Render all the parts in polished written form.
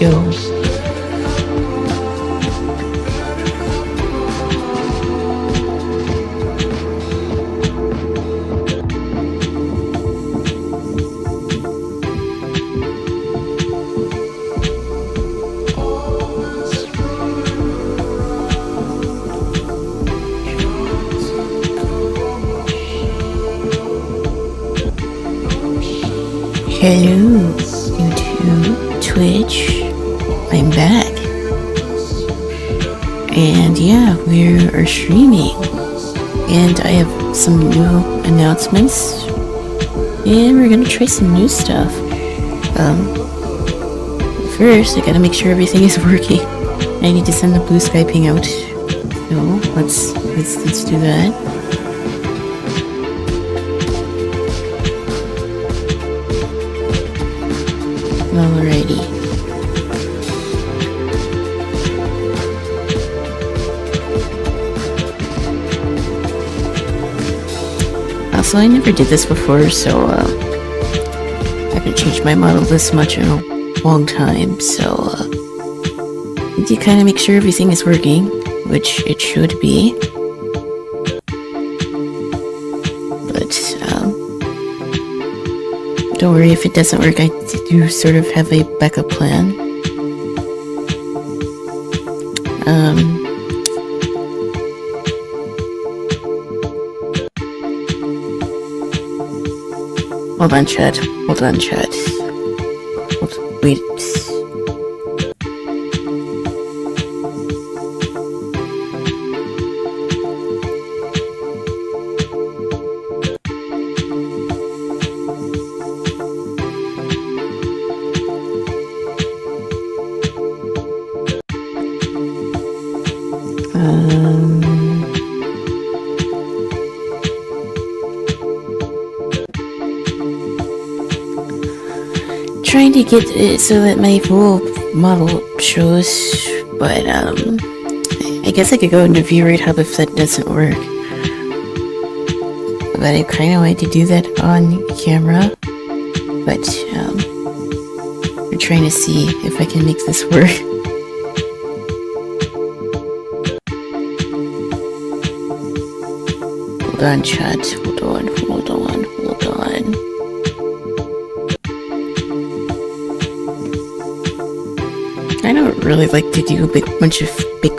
go. Hello, YouTube, Twitch, I'm back, and yeah, we are streaming, and I have some new announcements, and we're gonna try some new stuff. First, I gotta make sure everything is working. I need to send the blue sky ping out, so let's do that. Alrighty. Also, I never did this before, so I haven't changed my model this much in a long time, so I need to kind of make sure everything is working, which it should be. Don't worry if it doesn't work, I do sort of have a backup plan. Hold on, chat. Wait. Trying to get it so that my full model shows, but I guess I could go into VRate Hub if that doesn't work. But I kind of like to do that on camera, but we're trying to see if I can make this work. Hold on, chat. Hold on. I don't really like to do a bunch of big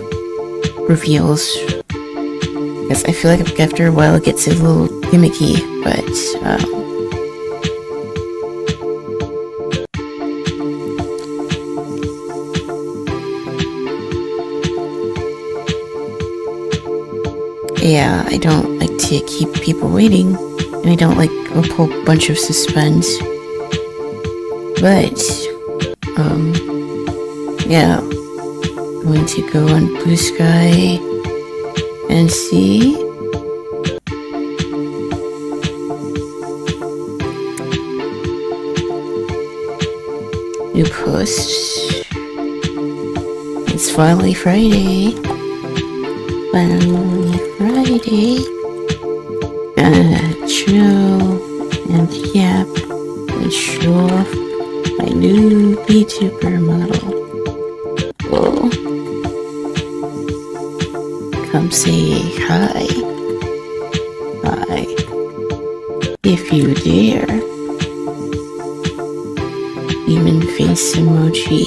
reveals, because I feel like after a while it gets a little gimmicky, but yeah, I don't like to keep people waiting, and I don't like a whole bunch of suspense, but yeah, going to go on Blue Sky and see. New posts. It's finally Friday. Gonna chill and yap and show off my new VTuber model. Come say hi. Hi. If you dare. Demon face emoji.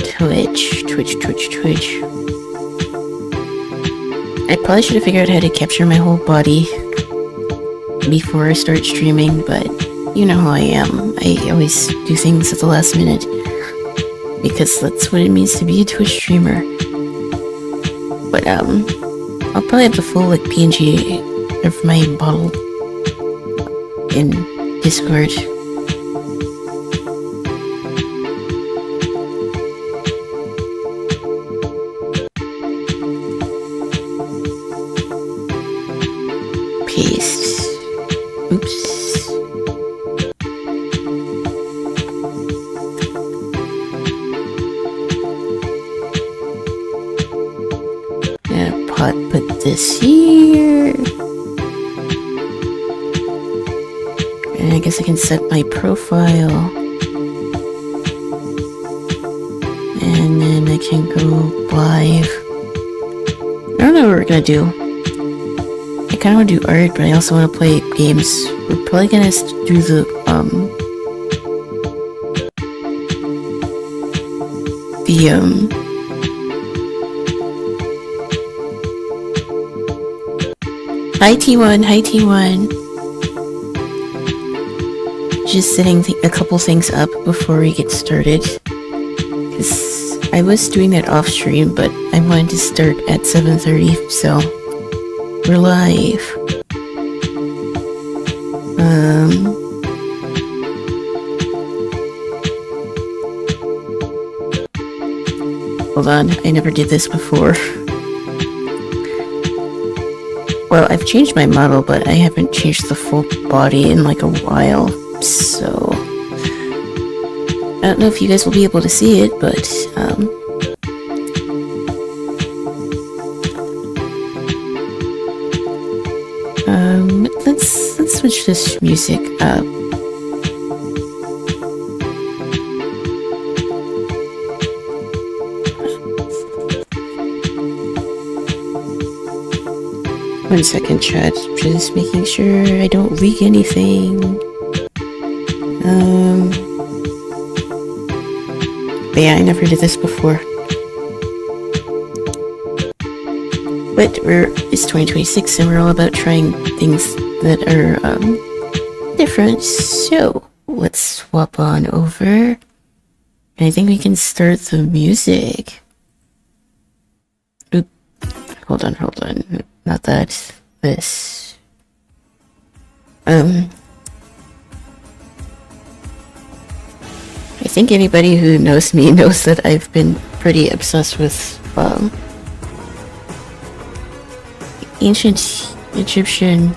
Twitch. I probably should have figured out how to capture my whole body before I start streaming, but you know how I am. I always do things at the last minute, because that's what it means to be a Twitch streamer. But I'll probably have the full PNG of my bottle in Discord. Paste. Oops. Put this here, and I guess I can set my profile. can go live. I don't know what we're gonna do. I kind of want to do art, but I also want to play games. We're probably gonna do the Hi T1, hi T1. Just setting a couple things up before we get started. Because I was doing that off stream, but I wanted to start at 7:30, so we're live. Hold on, I never did this before. Well, I've changed my model, but I haven't changed the full body in like a while, so I don't know if you guys will be able to see it, but let's switch this music up. One second, chat. Just making sure I don't leak anything. But yeah, I never did this before. But it's 2026 and we're all about trying things that are different. So let's swap on over. And I think we can start the music. Oop. Hold on. Not that. This. I think anybody who knows me knows that I've been pretty obsessed with ancient Egyptian,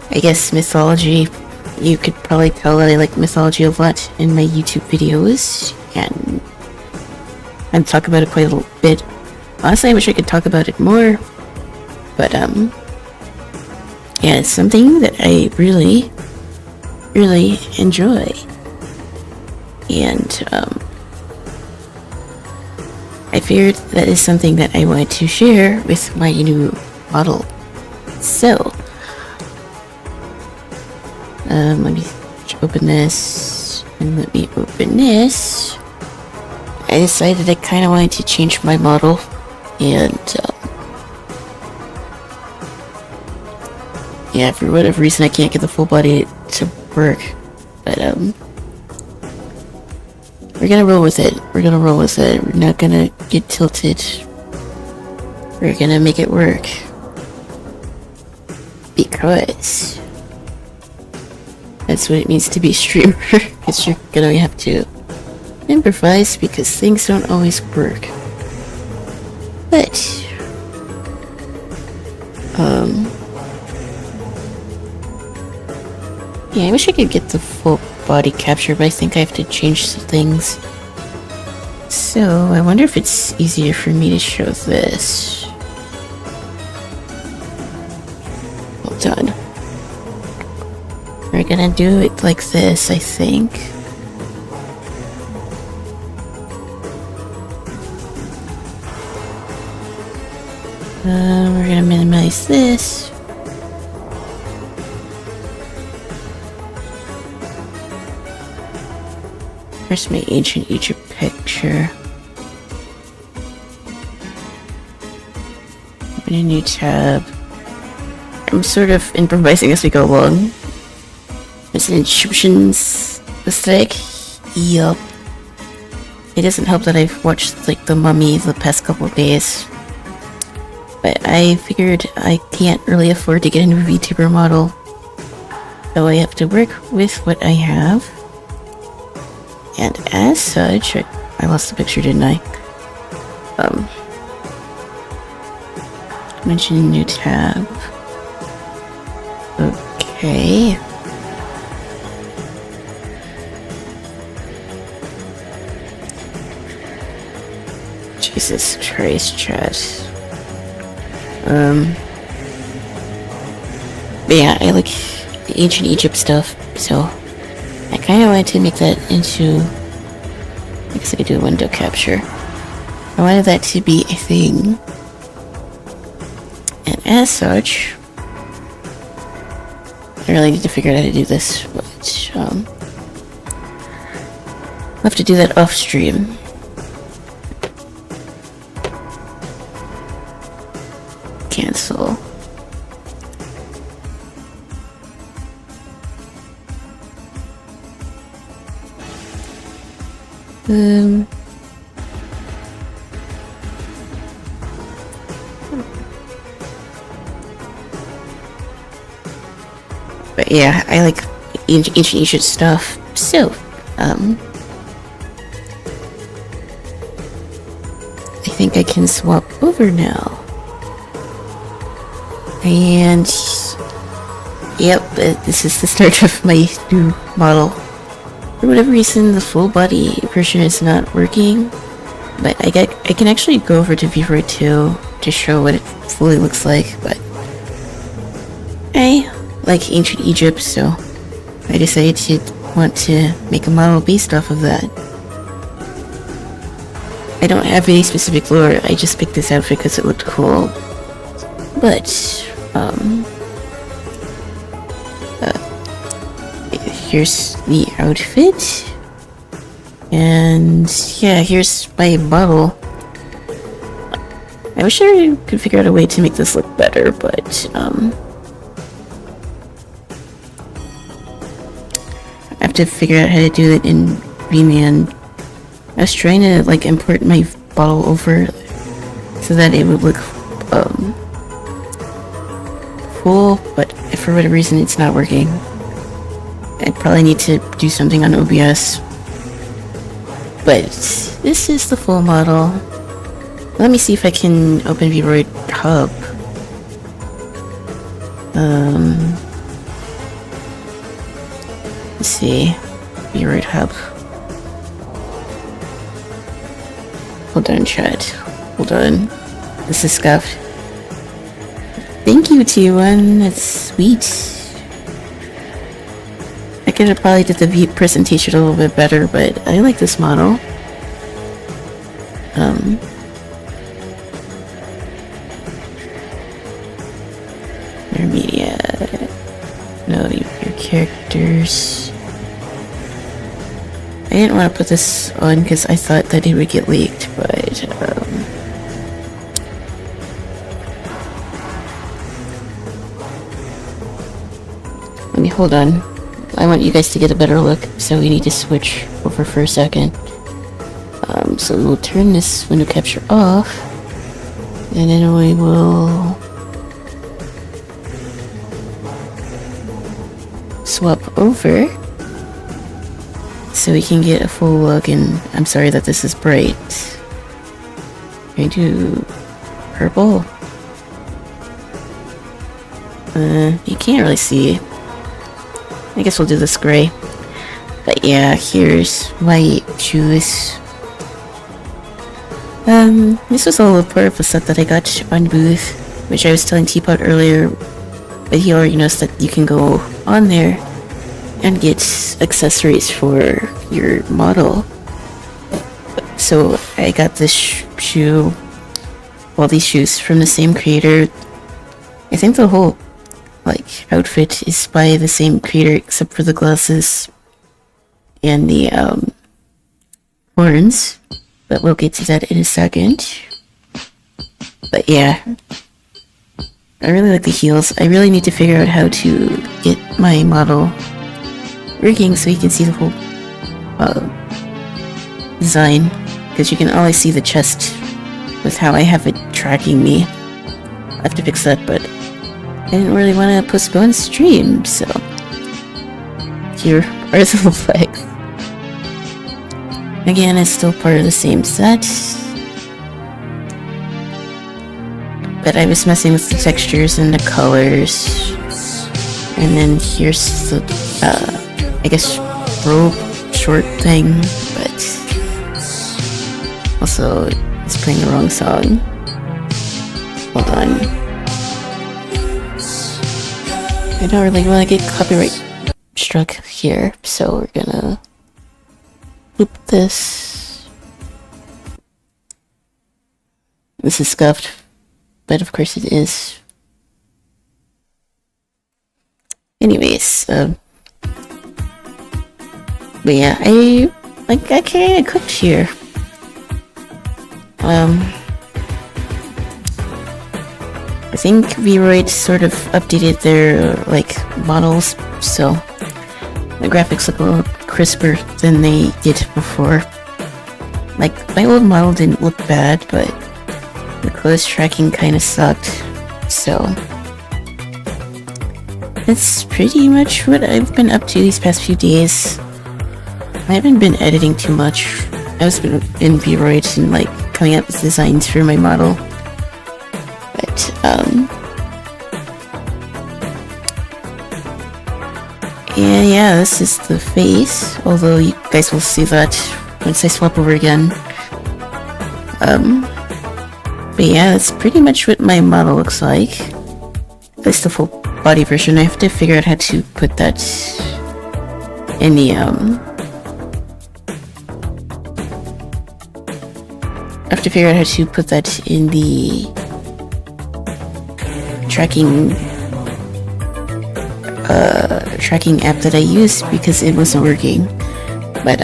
I guess, mythology. You could probably tell that I like mythology a lot in my YouTube videos, and I'm talking about it quite a little bit. Honestly, I wish I could talk about it more, but yeah, it's something that I really enjoy, and I figured that is something that I wanted to share with my new model. So let me open this, and let me open this. I decided I kind of wanted to change my model, and yeah, for whatever reason I can't get the full body to work, but we're gonna roll with it. We're not gonna get tilted. We're gonna make it work, because that's what it means to be a streamer. Because you're gonna have to improvise, because things don't always work. But yeah, I wish I could get the full body capture, but I think I have to change some things. So I wonder if it's easier for me to show this. Hold on. We're gonna do it like this, I think. We're gonna minimize this. Where's my ancient Egypt picture? Open a new tab. I'm sort of improvising as we go along. It's an Egyptian aesthetic. Yup. It doesn't help that I've watched like The Mummy the past couple of days. But I figured I can't really afford to get a new VTuber model, so I have to work with what I have. And as such, I lost the picture, didn't I? Mention new tab. Okay. Jesus Christ, chat. But yeah, I like the ancient Egypt stuff, so I kind of wanted to make that into I guess I could do a window capture. I wanted that to be a thing. And as such, I really need to figure out how to do this, but I'll have to do that off stream. Cancel. But yeah, I like ancient Egypt stuff. So, I think I can swap over now. And yep, this is the start of my new model. For whatever reason, the full body version is not working, but I can actually go over to VRoid 2 to show what it fully looks like. But I like ancient Egypt, so I decided to want to make a model based off of that. I don't have any specific lore, I just picked this outfit because it looked cool. But, here's the outfit. And, yeah, here's my model. I wish I could figure out a way to make this look better, but, I have to figure out how to do it in VMan. I was trying to, like, import my model over so that it would look, full, but for whatever reason it's not working. I probably need to do something on OBS. But this is the full model. Let me see if I can open VRoid Hub. Let's see. VRoid Hub. Hold on, chat. Hold on. This is scuffed. Thank you, T1. That's sweet. I could have probably did the presentation a little bit better, but I like this model. Your media. No, your characters. I didn't want to put this on because I thought that it would get leaked, but let me hold on. I want you guys to get a better look, so we need to switch over for a second. So we'll turn this window capture off, and then we will swap over so we can get a full look. And I'm sorry that this is bright. Can I do purple? You can't really see. I guess we'll do this gray. But yeah, here's my shoes. This was all a part of a set that I got on Booth, which I was telling Teapot earlier, but he already knows that you can go on there and get accessories for your model. So I got this shoe, well, these shoes from the same creator. I think the whole outfit is by the same creator except for the glasses and the horns, but we'll get to that in a second. But yeah, I really like the heels. I really need to figure out how to get my model working so you can see the whole design, because you can always see the chest with how I have it tracking me. I have to fix that, but I didn't really want to postpone stream, so here are the legs. Again, it's still part of the same set, but I was messing with the textures and the colors. And then here's the, I guess, robe short thing, but also it's playing the wrong song. Hold on. I don't really want to get copyright struck here, so we're gonna loop this. This is scuffed, but of course it is. Anyways, but yeah, I kinda cooked here. I think Vroid sort of updated their, like, models, so the graphics look a little crisper than they did before. Like, my old model didn't look bad, but the close tracking kinda sucked, so that's pretty much what I've been up to these past few days. I haven't been editing too much. I've just been in Vroid and, like, coming up with designs for my model. But, yeah, this is the face, although you guys will see that once I swap over again. But yeah, that's pretty much what my model looks like. That's the full body version. I have to figure out how to put that in the, I have to figure out how to put that in the tracking app that I used because it wasn't working. But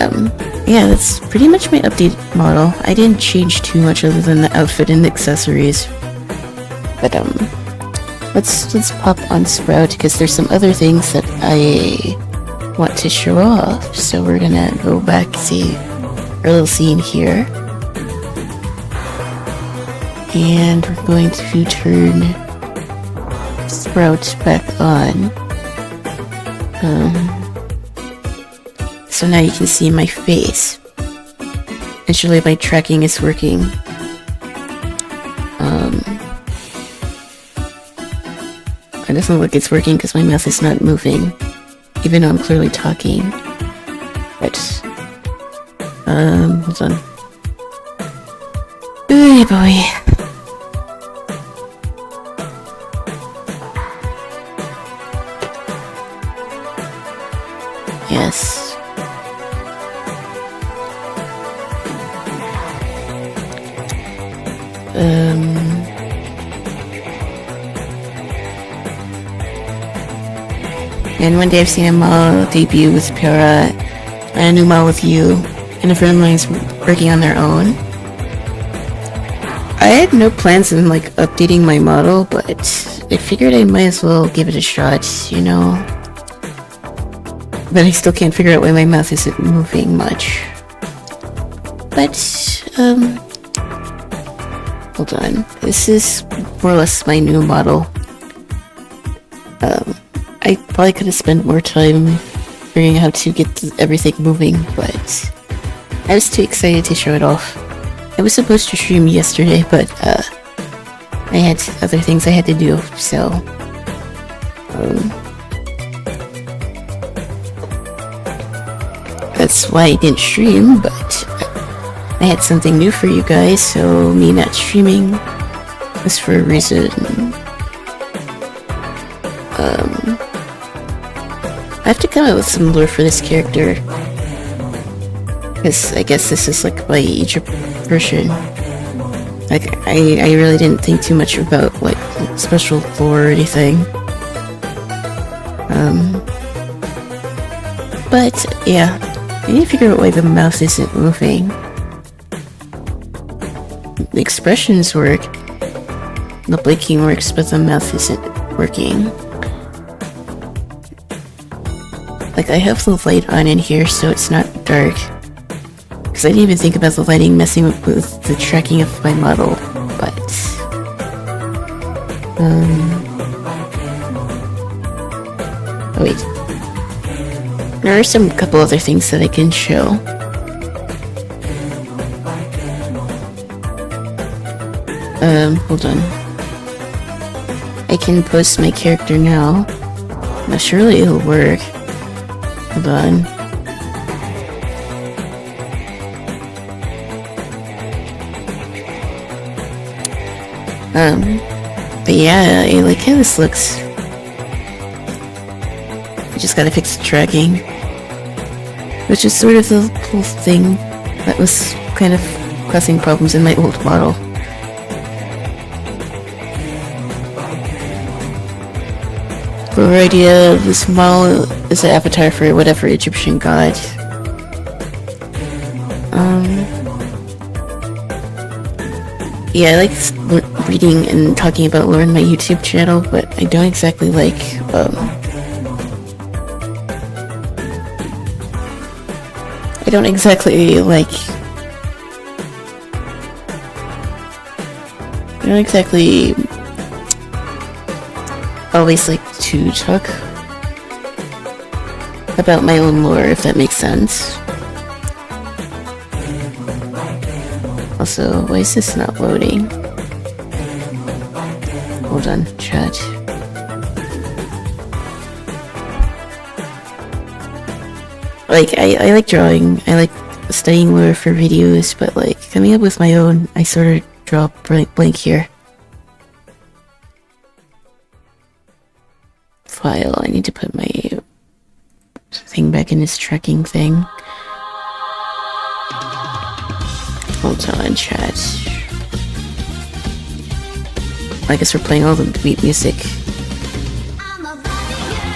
yeah, that's pretty much my updated model. I didn't change too much other than the outfit and the accessories. But let's pop on Sprout because there's some other things that I want to show off. So we're gonna go back to see our little scene here. And we're going to turn Sprout back on. So now you can see my face. And surely my tracking is working. It doesn't look like it's working because my mouth is not moving. Even though I'm clearly talking. But, hold on. Ooh boy. Yes. And one day I've seen a model debut with Para, and a new model with you, and a friend of mine's working on their own. I had no plans on, like, updating my model, but I figured I might as well give it a shot, you know? But I still can't figure out why my mouth isn't moving much. But, hold on. This is more or less my new model. I probably could have spent more time figuring out how to get everything moving, but I was too excited to show it off. I was supposed to stream yesterday, but, I had other things I had to do, so, that's why I didn't stream, but I had something new for you guys, so me not streaming was for a reason. I have to come up with some lore for this character, because I guess this is like my Egypt version. Like, I really didn't think too much about, like, special lore or anything. But, yeah, I need to figure out why the mouth isn't moving. The expressions work, the blinking works, but the mouth isn't working. Like, I have the light on in here so it's not dark. Because I didn't even think about the lighting messing with the tracking of my model, but... Oh wait. There are some couple other things that I can show. Hold on. I can post my character now. Now surely it'll work. Hold on. But yeah, I like how this looks. I just gotta fix the tracking. Which is sort of the whole thing that was kind of causing problems in my old model. For idea, this model is an avatar for whatever Egyptian god. Yeah, I like reading and talking about lore on my YouTube channel, but I don't exactly like, I don't exactly always like to talk about my own lore, if that makes sense. Also, why is this not loading? Hold on, chat. Like, I like drawing, I like studying lore for videos, but like, coming up with my own, I sort of draw blank here. File, I need to put my thing back in this tracking thing. Hold on, chat. I guess we're playing all the beat music.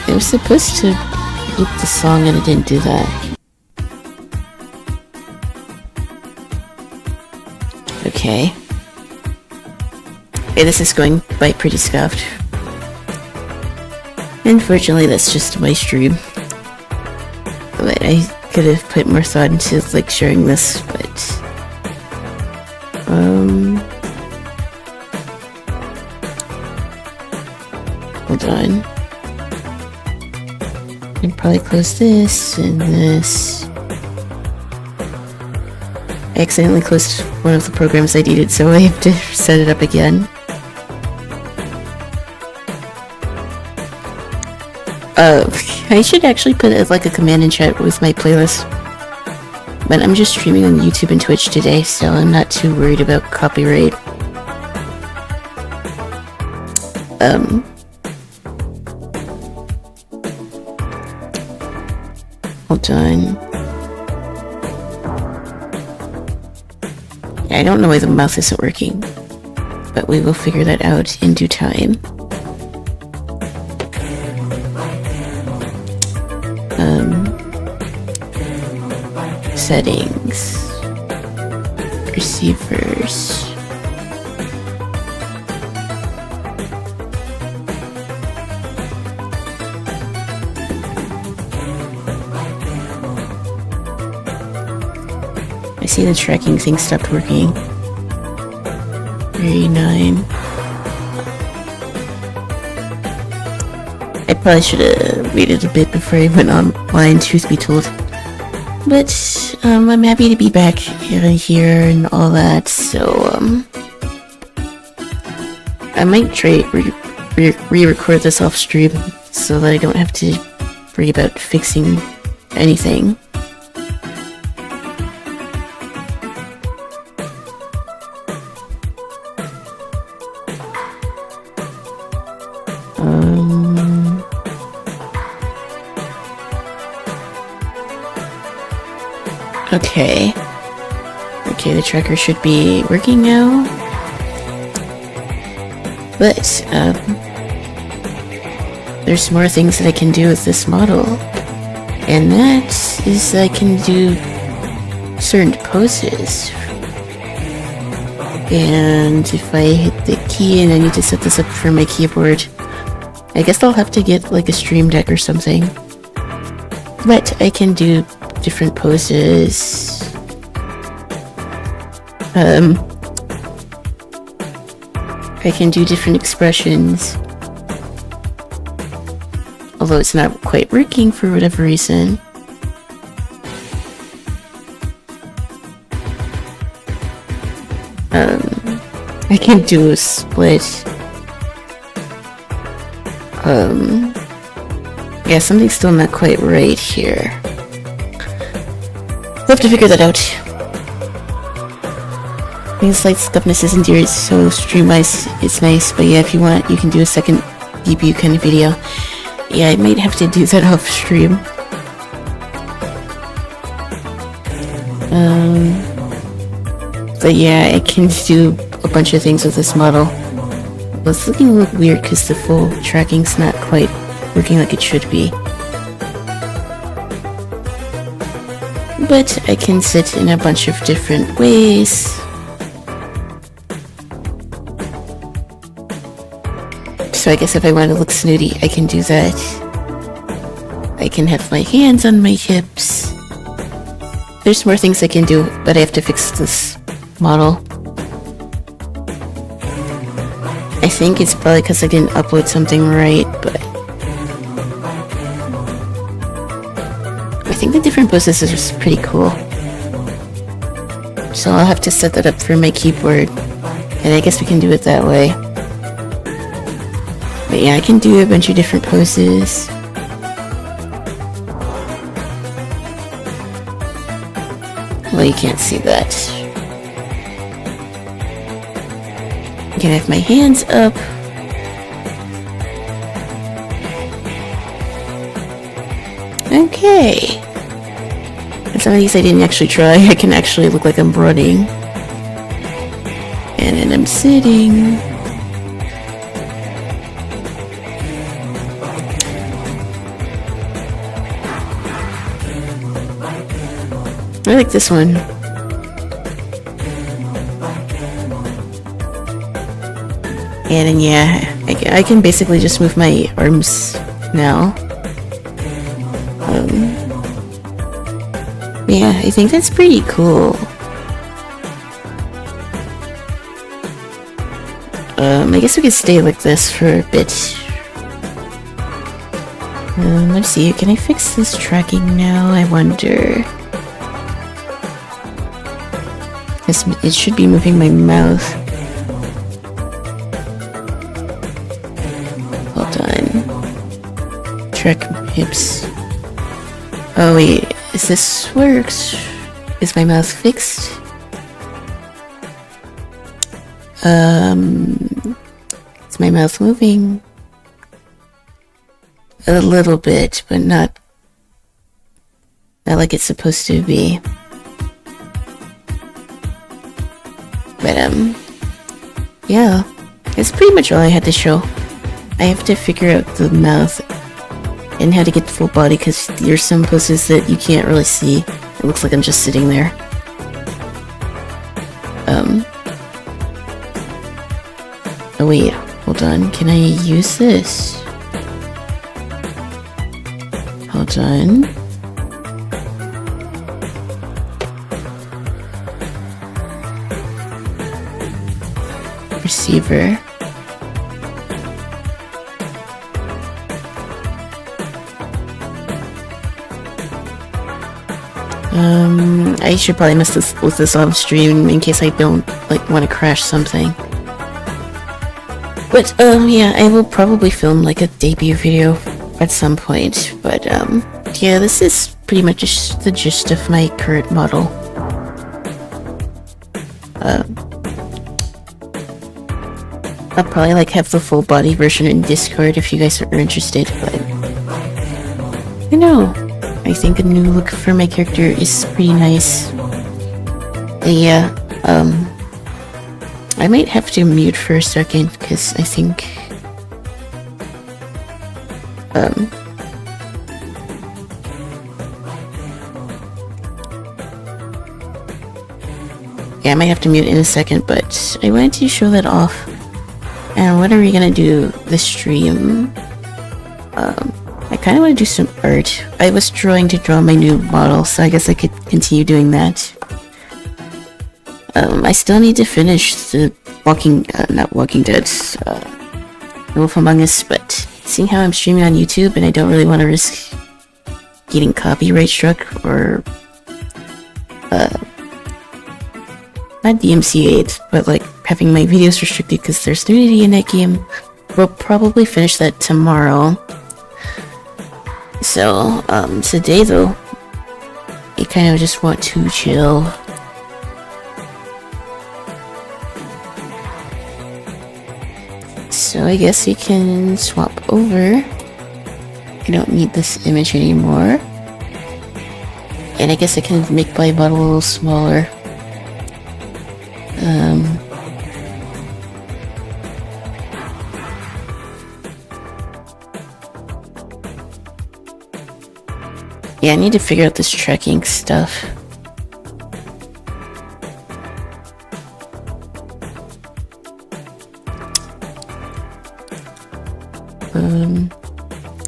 It was supposed to loop the song and it didn't do that. Okay. Okay, this is going by pretty scuffed. Unfortunately, that's just my stream. But I could have put more thought into like sharing this, but hold on. I can probably close this and this. I accidentally closed one of the programs I needed, so I have to set it up again. I should actually put like a command in chat with my playlist. But I'm just streaming on YouTube and Twitch today, so I'm not too worried about copyright. Hold on. I don't know why the mouse isn't working, but we will figure that out in due time. Settings. Receivers. I see the tracking thing stopped working. 39. I probably should have waited a bit before I went online, truth be told. But, I'm happy to be back here and all that, so, I might try re-record this off stream so that I don't have to worry about fixing anything. Okay. Okay, the tracker should be working now. But, there's more things that I can do with this model. And that is I can do certain poses. And if I hit the key and I need to set this up for my keyboard, I guess I'll have to get like a stream deck or something. But I can do different poses. I can do different expressions. Although it's not quite working for whatever reason. I can do a split. Yeah, something's still not quite right here. We'll have to figure that out. Things like scuffness isn't here, so stream-wise it's nice, but yeah, if you want, you can do a second debut kind of video. Yeah, I might have to do that off stream. But yeah, I can do a bunch of things with this model. Well, it's looking a little weird because the full tracking's not quite working like it should be. But I can sit in a bunch of different ways. So I guess if I want to look snooty, I can do that. I can have my hands on my hips. There's more things I can do, but I have to fix this model. I think it's probably because I didn't upload something right, but I think the different poses is pretty cool. So I'll have to set that up for my keyboard, and I guess we can do it that way. But yeah, I can do a bunch of different poses. Well, you can't see that. I can have my hands up. Okay. And some of these I didn't actually try. I can actually look like I'm running. And then I'm sitting. I like this one. And then yeah, I can basically just move my arms now. Yeah, I think that's pretty cool. I guess we could stay like this for a bit. Let's see, can I fix this tracking now? I wonder. It should be moving my mouth. Hold on. Track hips. Oh wait, is this works? Is my mouth fixed? Is my mouth moving? A little bit, but not like it's supposed to be. But yeah, that's pretty much all I had to show. I have to figure out the mouth and how to get the full body, because there's some poses that you can't really see. It looks like I'm just sitting there. Oh wait, hold on, can I use this? Hold on. Receiver. I should probably mess with this off stream in case I don't want to crash something. But yeah, I will probably film like a debut video at some point. But yeah, this is pretty much just the gist of my current model. I'll probably have the full body version in Discord if you guys are interested, but I know. I think a new look for my character is pretty nice. Yeah, I might have to mute for a second because I think yeah, I might have to mute in a second, but I wanted to show that off. And what are we gonna do this stream? I kind of want to do some art. I was trying to draw my new model, so I guess I could continue doing that. I still need to finish the not Walking Dead, Wolf Among Us, but seeing how I'm streaming on YouTube and I don't really want to risk getting copyright struck or, not DMCA'd, but having my videos restricted because there's nudity in that game. We'll probably finish that tomorrow. So, today though, I kind of just want to chill. So I guess we can swap over. I don't need this image anymore. And I guess I can make my model a little smaller. Yeah, I need to figure out this tracking stuff.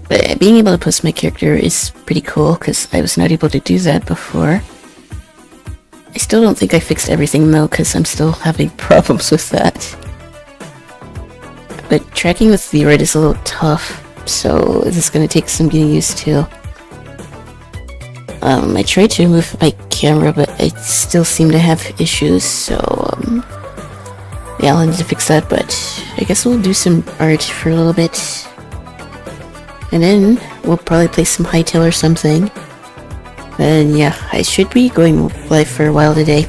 But being able to post my character is pretty cool, because I was not able to do that before. I still don't think I fixed everything though, because I'm still having problems with that. But tracking with Vroid is a little tough, so this is going to take some getting used to. I tried to move my camera, but I still seem to have issues, so yeah, I'll need to fix that, but I guess we'll do some art for a little bit. And then we'll probably play some Hytale or something. And yeah, I should be going live for a while today.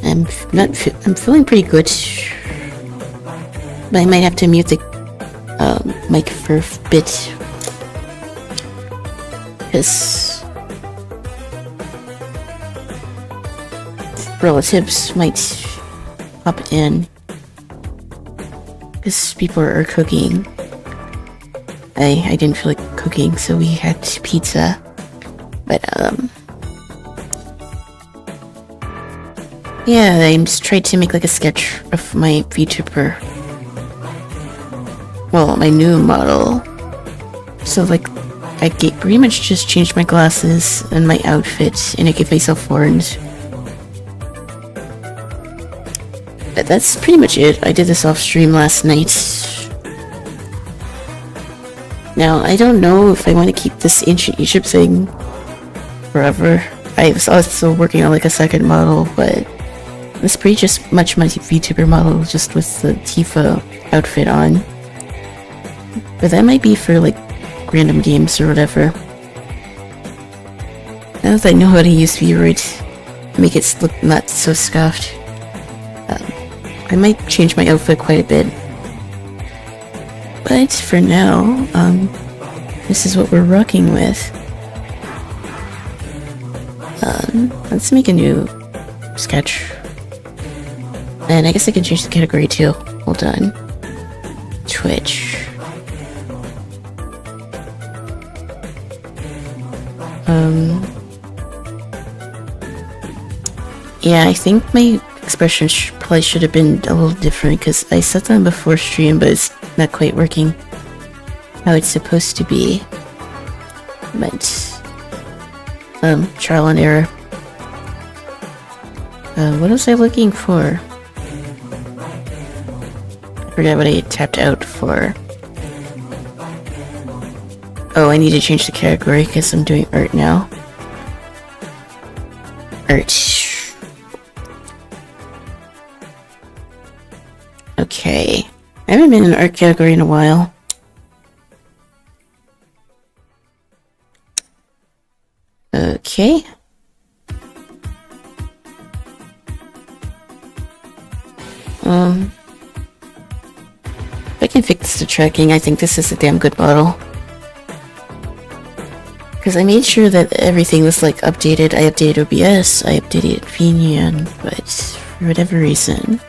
I'm feeling pretty good. But I might have to mute the mic for a bit. Because relatives might pop in. Because people are cooking. I didn't feel like cooking, so we had pizza. But, yeah, I just tried to make like a sketch of my VTuber. Well, my new model. So, like, I pretty much just changed my glasses and my outfit, and I gave myself horns. But that's pretty much it. I did this off stream last night. Now, I don't know if I want to keep this ancient Egypt thing forever. I was also working on like a second model, but it's pretty just much my VTuber model just with the Tifa outfit on. But that might be for like random games or whatever. Now that I know how to use Vroid, make it look not so scuffed, I might change my outfit quite a bit. But for now, this is what we're rocking with. Let's make a new sketch. And I guess I can change the category too. Hold on. Twitch. Yeah, I think my expression probably should have been a little different, because I set them before stream, but it's not quite working how it's supposed to be. But trial and error. What was I looking for? I forgot what I tapped out for. Oh, I need to change the category because I'm doing art now. Art. Okay. I haven't been in an art category in a while. Okay. If I can fix the tracking, I think this is a damn good model. Because I made sure that everything was like updated. I updated OBS, I updated Fenian, but for whatever reason,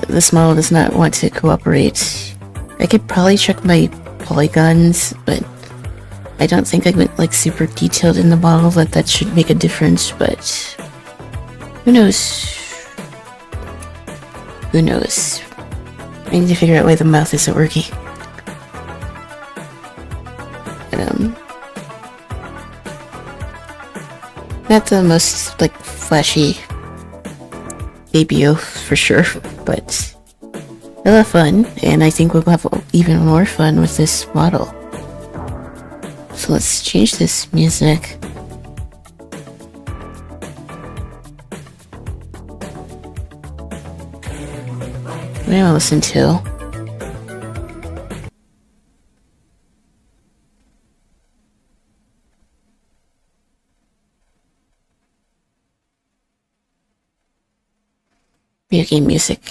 this model does not want to cooperate. I could probably check my polygons, but I don't think I went like super detailed in the model that should make a difference, but who knows? Who knows? I need to figure out why the mouth isn't working. But, not the most like flashy debut for sure, but a lot of fun, and I think we'll have even more fun with this model. So let's change this music. What do I listen to? Video game music.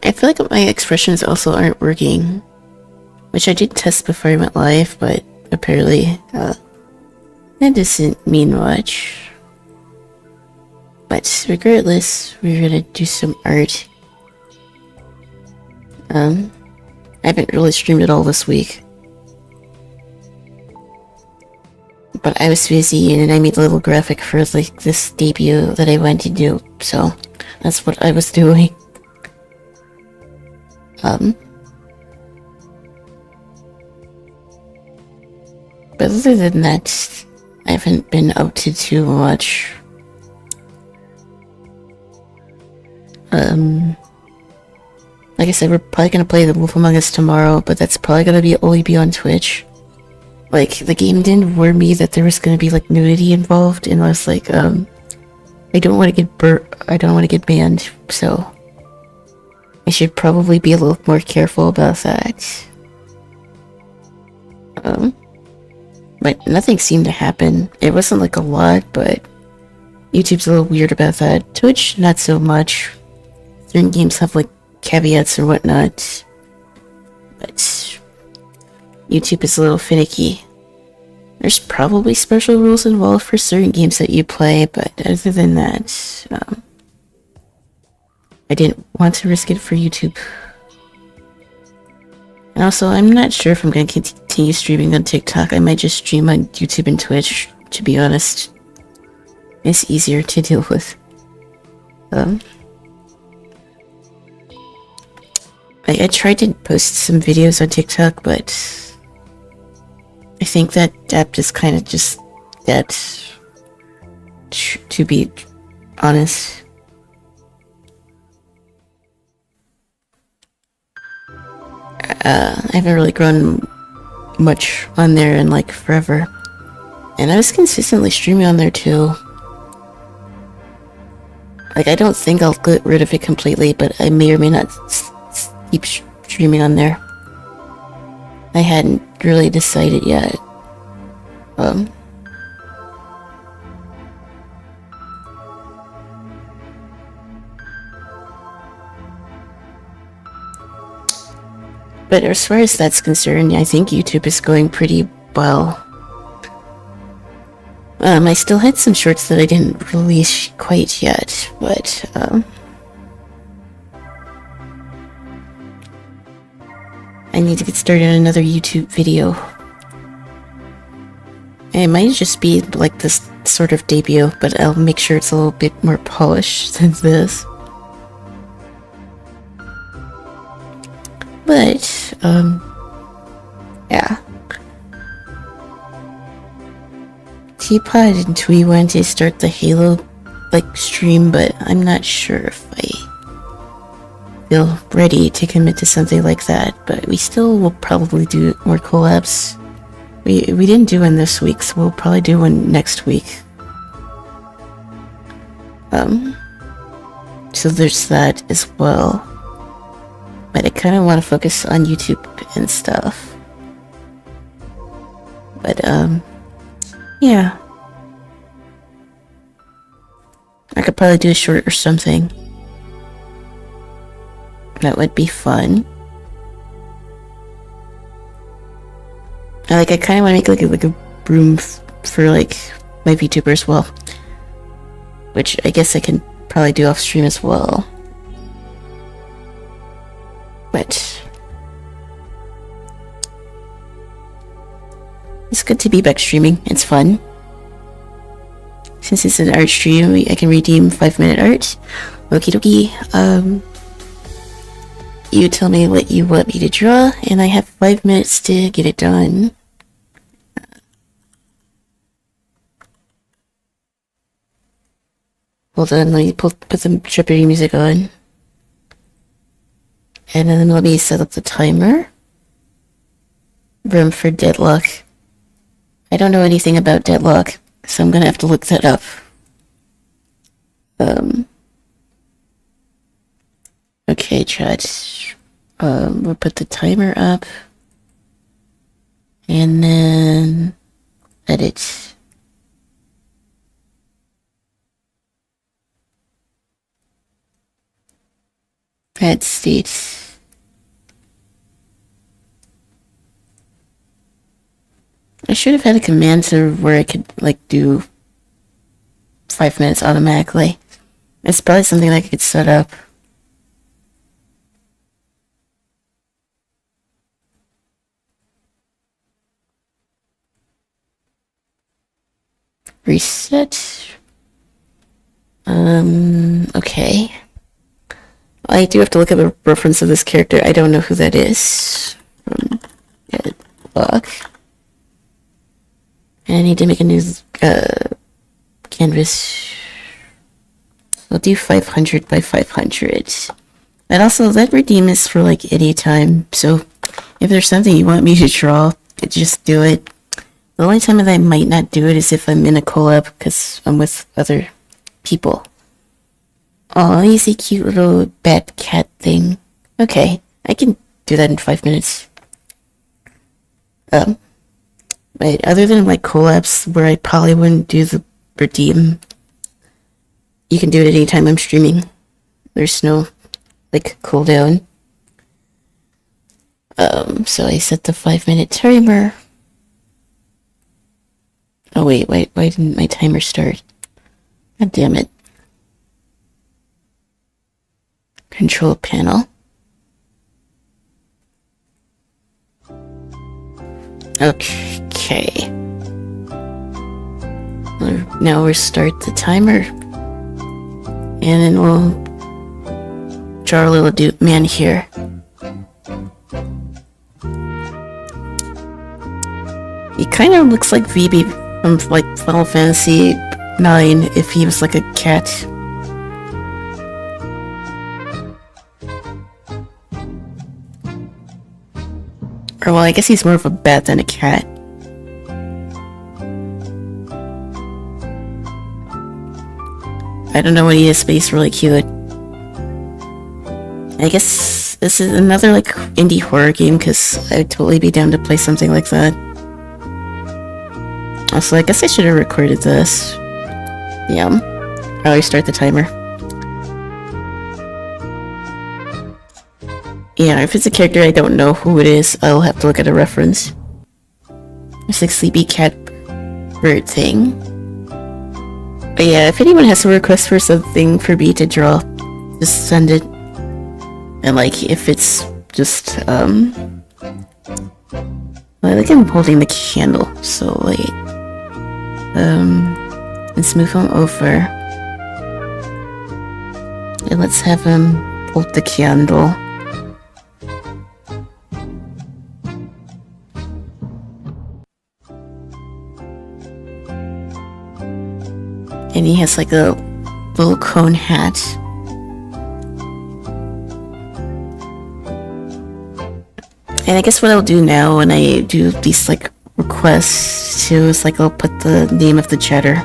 I feel like my expressions also aren't working, which I did test before I went live, but apparently That doesn't mean much. But regardless, we're gonna do some art. I haven't really streamed at all this week. But I was busy and I made a little graphic for like this debut that I went to do, so that's what I was doing. But other than that, I haven't been up to too much. Like I said, we're probably gonna play The Wolf Among Us tomorrow, but that's probably gonna only be on Twitch. Like, the game didn't warn me that there was gonna be like nudity involved, and I was like, I don't want to get banned, so I should probably be a little more careful about that. But nothing seemed to happen. It wasn't like a lot, but YouTube's a little weird about that. Twitch, not so much. Certain games have like caveats or whatnot, but YouTube is a little finicky. There's probably special rules involved for certain games that you play, but other than that, I didn't want to risk it for YouTube. And also, I'm not sure if I'm going to continue streaming on TikTok. I might just stream on YouTube and Twitch, to be honest. It's easier to deal with. I tried to post some videos on TikTok, but I think that app is kind of just dead, to be honest. I haven't really grown much on there in like forever. And I was consistently streaming on there too. Like, I don't think I'll get rid of it completely, but I may or may not keep streaming on there. I hadn't really decided yet. But as far as that's concerned, I think YouTube is going pretty well. I still had some shorts that I didn't release quite yet, but I need to get started on another YouTube video. It might just be like this sort of debut, but I'll make sure it's a little bit more polished than this. But, yeah. Teapot and Twee went to start the Halo, like, stream, but I'm not sure if I feel ready to commit to something like that, but we still will probably do more collabs. We didn't do one this week, so we'll probably do one next week. So there's that as well. But I kind of want to focus on YouTube and stuff. But, yeah. I could probably do a short or something. That would be fun. I kind of want to make like a room for like my VTubers, well, which I guess I can probably do off stream as well. But it's good to be back streaming. It's fun. Since it's an art stream, I can redeem 5-minute art. Okie dokie. You tell me what you want me to draw, and I have 5 minutes to get it done. Hold on, let me put some Jeopardy music on. And then let me set up the timer. Room for Deadlock. I don't know anything about Deadlock, so I'm gonna have to look that up. Okay, chat. We'll put the timer up. And then edit. Add state. I should have had a command to where I could, like, do 5 minutes automatically. It's probably something I could set up. Reset. Okay. I do have to look at the reference of this character. I don't know who that is. Block. And I need to make a new canvas. I'll do 500 by 500. And also, that redeem is for like any time. So if there's something you want me to draw, just do it. The only time that I might not do it is if I'm in a collab because I'm with other people. Oh, he's a cute little bat cat thing. Okay, I can do that in 5 minutes. But other than like collabs where I probably wouldn't do the redeem, you can do it anytime I'm streaming. There's no like cooldown. So I set the 5-minute timer. Oh wait, why didn't my timer start? God damn it. Control panel. Okay. Now we'll start the timer. And then we'll draw a little man here. He kind of looks like Vivi from like Final Fantasy IX if he was like a cat. Or well, I guess he's more of a bat than a cat. I don't know what he is, but he's really cute. I guess this is another like indie horror game because I'd totally be down to play something like that. Also, I guess I should have recorded this. Yeah. I'll restart the timer. Yeah, if it's a character I don't know who it is, I'll have to look at a reference. It's like sleepy cat bird thing. But yeah, if anyone has a request for something for me to draw, just send it. And like, if it's just, I think I'm holding the candle, so wait. Let's move him over. And let's have him hold the candle. And he has like a little cone hat. And I guess what I'll do now when I do these like requests too is like I'll put the name of the chatter.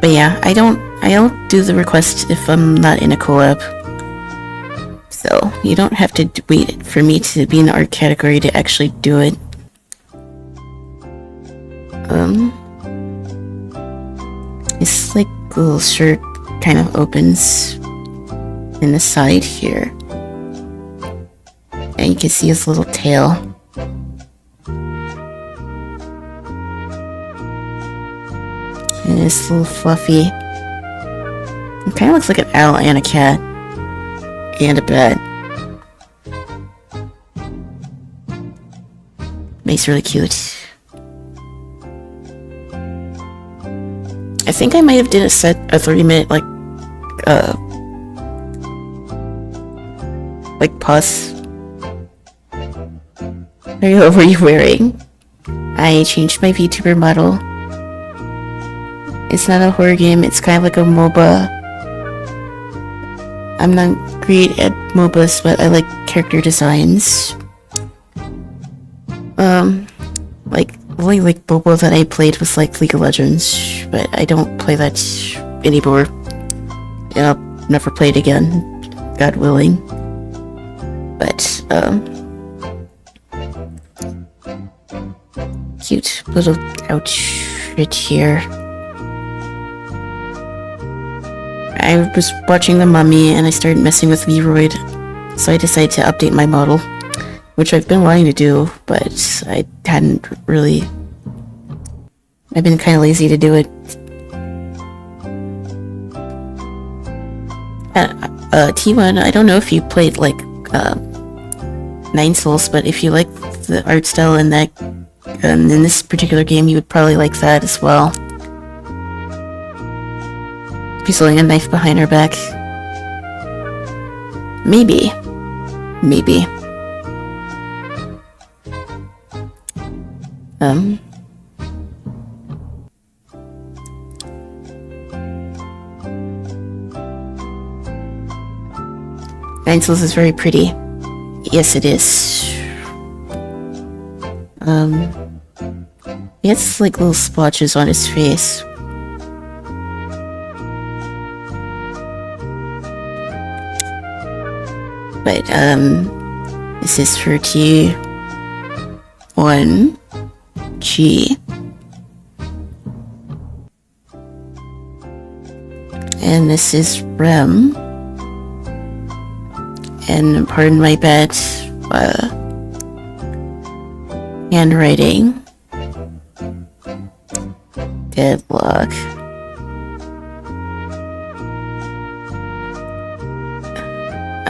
But yeah, I don't do the request if I'm not in a collab. So you don't have to wait for me to be in the art category to actually do it. His like little shirt kind of opens in the side here. And you can see his little tail. And it's a little fluffy. It kind of looks like an owl and a cat. And a bat. But he's really cute. I think I might have did a 30-minute like pause. What were you wearing? I changed my VTuber model. It's not a horror game, it's kind of like a MOBA. I'm not great at MOBAs, but I like character designs. Like, only like MOBA that I played was like League of Legends, but I don't play that anymore. And I'll never play it again, God willing. But, cute little outfit here. I was watching The Mummy and I started messing with Vroid, so I decided to update my model. which I've been wanting to do, but I hadn't really. I've been kind of lazy to do it. T1, I don't know if you played like Nine Souls, but if you like the art style in that, in this particular game, you would probably like that as well. She's holding a knife behind her back. Maybe. Maybe. Nine Souls is very pretty. Yes, it is. He has like little splotches on his face. But, this is for T1G. And this is Rem. And pardon my bad, handwriting. Deadlock.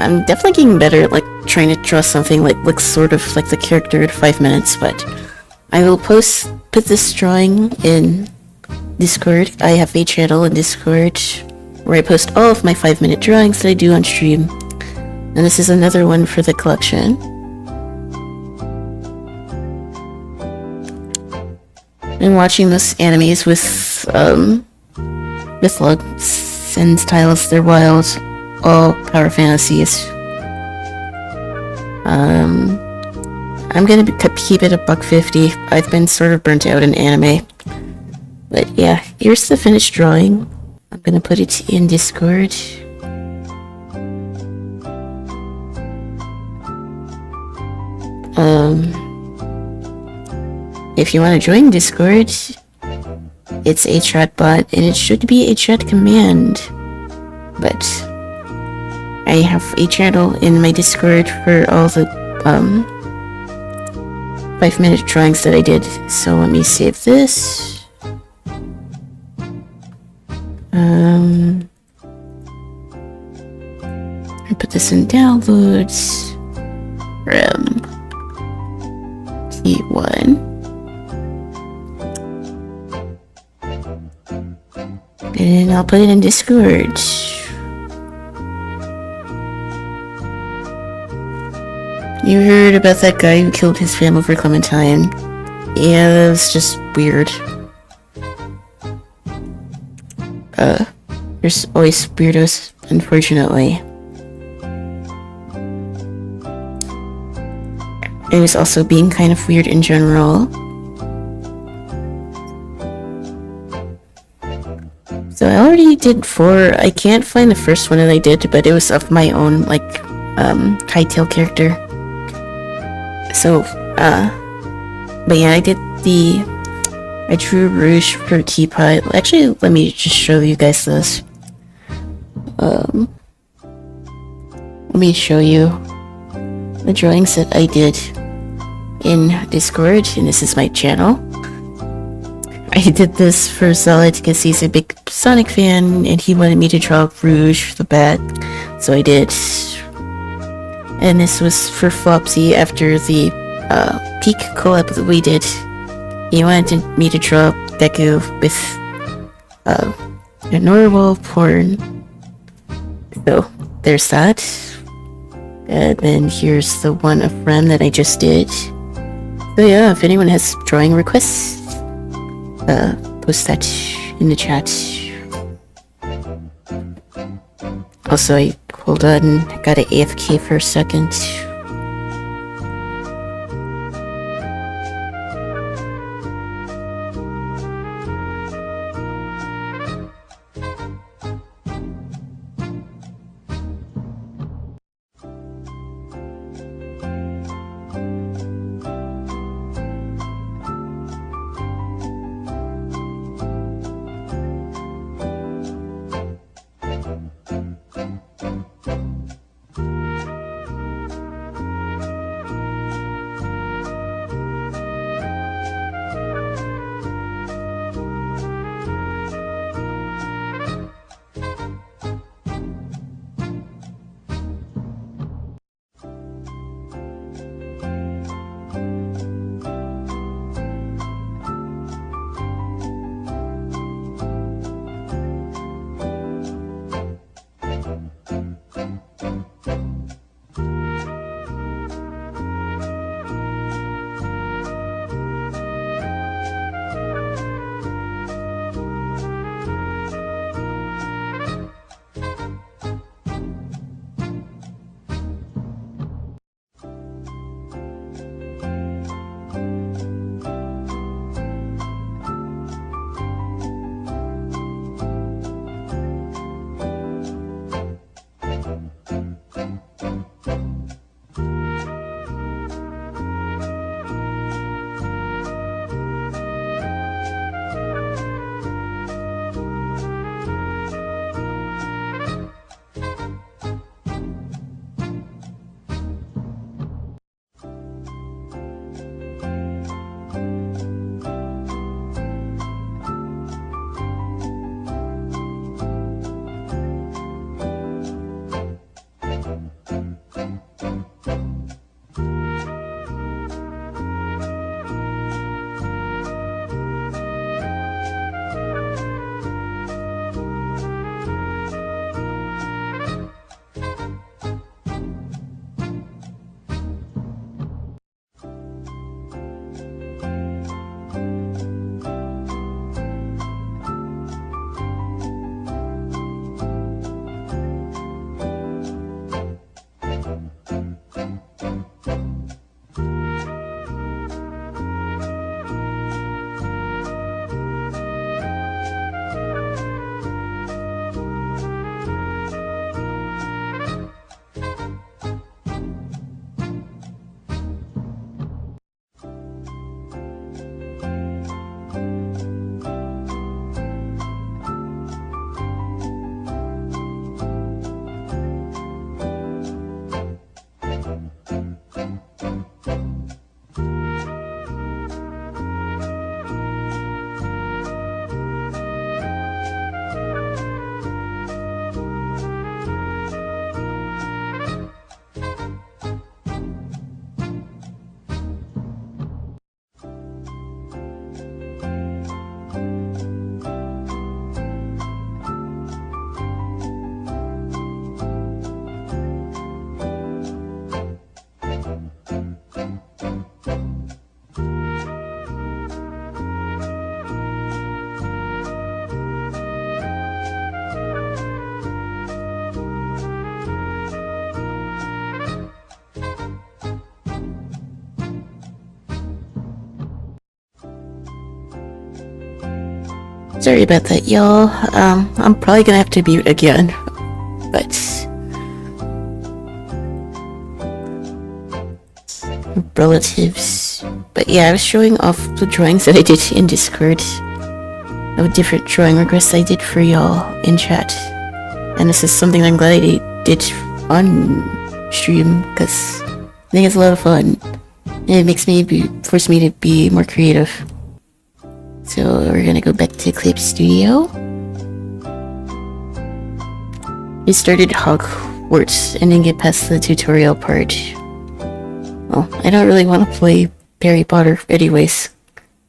I'm definitely getting better at like trying to draw something like looks sort of like the character at 5 minutes, but I will put this drawing in Discord. I have a channel in Discord where I post all of my 5-minute drawings that I do on stream. And this is another one for the collection. I'm watching this animes with looks and styles. They're wild. All power fantasies. I'm gonna keep it a $1.50. I've been sort of burnt out in anime. But yeah, here's the finished drawing. I'm gonna put it in Discord. If you want to join Discord, it's a chatbot, and it should be a chat command. But I have a channel in my Discord for all the 5-minute drawings that I did. So let me save this. I put this in downloads. Rem T1. And I'll put it in Discord. You heard about that guy who killed his family for Clementine? Yeah, that was just weird. There's always weirdos, unfortunately. It was also being kind of weird in general. So I already did 4. I can't find the first one that I did, but it was of my own, like, Hytale character. So, but yeah, I drew Rouge for Teapot. Actually, let me just show you guys this. Let me show you the drawings that I did in Discord, and this is my channel. I did this for Zealot because he's a big Sonic fan, and he wanted me to draw Rouge the Bat, so I did. And this was for Flopsy after the peak collab that we did. He wanted me to draw Deku with a normal porn. So there's that. And then here's the one of Rem that I just did. So yeah, if anyone has drawing requests, post that in the chat. Also, hold on, I got an AFK for a second. sorry about that, y'all. I'm probably gonna have to mute again, but relatives. But yeah, I was showing off the drawings that I did in Discord of different drawing requests I did for y'all in chat, and this is something I'm glad I did on stream because I think it's a lot of fun and it makes me force me to be more creative. So we're gonna go back to Clip Studio. We started Hogwarts and then get past the tutorial part. Well, I don't really want to play Harry Potter anyways.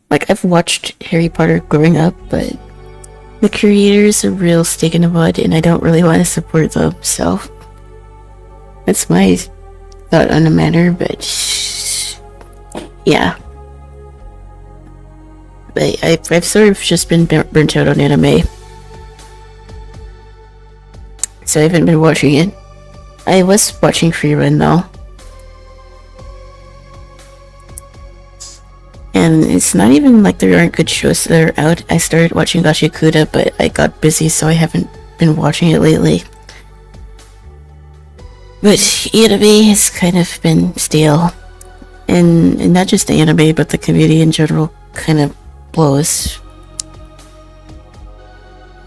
Like, I've watched Harry Potter growing up, but the creators are real stick in the mud and I don't really want to support them, so that's my thought on the matter, but yeah. I've sort of just been burnt out on anime, so I haven't been watching it. I was watching Free Run though, and it's not even like there aren't good shows that are out. I started watching Gashikuda, but I got busy, so I haven't been watching it lately. But anime has kind of been stale, and not just the anime, but the community in general kind of blows.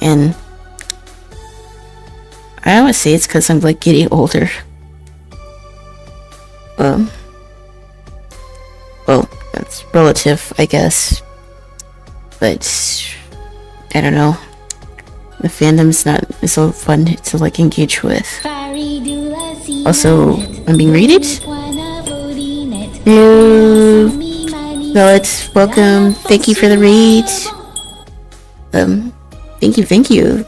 And I always say it's because I'm like getting older. Well, that's relative, I guess. But I don't know. The fandom's not so fun to like engage with. Also, I'm being rated. Hello, Violet, welcome. Thank you for the raid. Thank you.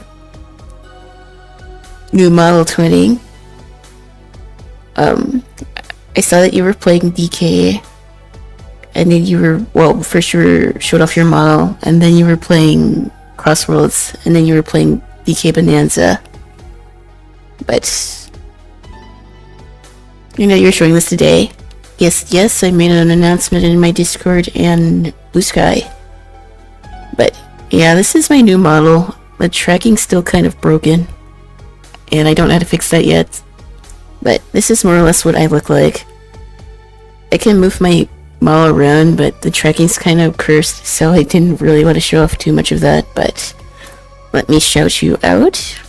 New model twinning. I saw that you were playing DK, and then you were, well, first you showed off your model, and then you were playing Crossworlds, and then you were playing DK Bonanza. But you know, you're showing this today. Yes, I made an announcement in my Discord and Blue Sky. But yeah, this is my new model. The tracking's still kind of broken, and I don't know how to fix that yet. But this is more or less what I look like. I can move my model around, but the tracking's kind of cursed, so I didn't really want to show off too much of that, but let me shout you out.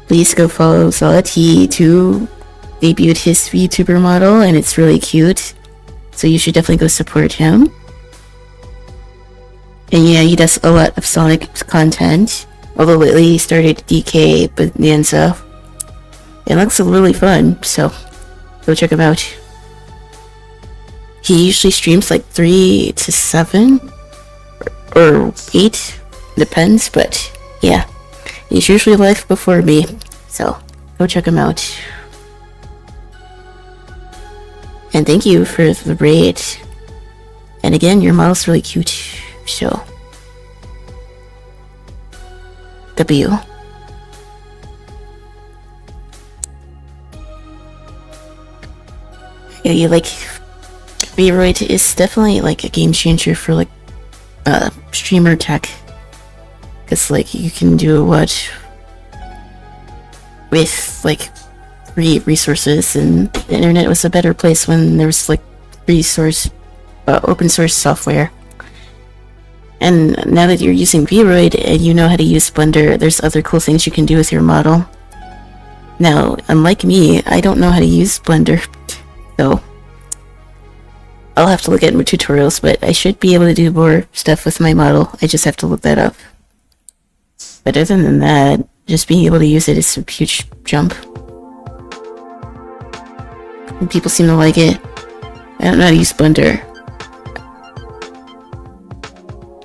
Please go follow Solid. He too debuted his VTuber model, and it's really cute, so you should definitely go support him. And yeah, he does a lot of Sonic content, although lately he started DK Bonanza. It looks really fun, so go check him out. He usually streams like 3 to 7 or 8, depends, but yeah, he's usually live before me, so go check him out. And thank you for the raid. And again, your model's really cute, so W. Yeah, you like Vroid is definitely like a game changer for like streamer tech, because like you can do what with like free resources, and the internet was a better place when there was like open source software. And now that you're using Vroid and you know how to use Blender, there's other cool things you can do with your model. Now, unlike me, I don't know how to use Blender, so I'll have to look at my tutorials, but I should be able to do more stuff with my model. I just have to look that up. But other than that, just being able to use it is a huge jump. And people seem to like it. I don't know how to use Blender.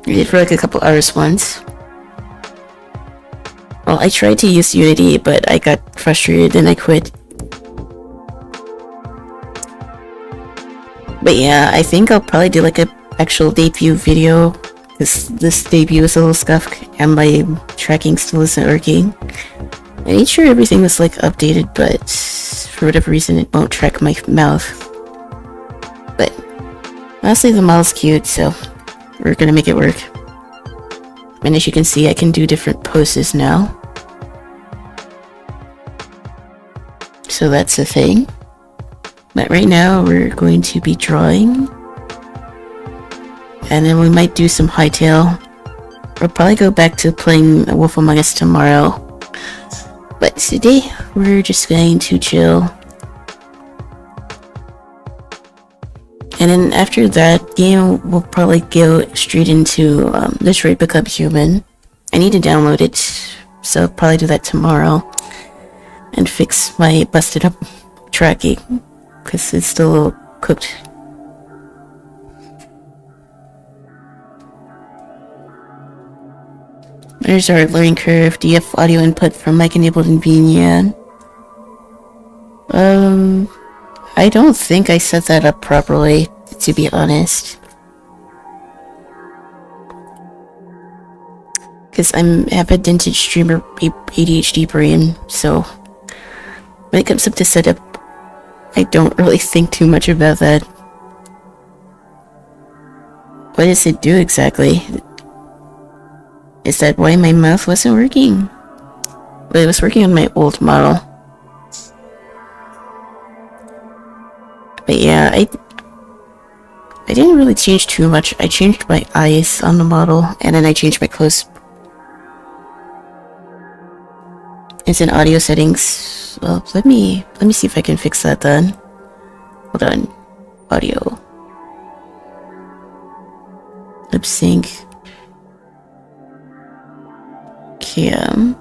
I did for like a couple hours once. Well, I tried to use Unity, but I got frustrated and I quit. But yeah, I think I'll probably do like a actual debut video, because this debut is a little scuffed and my tracking still isn't working. I made sure everything was like updated, but for whatever reason it won't track my mouth. But honestly, the model's cute, so we're gonna make it work. And as you can see, I can do different poses now. So that's a thing. But right now we're going to be drawing. And then we might do some hightail. We'll probably go back to playing Wolf Among Us tomorrow. But today, we're just going to chill. And then after that game, we'll probably go straight into Detroit Become Human. I need to download it, so I'll probably do that tomorrow. And fix my busted up tracking, because it's still a little cooked. There's our learning curve. DF audio input from mic enabled in VNyan. I don't think I set that up properly, to be honest. Because I have a dented streamer ADHD brain, so when it comes up to setup, I don't really think too much about that. What does it do exactly? Is that why my mouth wasn't working? Well, it was working on my old model. But yeah, I didn't really change too much. I changed my eyes on the model, and then I changed my close. It's in audio settings. Well, let me see if I can fix that then. Hold on. Audio. Lip sync. Cam.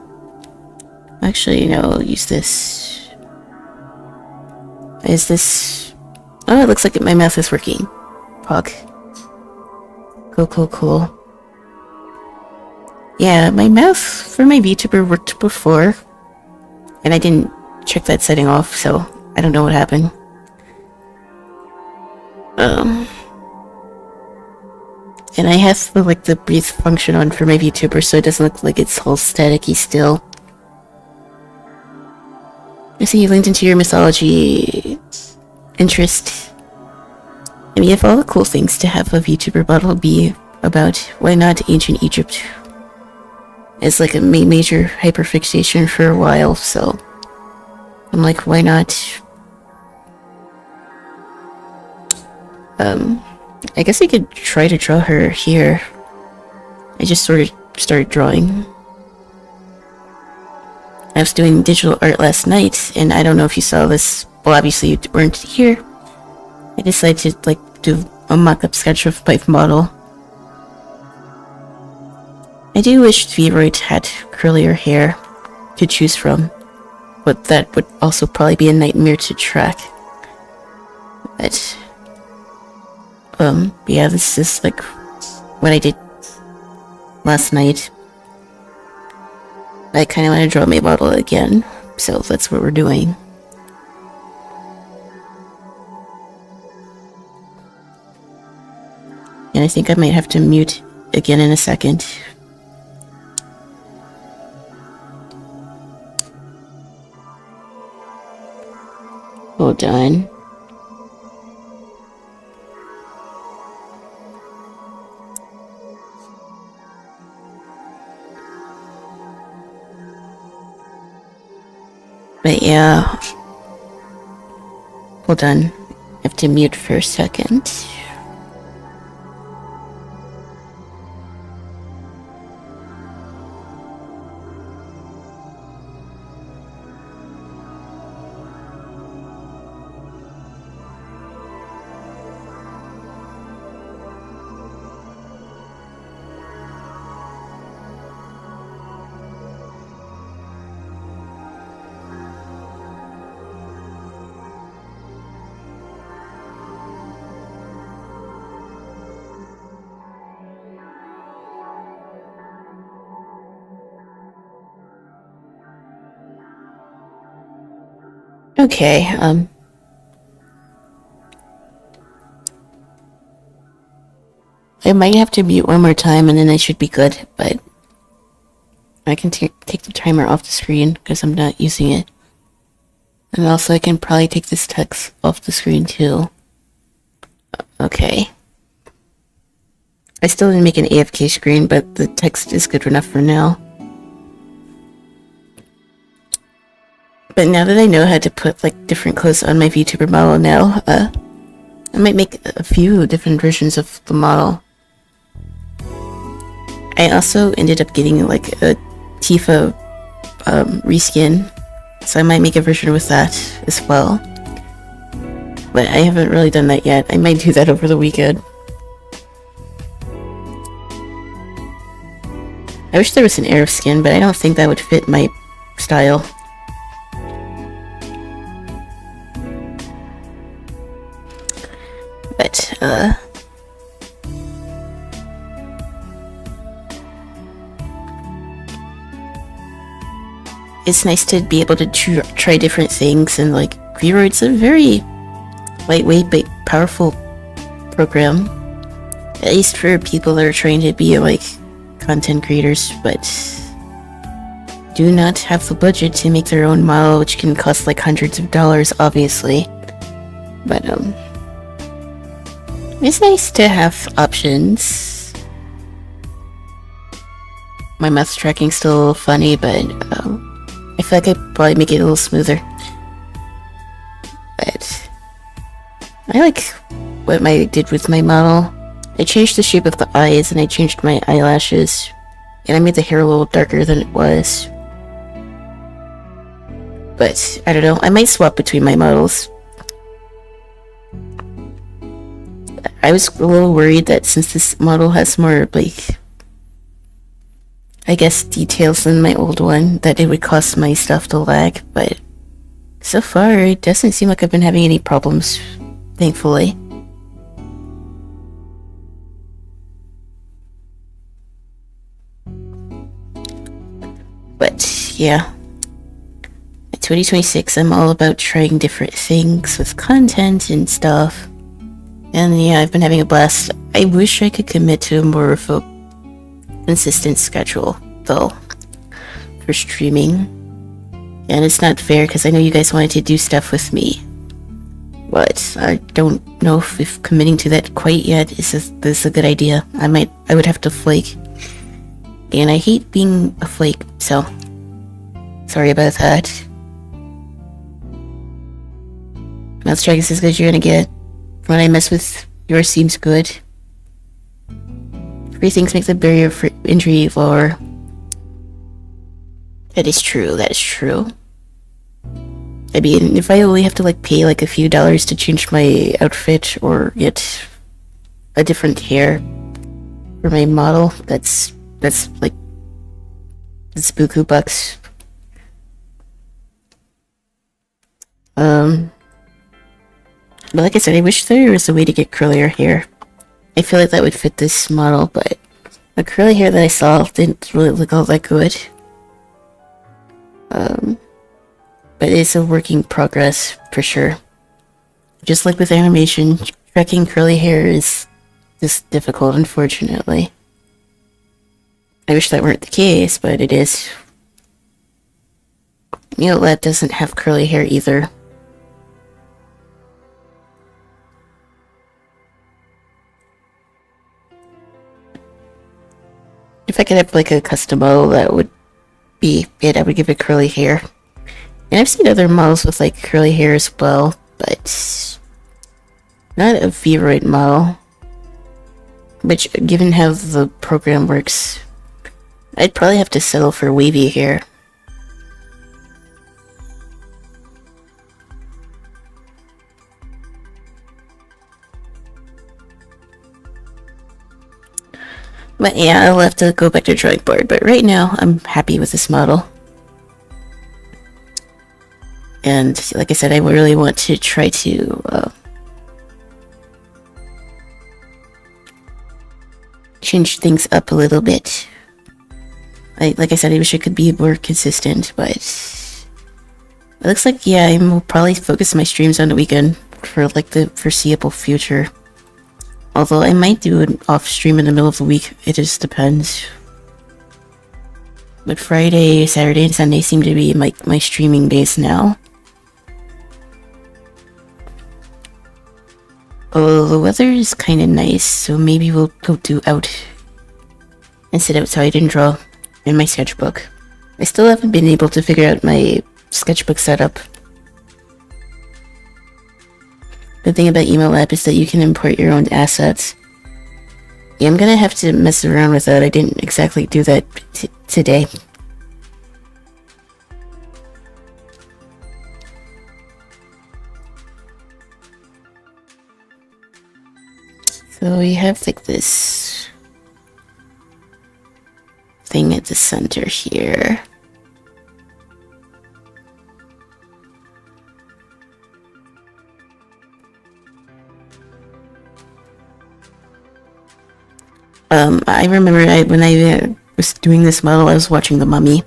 Actually, no, I'll use this. Is this... Oh, it looks like my mouth is working. Pog. Cool. Yeah, my mouth for my VTuber worked before. And I didn't check that setting off, so I don't know what happened. And I have the breathe function on for my VTuber, so it doesn't look like it's all staticky still. I see you linked into your mythology interest. I mean, if all the cool things to have a VTuber bottle be about, why not ancient Egypt? It's like a major hyperfixation for a while, so I'm like, why not? I guess I could try to draw her here. I just sort of started drawing. I was doing digital art last night, and I don't know if you saw this. Well, obviously you weren't here. I decided to do a mock-up sketch of my model. I do wish Feveroid had curlier hair to choose from, but that would also probably be a nightmare to track. But yeah, this is what I did last night. I kind of want to draw my model again, so that's what we're doing. And I think I might have to mute again in a second. Hold on. But yeah. Hold on. I have to mute for a second. Okay, I might have to mute one more time and then I should be good, but I can take the timer off the screen because I'm not using it. And also I can probably take this text off the screen too. Okay. I still didn't make an AFK screen, but the text is good enough for now. But now that I know how to put like different clothes on my VTuber model now, I might make a few different versions of the model. I also ended up getting like a Tifa reskin, so I might make a version with that as well. But I haven't really done that yet. I might do that over the weekend. I wish there was an Aerith skin, but I don't think that would fit my style. But, it's nice to be able to try different things, and like, Vroid's a very lightweight but powerful program. At least for people that are trying to be like content creators, but do not have the budget to make their own model, which can cost like hundreds of dollars, obviously. But it's nice to have options. My mouse tracking's still a little funny, but I feel like I probably make it a little smoother. But I like what I did with my model. I changed the shape of the eyes, and I changed my eyelashes, and I made the hair a little darker than it was. But I don't know, I might swap between my models. I was a little worried that since this model has more, like, I guess, details than my old one, that it would cause my stuff to lag, but so far it doesn't seem like I've been having any problems, thankfully. But yeah, in 2026 I'm all about trying different things with content and stuff. And yeah, I've been having a blast. I wish I could commit to more of a consistent schedule, though, for streaming. And it's not fair, because I know you guys wanted to do stuff with me. But I don't know if committing to that quite yet is a good idea. I would have to flake. And I hate being a flake, so sorry about that. Mouse track is as good as you're gonna get. When I mess with yours seems good. Free things make the barrier for injury lower. That is true, that is true. I mean, if I only have to like pay like a few dollars to change my outfit or get a different hair for my model, that's like buku bucks. But like I said, I wish there was a way to get curlier hair. I feel like that would fit this model, but the curly hair that I saw didn't really look all that good. But it's a work in progress for sure. Just like with animation, tracking curly hair is just difficult, unfortunately. I wish that weren't the case, but it is. Neolette doesn't have curly hair either. If I could have like a custom model, that would be it. I would give it curly hair. And I've seen other models with like curly hair as well, but not a Vroid model. Which, given how the program works, I'd probably have to settle for wavy hair. But yeah, I'll have to go back to the drawing board. But right now, I'm happy with this model. And like I said, I really want to try to change things up a little bit. Like I said, I wish I could be more consistent, but it looks like, yeah, I will probably focus my streams on the weekend for like the foreseeable future. Although I might do an off stream in the middle of the week, it just depends. But Friday, Saturday, and Sunday seem to be my streaming days now. Oh, the weather is kind of nice, so maybe we'll go out and sit outside and draw in my sketchbook. I still haven't been able to figure out my sketchbook setup. The thing about EmoLab is that you can import your own assets. Yeah, I'm gonna have to mess around with that. I didn't exactly do that today. So we have like this thing at the center here. I remember when I was doing this model, I was watching The Mummy.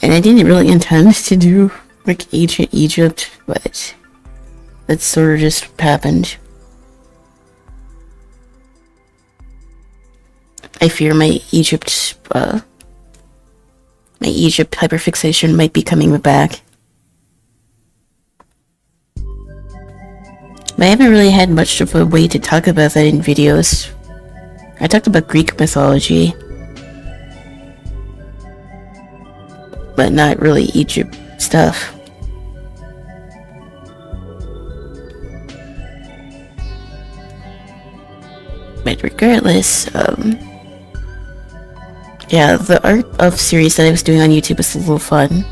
And I didn't really intend to do like ancient Egypt, but that sort of just happened. I fear my Egypt hyperfixation might be coming back. But I haven't really had much of a way to talk about that in videos. I talked about Greek mythology, but not really Egypt stuff. But regardless, yeah, the art of series that I was doing on YouTube was a little fun.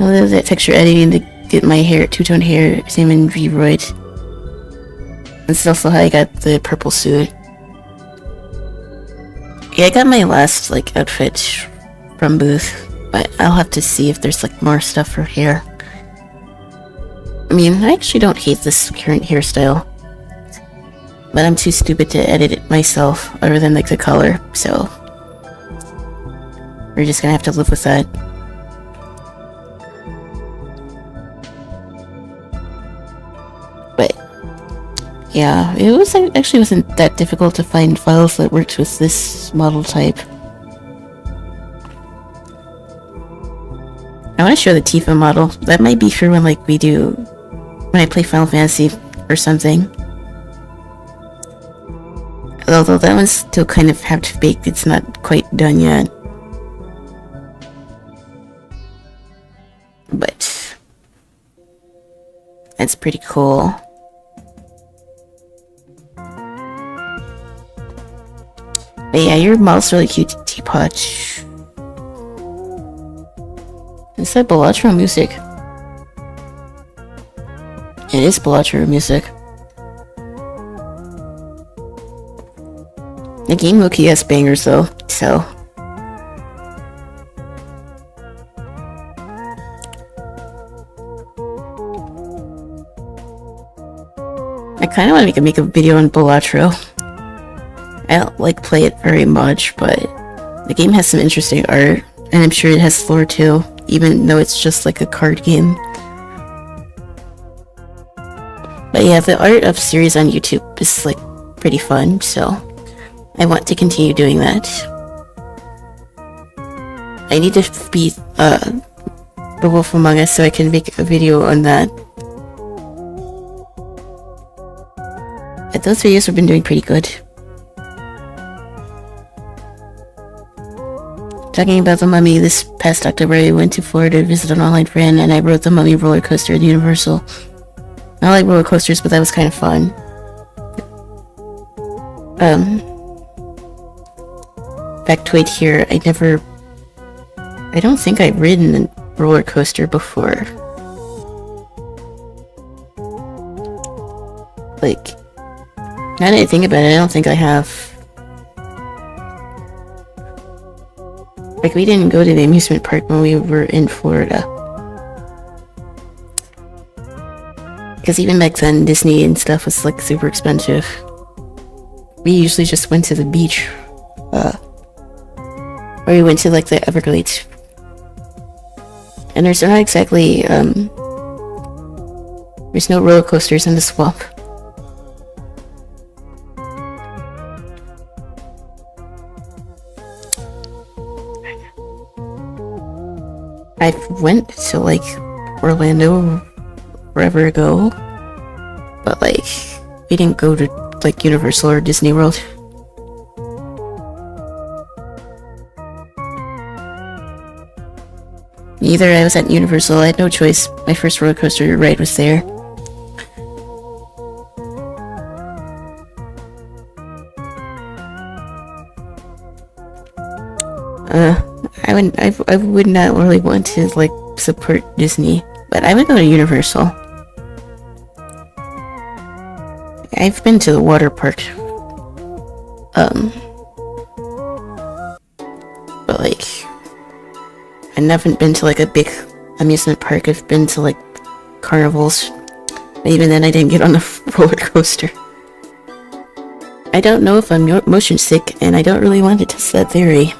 I love that texture editing to get my hair, two-tone hair, same in V-Roid. This is also how I got the purple suit. Yeah, I got my last, like, outfit from Booth, but I'll have to see if there's, like, more stuff for hair. I mean, I actually don't hate this current hairstyle, but I'm too stupid to edit it myself, other than, like, the color, so we're just gonna have to live with that. But yeah, it was actually wasn't that difficult to find files that worked with this model type. I want to show the Tifa model. That might be for when like when I play Final Fantasy or something. Although that one's still kind of half-baked, it's not quite done yet. But that's pretty cool. But yeah, your model's really cute, Teapot. Is that Balatro music? It is Balatro music. The game Loki has bangers though, so. I kinda wanna make a video on Balatro. I don't like play it very much, but the game has some interesting art, and I'm sure it has lore too, even though it's just like a card game. But yeah, the art of series on YouTube is like pretty fun, so I want to continue doing that. I need to beat The Wolf Among Us so I can make a video on that. But those videos have been doing pretty good. Talking about The Mummy, this past October I went to Florida to visit an online friend and I rode the Mummy roller coaster at Universal. I like roller coasters, but that was kind of fun. Factoid here, I don't think I've ridden a roller coaster before. Like, now that I think about it, I don't think I have. Like, we didn't go to the amusement park when we were in Florida. Because even back then, Disney and stuff was, like, super expensive. We usually just went to the beach. Or we went to, like, the Everglades. And there's not exactly, there's no roller coasters in the swamp. I went to like Orlando forever ago, but like, we didn't go to like Universal or Disney World. Either I was at Universal, I had no choice. My first roller coaster ride was there. I would not really want to like support Disney, but I would go to Universal. I've been to the water park. But like, I haven't been to like a big amusement park. I've been to like carnivals. But even then I didn't get on the roller coaster. I don't know if I'm motion sick, and I don't really want to test that theory.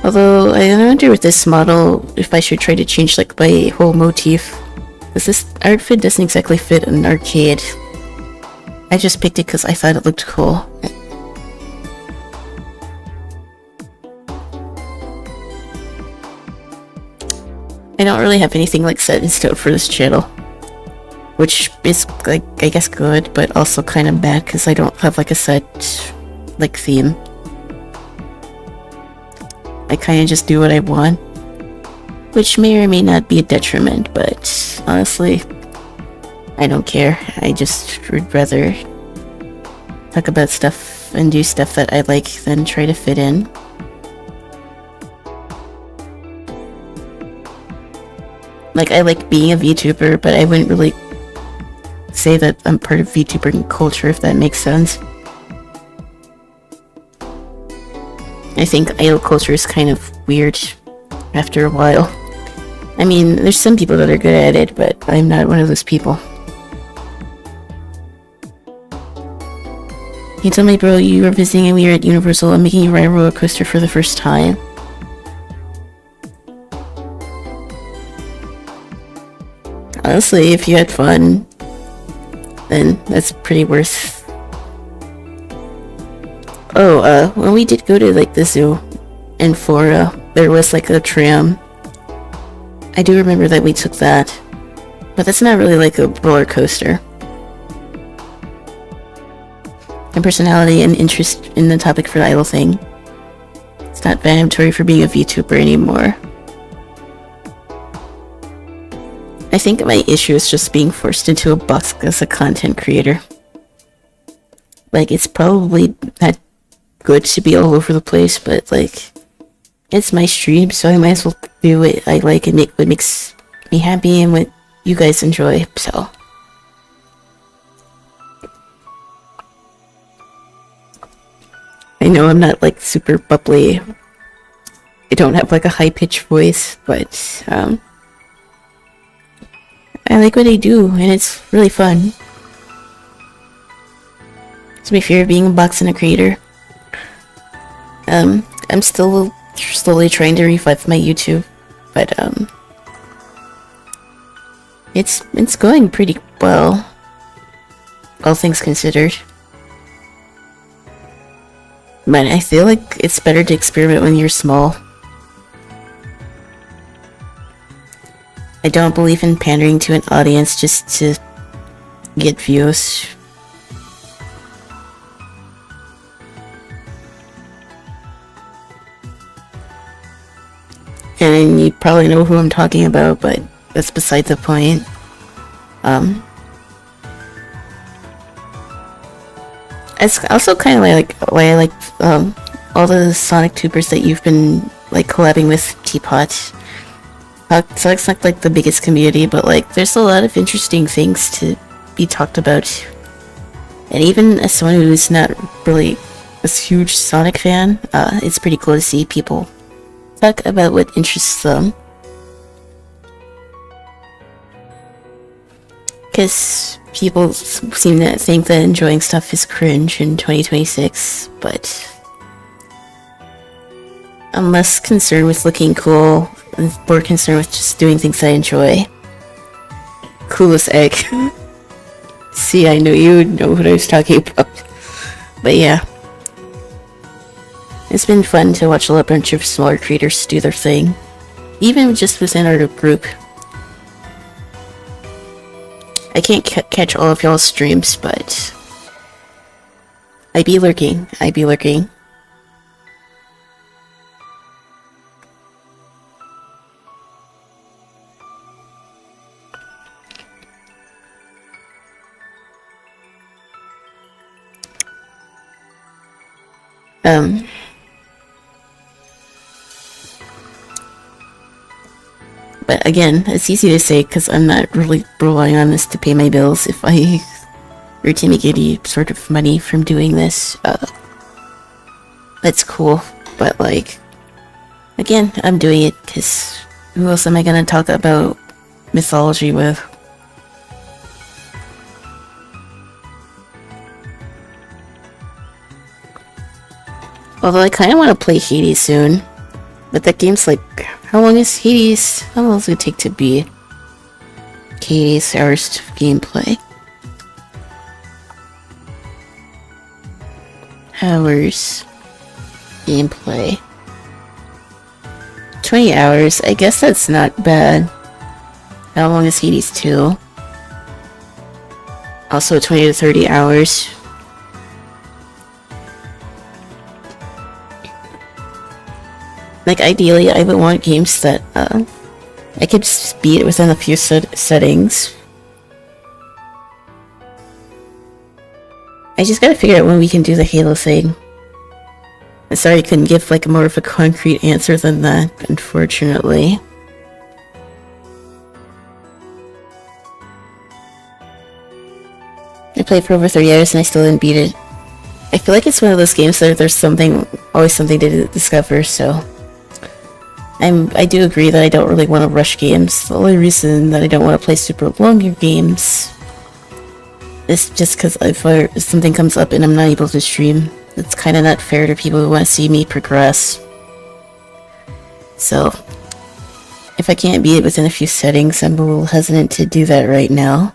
Although, I wonder with this model if I should try to change like my whole motif. Because this outfit doesn't exactly fit an arcade. I just picked it because I thought it looked cool. I don't really have anything like set in stone for this channel. Which is like, I guess good, but also kind of bad because I don't have like a set like theme. I kind of just do what I want, which may or may not be a detriment, but honestly, I don't care. I just would rather talk about stuff and do stuff that I like than try to fit in. Like, I like being a VTuber, but I wouldn't really say that I'm part of VTuber culture, if that makes sense. I think idol culture is kind of weird after a while. I mean, there's some people that are good at it, but I'm not one of those people. You told me, bro, you were visiting and we were at Universal. I'm making you ride a roller coaster for the first time. Honestly, if you had fun, then that's pretty worth. Oh, when we did go to like the zoo in Florida, there was like a tram. I do remember that we took that, but that's not really like a roller coaster. My personality and interest in the topic for the idol thing. It's not mandatory for being a VTuber anymore. I think my issue is just being forced into a box as a content creator. Like, it's probably not good to be all over the place, but like, it's my stream, so I might as well do what I like and make what makes me happy and what you guys enjoy, so. I know I'm not like super bubbly. I don't have like a high-pitched voice, but I like what I do, and it's really fun. It's my fear of being a box and a creator. I'm still slowly trying to revive my YouTube, but it's going pretty well, all things considered. But I feel like it's better to experiment when you're small. I don't believe in pandering to an audience just to get views. And you probably know who I'm talking about, but that's beside the point. It's also kind of like why I like all the Sonic Tubers that you've been like collabing with Teapot. Sonic's not like the biggest community, but like there's a lot of interesting things to be talked about. And even as someone who's not really a huge Sonic fan, it's pretty cool to see people talk about what interests them. Because people seem to think that enjoying stuff is cringe in 2026, but I'm less concerned with looking cool and more concerned with just doing things I enjoy. Coolest egg. See, I knew you would know what I was talking about. But yeah. It's been fun to watch a bunch of smaller creators do their thing. Even just within our group. I can't catch all of y'all's streams, but I be lurking. But again, it's easy to say because I'm not really relying on this to pay my bills. If I were to make any sort of money from doing this, that's cool. But like, again, I'm doing it because who else am I gonna talk about mythology with? Although I kind of want to play Hades soon. But that game's like, how long is Hades? How long does it take to be Hades hours of gameplay? Hours gameplay. 20 hours. I guess that's not bad. How long is Hades 2? Also 20 to 30 hours. Like, ideally, I would want games that, I could just beat within a few settings. I just gotta figure out when we can do the Halo thing. I'm sorry I couldn't give, like, more of a concrete answer than that, unfortunately. I played for over 30 hours and I still didn't beat it. I feel like it's one of those games that there's always something to discover, so... I do agree that I don't really want to rush games. The only reason that I don't want to play super longer games is just because if something comes up and I'm not able to stream, it's kind of not fair to people who want to see me progress. So, if I can't beat it within a few settings, I'm a little hesitant to do that right now.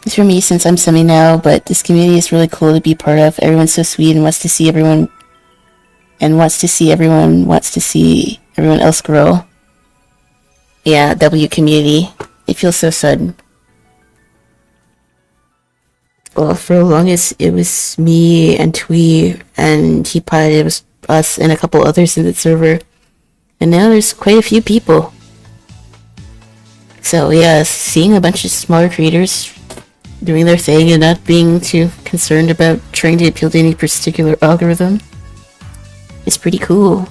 It's for me since I'm semi now, but this community is really cool to be part of. Everyone's so sweet and wants to see everyone else grow. Yeah, W community. It feels so sudden. Well, for as long as it was me and Twee and Teapot, it was us and a couple others in the server. And now there's quite a few people. So yeah, seeing a bunch of smaller creators doing their thing and not being too concerned about trying to appeal to any particular algorithm is pretty cool.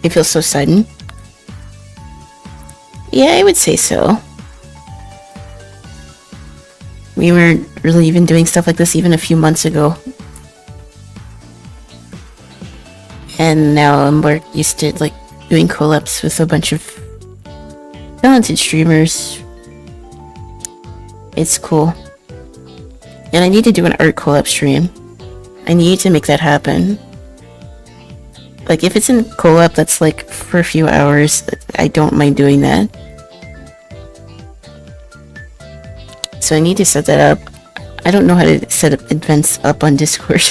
It feels so sudden. Yeah, I would say so. We weren't really even doing stuff like this even a few months ago. And now I'm more used to like doing collabs with a bunch of talented streamers. It's cool. And I need to do an art collab stream. I need to make that happen. Like if it's in collab that's like for a few hours, I don't mind doing that. So I need to set that up. I don't know how to set up events up on Discord.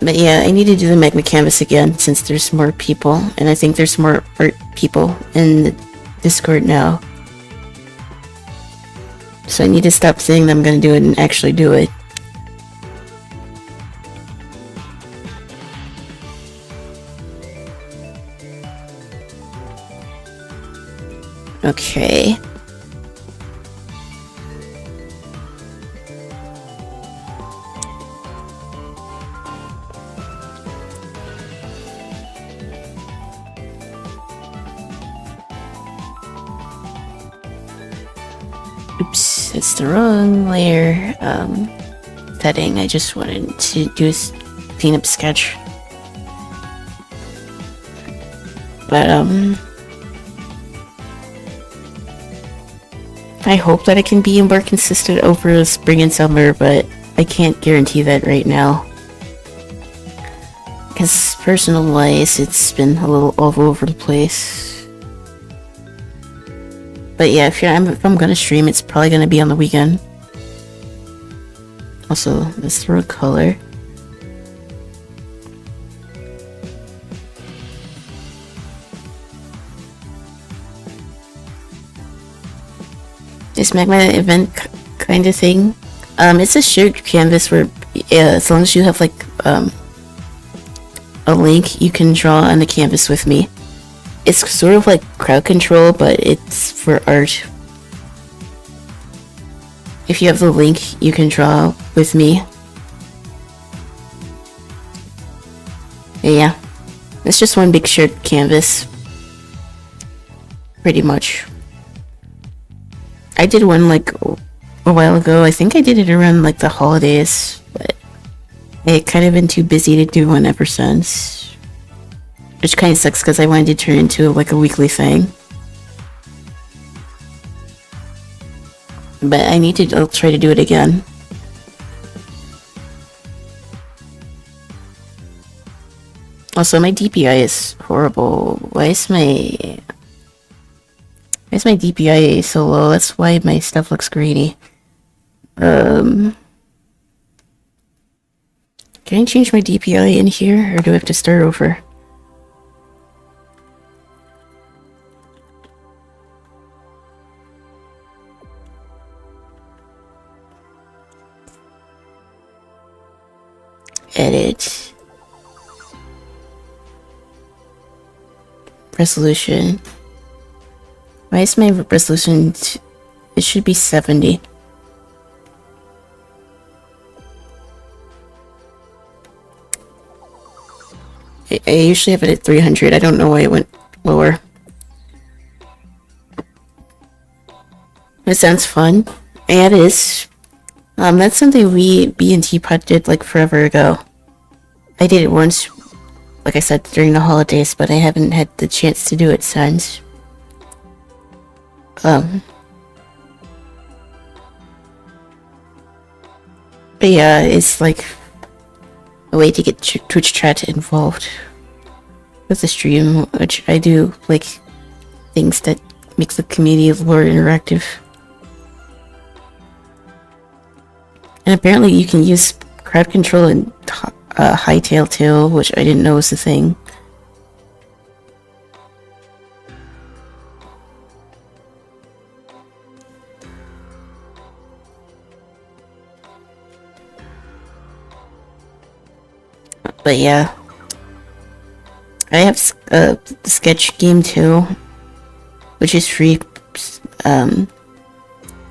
But yeah, I need to do the Magma Canvas again since there's more people, and I think there's more art people in the Discord now. So I need to stop saying that I'm gonna do it and actually do it. Okay. Oops, it's the wrong layer setting. I just wanted to do a cleanup sketch. But I hope that it can be more consistent over spring and summer, but I can't guarantee that right now. Because personal-wise, it's been a little all over the place. But yeah, if I'm gonna stream, it's probably gonna be on the weekend. Also, let's throw a color. This Magma event kind of thing. It's a shared canvas where, as long as you have like a link, you can draw on the canvas with me. It's sort of like crowd control, but it's for art. If you have the link, you can draw with me. Yeah, it's just one big shared canvas. Pretty much. I did one like a while ago. I think I did it around like the holidays, but I kind of been too busy to do one ever since. Which kind of sucks because I wanted to turn into like a weekly thing. But I'll try to do it again. Also, my DPI is horrible. Why is my DPI so low? That's why my stuff looks grainy. Can I change my DPI in here, or do I have to start over? Edit. Resolution. Why is my resolution? It should be 70. I usually have it at 300. I don't know why it went lower. It sounds fun. Yeah, it is. That's something B and Teapot did like forever ago. I did it once, like I said, during the holidays, but I haven't had the chance to do it since. But yeah, it's like a way to get Twitch chat involved with the stream, which I do like things that makes the community more interactive. And apparently you can use crowd control in Hytale too, which I didn't know was a thing. But yeah, I have the sketch game too, which is free.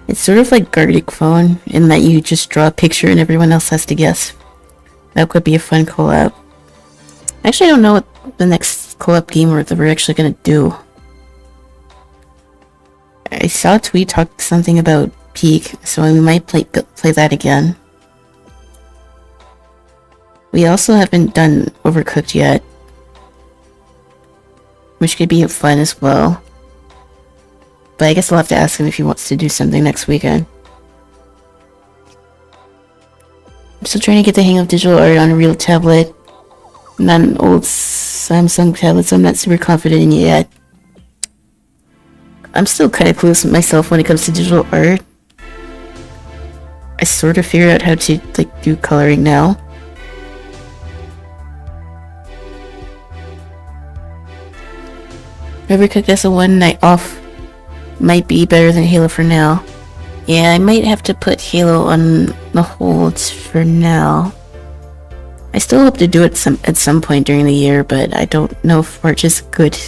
It's sort of like Gartic Phone in that you just draw a picture and everyone else has to guess. That could be a fun collab. Actually, I don't know what the next collab game we're actually gonna do. I saw a tweet talk something about Peak, so we might play that again. We also haven't done Overcooked yet, which could be fun as well. But I guess I'll have to ask him if he wants to do something next weekend. I'm still trying to get the hang of digital art on a real tablet. Not an old Samsung tablet, so I'm not super confident in it yet. I'm still kind of clueless myself when it comes to digital art. I sort of figured out how to like do coloring now. Overcooked as a one night off might be better than Halo for now. Yeah, I might have to put Halo on the hold for now. I still hope to do it at some point during the year, but I don't know if March is good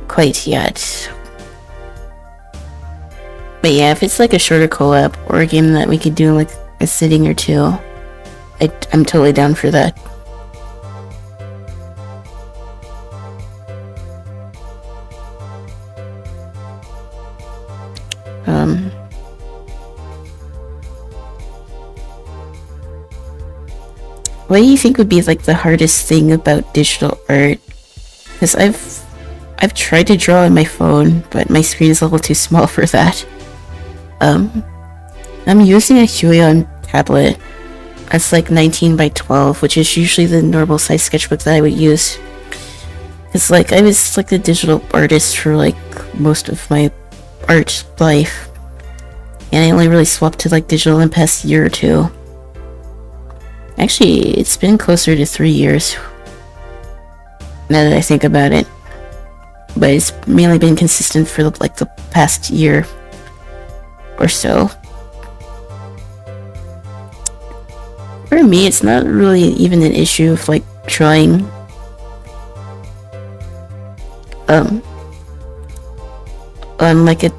quite yet. But yeah, if it's like a shorter collab or a game that we could do in like a sitting or two, I'm totally down for that. What do you think would be like the hardest thing about digital art? Because I've tried to draw on my phone, but my screen is a little too small for that. I'm using a Huion tablet. It's like 19 by 12, which is usually the normal size sketchbook that I would use. It's like, I was like a digital artist for like most of my art life. And I only really swapped to like digital in the past year or two. Actually, it's been closer to 3 years. Now that I think about it. But it's mainly been consistent for like the past year or so. For me, it's not really even an issue of like drawing on like a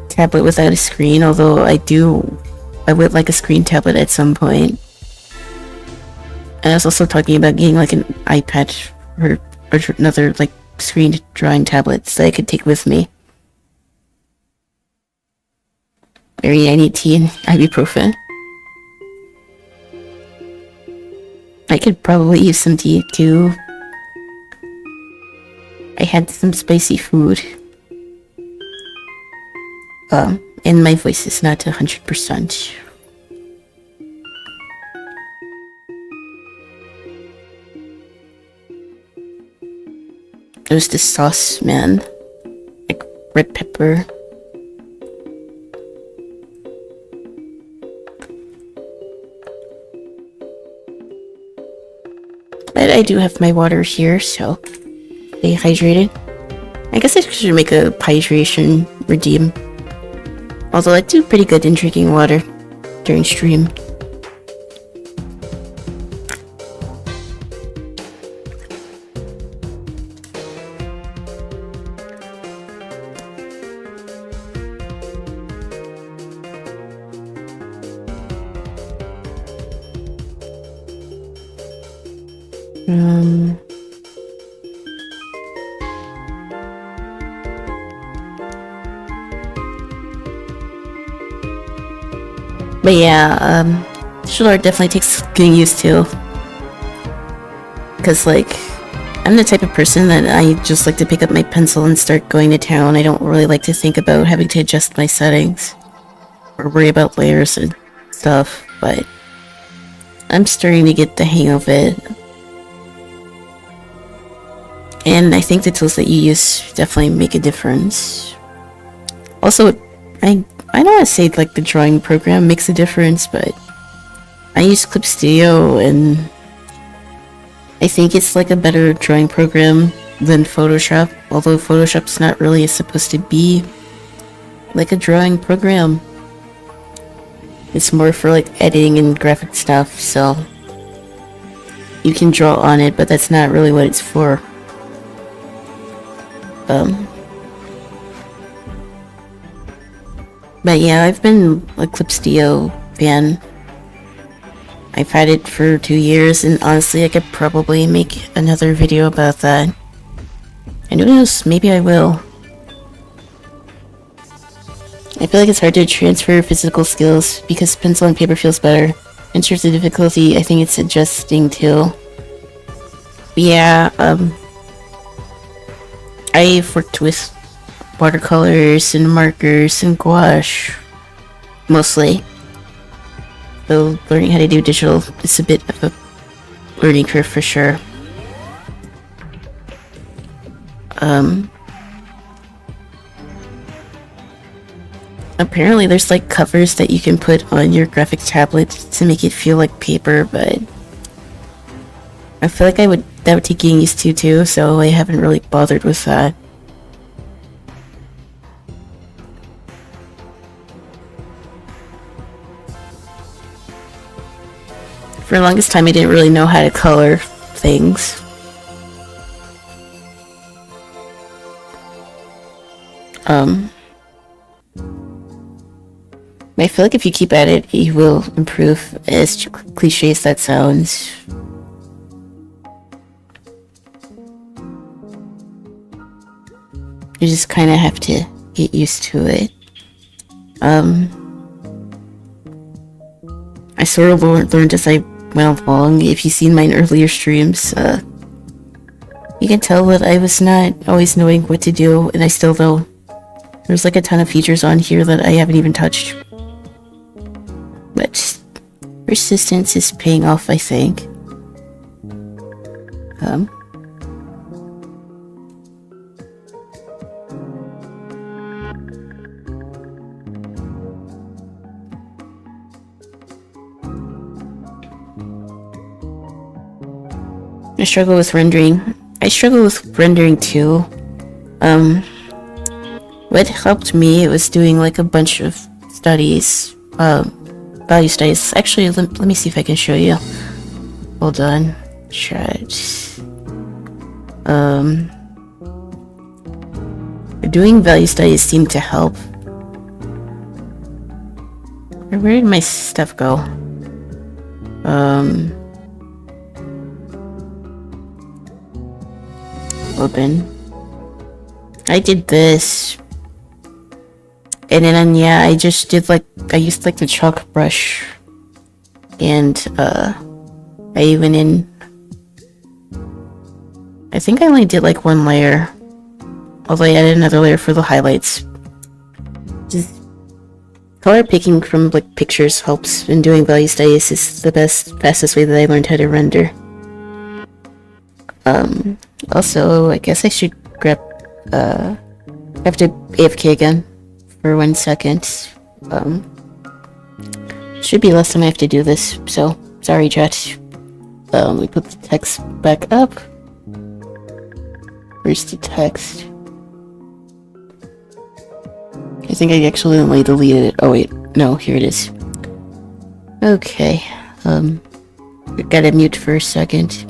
tablet without a screen, although I would like a screen tablet at some point. And I was also talking about getting like an iPad or another like screen drawing tablet that I could take with me. Maybe I need tea and ibuprofen. I could probably use some tea too. I had some spicy food. And my voice is not 100%. There's this sauce, man. Like red pepper. But I do have my water here, so stay hydrated. I guess I should make a hydration redeem. Although I do pretty good in drinking water during stream. But yeah, digital art definitely takes getting used to. Because, like, I'm the type of person that I just like to pick up my pencil and start going to town. I don't really like to think about having to adjust my settings or worry about layers and stuff, but I'm starting to get the hang of it. And I think the tools that you use definitely make a difference. Also, I don't want to say like the drawing program makes a difference, but I use Clip Studio and I think it's like a better drawing program than Photoshop, although Photoshop's not really supposed to be like a drawing program. It's more for like editing and graphic stuff, so you can draw on it, but that's not really what it's for. But yeah, I've been a Clip Studio fan. I've had it for 2 years, and honestly, I could probably make another video about that. And who knows, maybe I will. I feel like it's hard to transfer physical skills because pencil and paper feels better. In terms of difficulty, I think it's adjusting too. But yeah, I've worked with watercolors and markers and gouache, mostly. So learning how to do digital is a bit of a learning curve for sure. Apparently there's like covers that you can put on your graphic tablet to make it feel like paper, but I feel like that would take getting used to too, so I haven't really bothered with that. For the longest time I didn't really know how to color things. I feel like if you keep at it, you will improve, as cliche as that sounds. You just kind of have to get used to it. I sort of learned as I went along. If you've seen my earlier streams, You can tell that I was not always knowing what to do, and I still don't. There's like a ton of features on here that I haven't even touched. But persistence is paying off, I think. I struggle with rendering. I struggle with rendering too. What helped me was doing like a bunch of studies, value studies. Actually, let me see if I can show you. Hold on. Chat. Doing value studies seemed to help. Where did my stuff go? Open. I did this. And then, yeah, I just did like, I used like the chalk brush. And, I went in. I think I only did like one layer. Although I added another layer for the highlights. Just color picking from like pictures helps, and doing value studies is the fastest way that I learned how to render. Also, I guess I should grab, I have to AFK again for 1 second. Should be last time I have to do this, so sorry chat. We put the text back up. Where's the text? I think I accidentally deleted it. Oh wait, no, here it is. Okay, gotta mute for a second.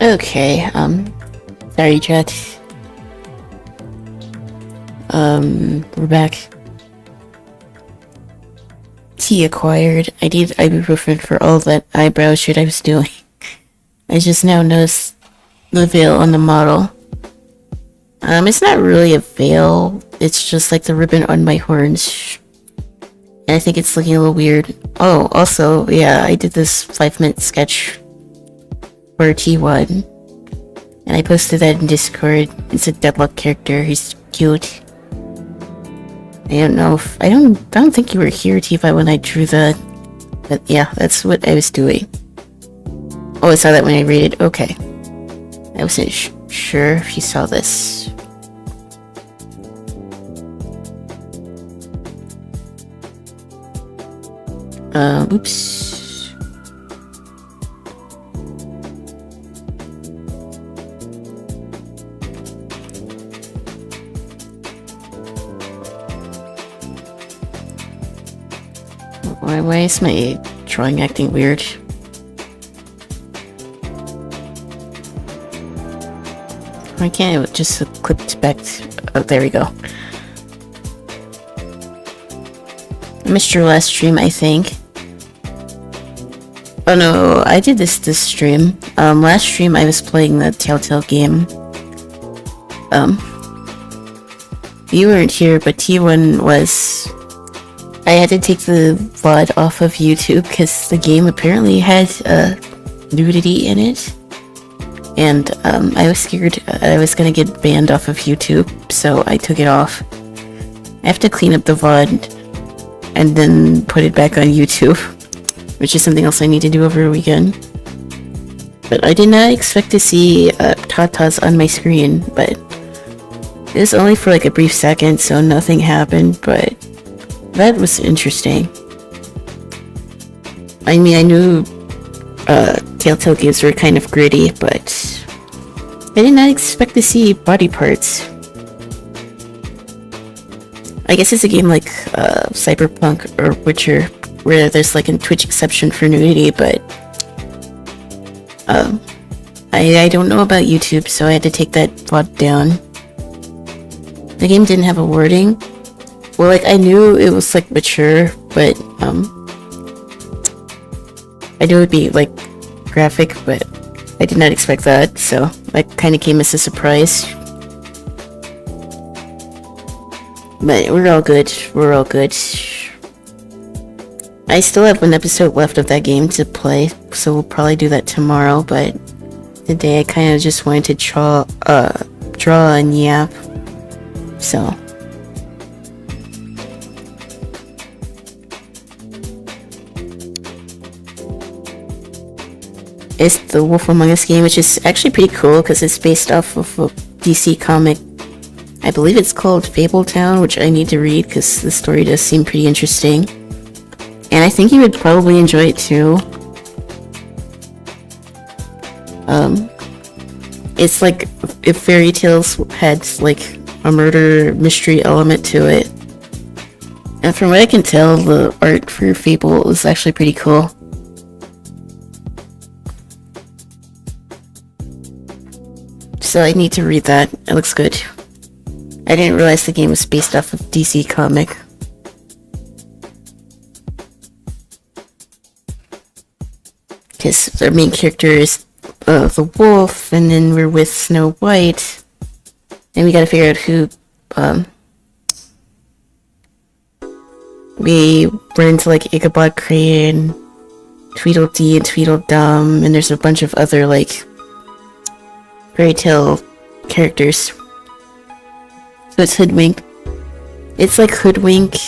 Okay, sorry, chat. We're back. Tea acquired. I need ibuprofen for all that eyebrow shit I was doing. I just now noticed the veil on the model. It's not really a veil. It's just like the ribbon on my horns. And I think it's looking a little weird. Oh, also, yeah, I did this 5-minute sketch for T1. And I posted that in Discord. It's a Deadlock character. He's cute. I don't know if... I don't think you were here, Tifa, when I drew that. But yeah, that's what I was doing. Oh, I saw that when I read it. Okay. I wasn't sure if you saw this. Oops. Why is my drawing acting weird? Why can't it just clip back? Oh, there we go. I missed your last stream, I think. Oh no, I did this stream. Last stream I was playing the Telltale game. You weren't here, but T1 was. I had to take the VOD off of YouTube because the game apparently had nudity in it. And I was scared I was gonna get banned off of YouTube, so I took it off. I have to clean up the VOD and then put it back on YouTube, which is something else I need to do over the weekend. But I did not expect to see tatas on my screen, but it was only for like a brief second, so nothing happened, but that was interesting. I mean, I knew Telltale games were kind of gritty, but I did not expect to see body parts. I guess it's a game like Cyberpunk or Witcher, where there's like a Twitch exception for nudity, but I don't know about YouTube, so I had to take that VOD down. The game didn't have a wording. Well, like, I knew it was like mature, but I knew it would be like graphic, but I did not expect that, so that kind of came as a surprise. But we're all good. We're all good. I still have one episode left of that game to play, so we'll probably do that tomorrow, but today I kind of just wanted to draw and yap. So. It's the Wolf Among Us game, which is actually pretty cool because it's based off of a DC comic. I believe it's called Fabletown, which I need to read because the story does seem pretty interesting. And I think you would probably enjoy it too. It's like if Fairy Tales had like a murder mystery element to it. And from what I can tell, the art for Fable is actually pretty cool. So I need to read that. It looks good. I didn't realize the game was based off of DC comic. Because their main character is the wolf, and then we're with Snow White. And we gotta figure out who, we run into like Ichabod Crane, Tweedledee and Tweedledum, and there's a bunch of other like fairy tale characters. So it's Hoodwink. It's like Hoodwink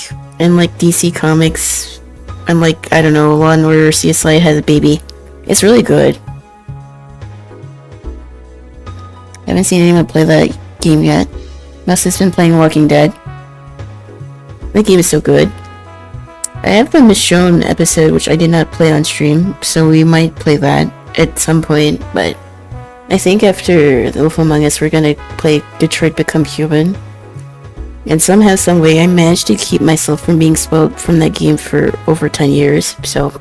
and like DC Comics and like, I don't know, Law and Order CSI has a baby. It's really good. I haven't seen anyone play that game yet. Must have been playing Walking Dead. That game is so good. I have the Michonne episode, which I did not play on stream, so we might play that at some point, but I think after The Wolf Among Us, we're gonna play Detroit Become Human. And somehow, someway, I managed to keep myself from being spoiled from that game for over 10 years, so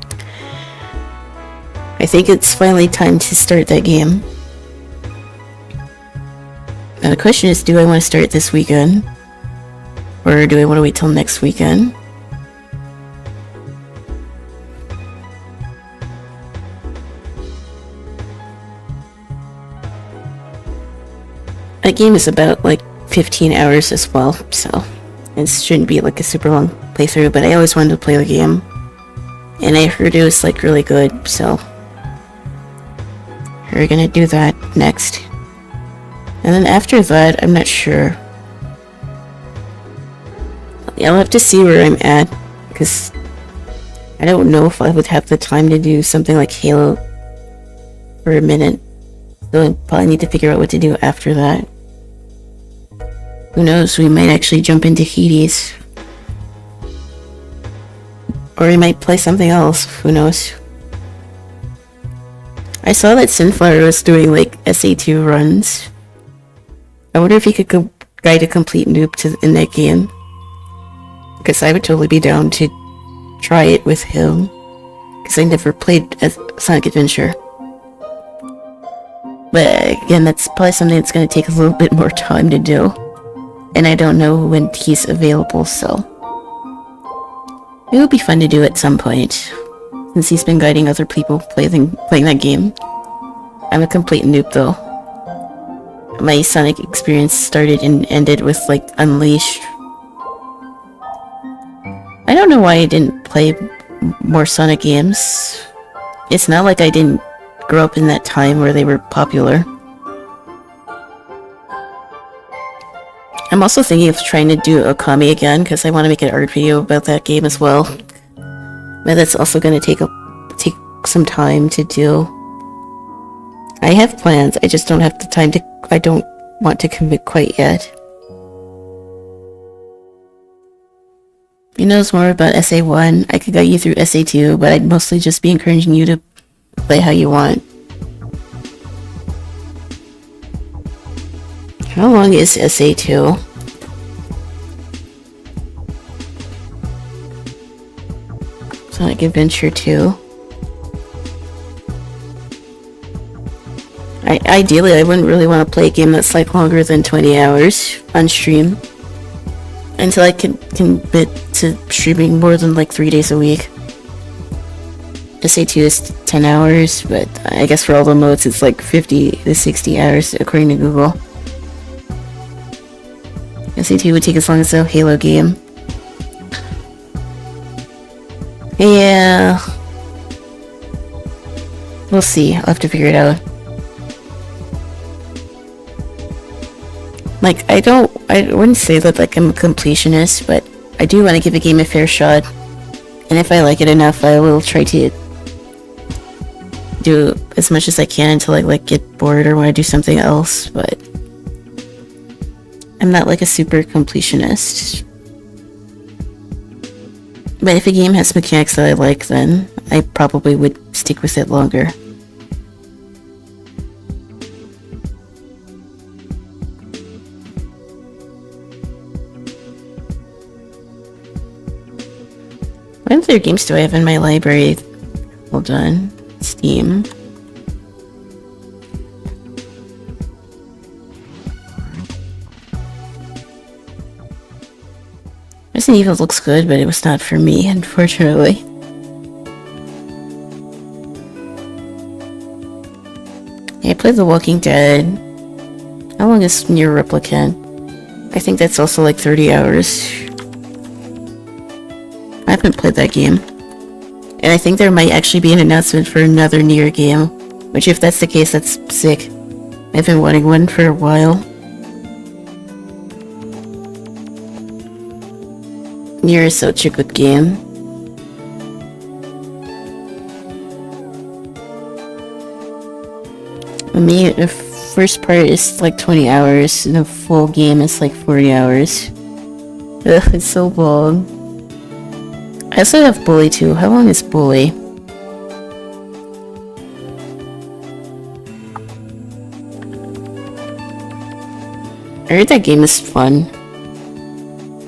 I think it's finally time to start that game. Now the question is, do I want to start this weekend? Or do I want to wait till next weekend? That game is about like 15 hours as well, so it shouldn't be like a super long playthrough, but I always wanted to play the game. And I heard it was like really good, so we're gonna do that next. And then after that, I'm not sure. I'll have to see where I'm at, because I don't know if I would have the time to do something like Halo for a minute. So I probably need to figure out what to do after that. Who knows, we might actually jump into Hades. Or we might play something else, who knows. I saw that Sinflower was doing like SA2 runs. I wonder if he could guide a complete noob in that game. Because I would totally be down to try it with him. Because I never played Sonic Adventure. But again, that's probably something that's going to take a little bit more time to do. And I don't know when he's available, so it would be fun to do at some point. Since he's been guiding other people playing that game. I'm a complete noob though. My Sonic experience started and ended with like Unleashed. I don't know why I didn't play more Sonic games. It's not like I didn't grow up in that time where they were popular. I'm also thinking of trying to do Okami again because I want to make an art video about that game as well. But that's also going to take some time to do. I have plans, I just don't have the time to. I don't want to commit quite yet. If you knows more about SA1, I could guide you through SA2, but I'd mostly just be encouraging you to play how you want. How long is SA2? Sonic Adventure 2. Ideally, I wouldn't really want to play a game that's like longer than 20 hours on stream. Until I can commit to streaming more than like 3 days a week. SA2 is 10 hours, but I guess for all the modes it's like 50 to 60 hours according to Google. SA2 would take as long as a Halo game. Yeah. We'll see. I'll have to figure it out. Like, I wouldn't say that like I'm a completionist, but I do want to give a game a fair shot. And if I like it enough, I will try to do as much as I can until I like get bored or want to do something else, but I'm not like a super completionist. But if a game has mechanics that I like, then I probably would stick with it longer. What other games do I have in my library? Hold on. Steam. Resident Evil looks good, but it was not for me, unfortunately. Yeah, I played The Walking Dead. How long is Nier Replicant? I think that's also like 30 hours. I haven't played that game. And I think there might actually be an announcement for another Nier game. Which, if that's the case, that's sick. I've been wanting one for a while. Nier is such a good game. For me, the first part is like 20 hours, and the full game is like 40 hours. Ugh, it's so long. I also have Bully too. How long is Bully? I heard that game is fun.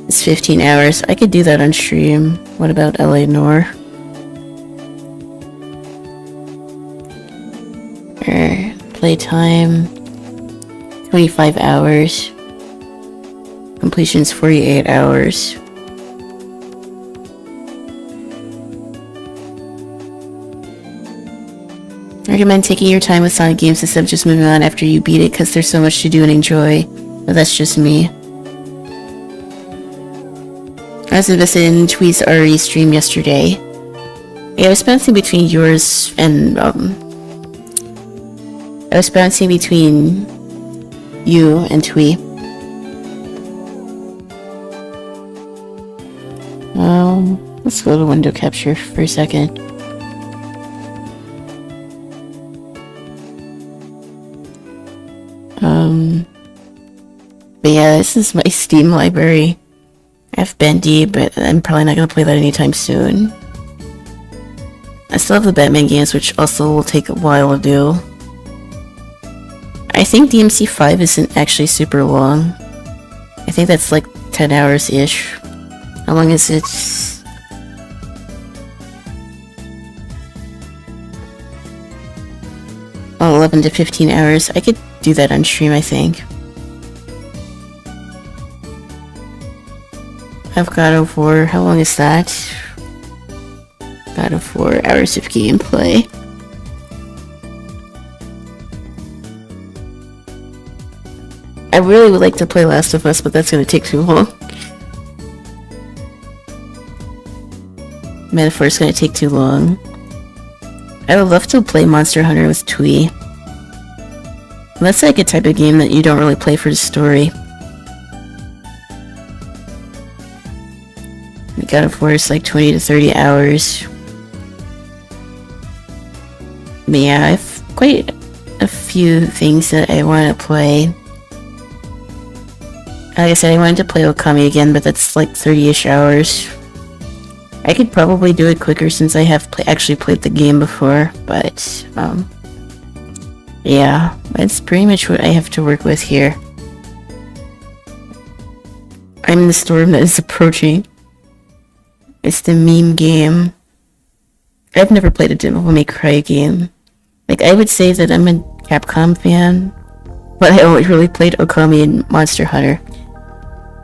It's 15 hours. I could do that on stream. What about LA Noire? Playtime. 25 hours. Completion's 48 hours. I recommend taking your time with Sonic games instead of just moving on after you beat it, because there's so much to do and enjoy. But that's just me. I was invested in Tweet's RE stream yesterday. Yeah, I was bouncing between yours and, I was bouncing between you and Twee. Let's go to window capture for a second. But yeah, this is my Steam library. I have Bendy, but I'm probably not gonna play that anytime soon. I still have the Batman games, which also will take a while to do. I think DMC5 isn't actually super long. I think that's like 10 hours-ish. How long is it? Oh, 11 to 15 hours. I could do that on stream, I think. I've God of War. How long is that? God of War, hours of gameplay. I really would like to play Last of Us, but that's gonna take too long. Metaphor is gonna take too long. I would love to play Monster Hunter with Twee. That's like a type of game that you don't really play for the story. God of War is like 20 to 30 hours. But yeah, I have quite a few things that I want to play. Like I said, I wanted to play Okami again, but that's like 30-ish hours. I could probably do it quicker since I have actually played the game before, but yeah, that's pretty much what I have to work with here. I'm the storm that is approaching. It's the meme game. I've never played a Devil May Cry game. Like, I would say that I'm a Capcom fan, but I only really played Okami and Monster Hunter.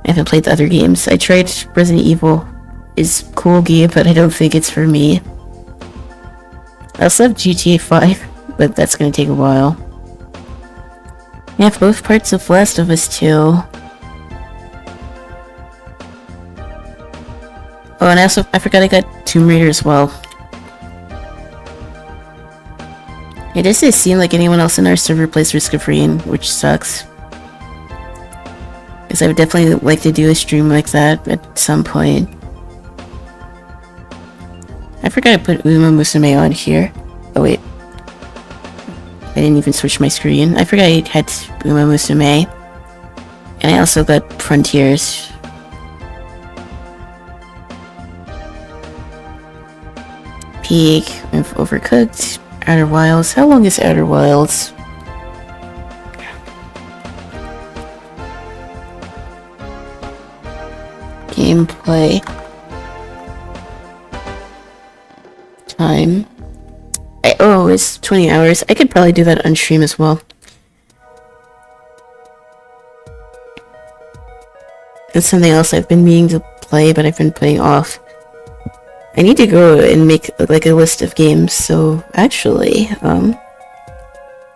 I haven't played the other games. I tried Resident Evil. It's a cool game, but I don't think it's for me. I also have GTA 5, but that's gonna take a while. I have both parts of Last of Us 2. Oh, and I forgot I got Tomb Raider as well. It doesn't seem like anyone else in our server plays Risk of Rain, which sucks. Because I would definitely like to do a stream like that at some point. I forgot to put Uma Musume on here. Oh wait. I didn't even switch my screen. I forgot I had Uma Musume. And I also got Frontiers. Peak, I've Overcooked, Outer Wilds. How long is Outer Wilds? Gameplay. Time. Oh, it's 20 hours. I could probably do that on stream as well. It's something else I've been meaning to play, but I've been putting off. I need to go and make like a list of games. So actually,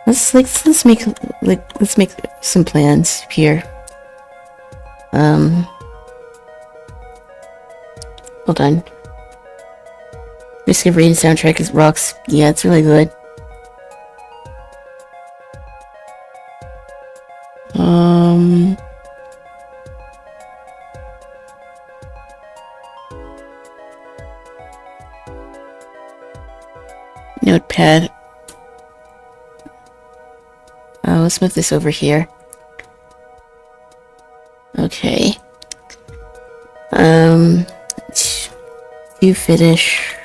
let's make some plans here. Hold on. Risk of Rain soundtrack is rocks. Yeah, it's really good. Notepad. Let's move this over here. Okay. You finish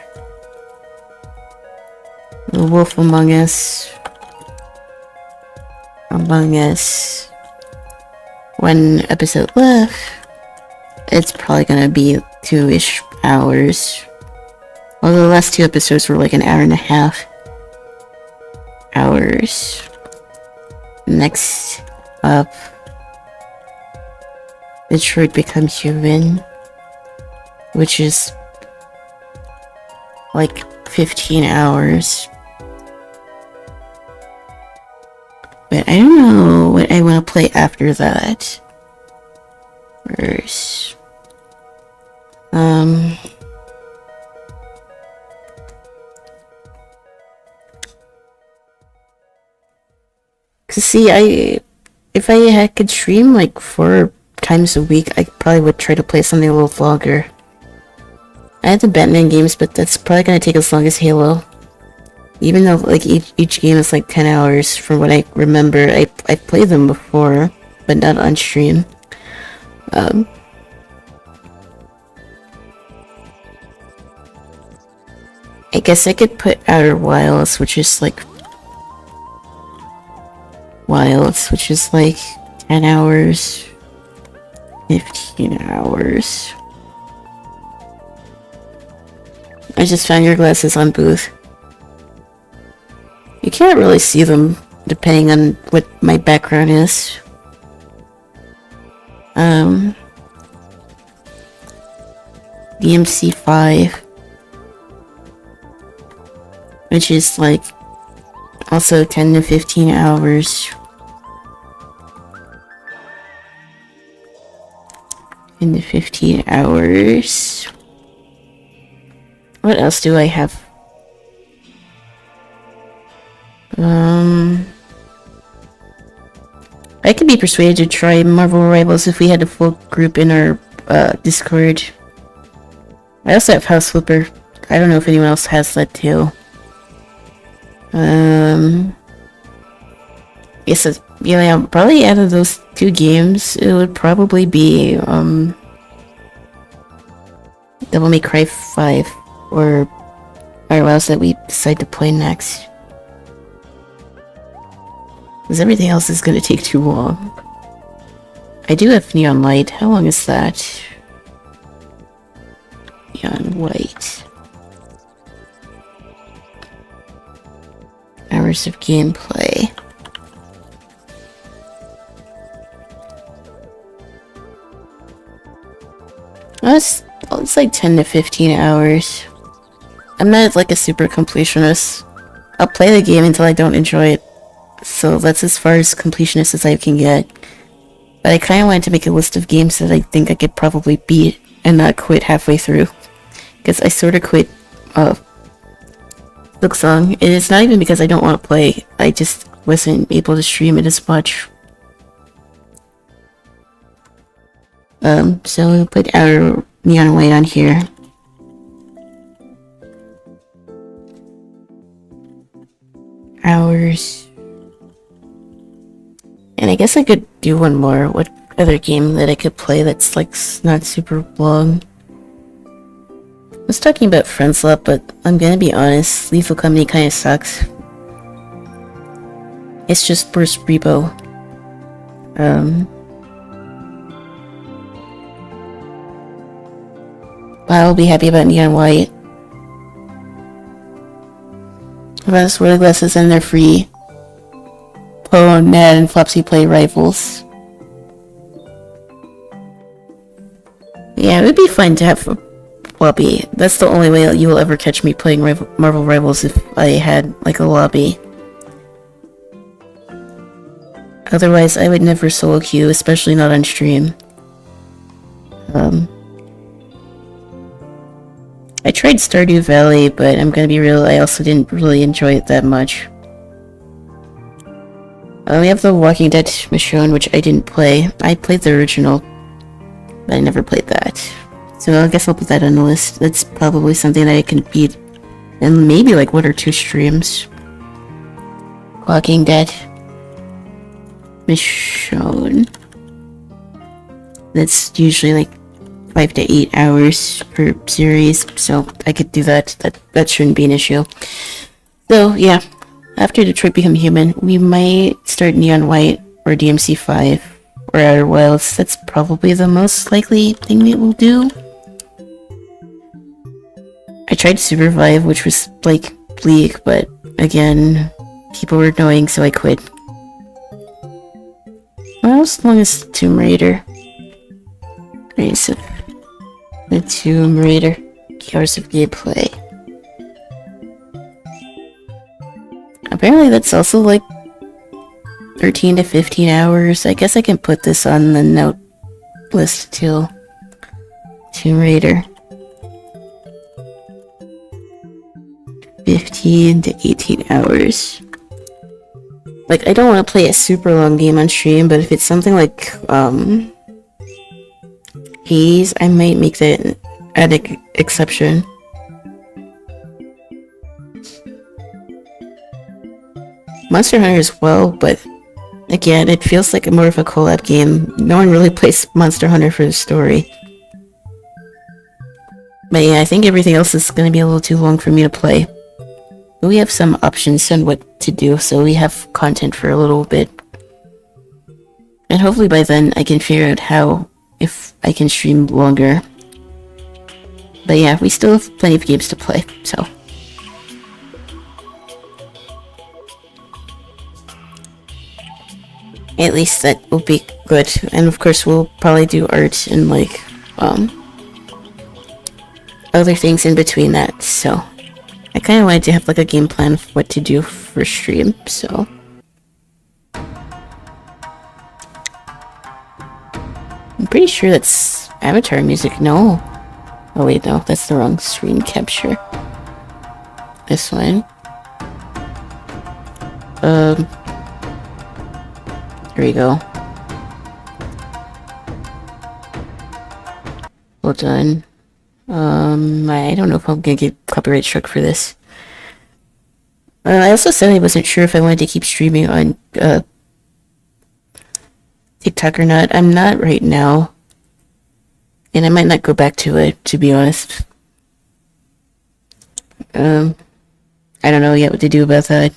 The Wolf Among Us. One episode left. It's probably gonna be 2-ish hours. Although the last 2 episodes were like an hour and a half. Hours. Next up Detroit Become Human, which is like 15 hours. But I don't know what I want to play after that. First. Cause see, if I could stream like 4 times a week, I probably would try to play something a little longer. I had the Batman games, but that's probably gonna take as long as Halo. Even though like each game is like 10 hours, from what I remember, I played them before, but not on stream. I guess I could put Outer Wilds, which is like 10 hours, 15 hours. I just found your glasses on Booth. You can't really see them depending on what my background is. DMC 5, which is like also 10 to 15 hours. 10 to 15 hours. What else do I have? I could be persuaded to try Marvel Rivals if we had a full group in our Discord. I also have House Flipper. I don't know if anyone else has that too. Yes, yeah, probably out of those 2 games, it would probably be Devil May Cry 5 or what else that we decide to play next. Because everything else is gonna take too long. I do have Neon Light. How long is that? Neon White. Hours of gameplay. It's like 10 to 15 hours. I'm not like a super completionist. I'll play the game until I don't enjoy it. So that's as far as completionist as I can get. But I kind of wanted to make a list of games that I think I could probably beat and not quit halfway through. Because I sort of quit Silksong. And it's not even because I don't want to play. I just wasn't able to stream it as much. So we'll put our Neon White on here. Hours. And I guess I could do one more. What other game that I could play that's like not super long? I was talking about Friends a lot, but I'm gonna be honest, Lethal Company kind of sucks. It's just Burst Repo. But I'll be happy about Neon White. About Swirly Glasses, and they're free. Poe, Ned, and Flopsy play Rivals. Yeah, it would be fun to have a lobby. That's the only way you will ever catch me playing Marvel Rivals, if I had like a lobby. Otherwise, I would never solo queue, especially not on stream. I tried Stardew Valley, but I'm gonna be real, I also didn't really enjoy it that much. We have The Walking Dead Michonne, which I didn't play. I played the original, but I never played that. So I guess I'll put that on the list. That's probably something that I can beat in maybe like 1 or 2 streams. Walking Dead Michonne. That's usually like 5 to 8 hours per series, so I could do that. That shouldn't be an issue. So yeah, after Detroit Become Human, we might start Neon White or DMC 5 or Outer Wilds. That's probably the most likely thing that we'll do. I tried Supervive, which was like bleak, but again, people were annoying, so I quit. Well, as long as Tomb Raider. Okay, so the Tomb Raider hours of gameplay. Apparently that's also like 13 to 15 hours. I guess I can put this on the note list too. Tomb Raider. 15 to 18 hours. Like, I don't want to play a super long game on stream, but if it's something like, Haze, I might make that an exception. Monster Hunter as well, but again, it feels like more of a collab game. No one really plays Monster Hunter for the story. But yeah, I think everything else is going to be a little too long for me to play. But we have some options on what to do, so we have content for a little bit. And hopefully by then I can figure out how, if I can stream longer. But yeah, we still have plenty of games to play, so. At least that will be good. And of course we'll probably do art and like, other things in between that, so. I kind of wanted to have like a game plan of what to do for stream, so. I'm pretty sure that's Avatar music. No. Oh wait, no, that's the wrong screen capture. This one. Here we go. Well done. I don't know if I'm gonna get copyright struck for this. I also said I wasn't sure if I wanted to keep streaming on, TikTok or not. I'm not right now. And I might not go back to it, to be honest. I don't know yet what to do about that.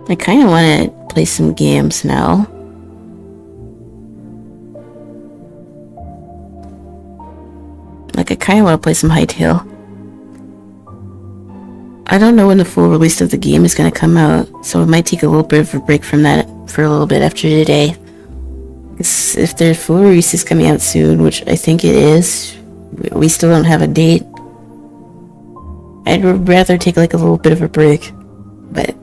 I kind of want to play some games now. Like, I kind of want to play some Hytale. I don't know when the full release of the game is going to come out, so it might take a little bit of a break from that for a little bit after today. If the full release is coming out soon, which I think it is, we still don't have a date. I'd rather take like a little bit of a break, but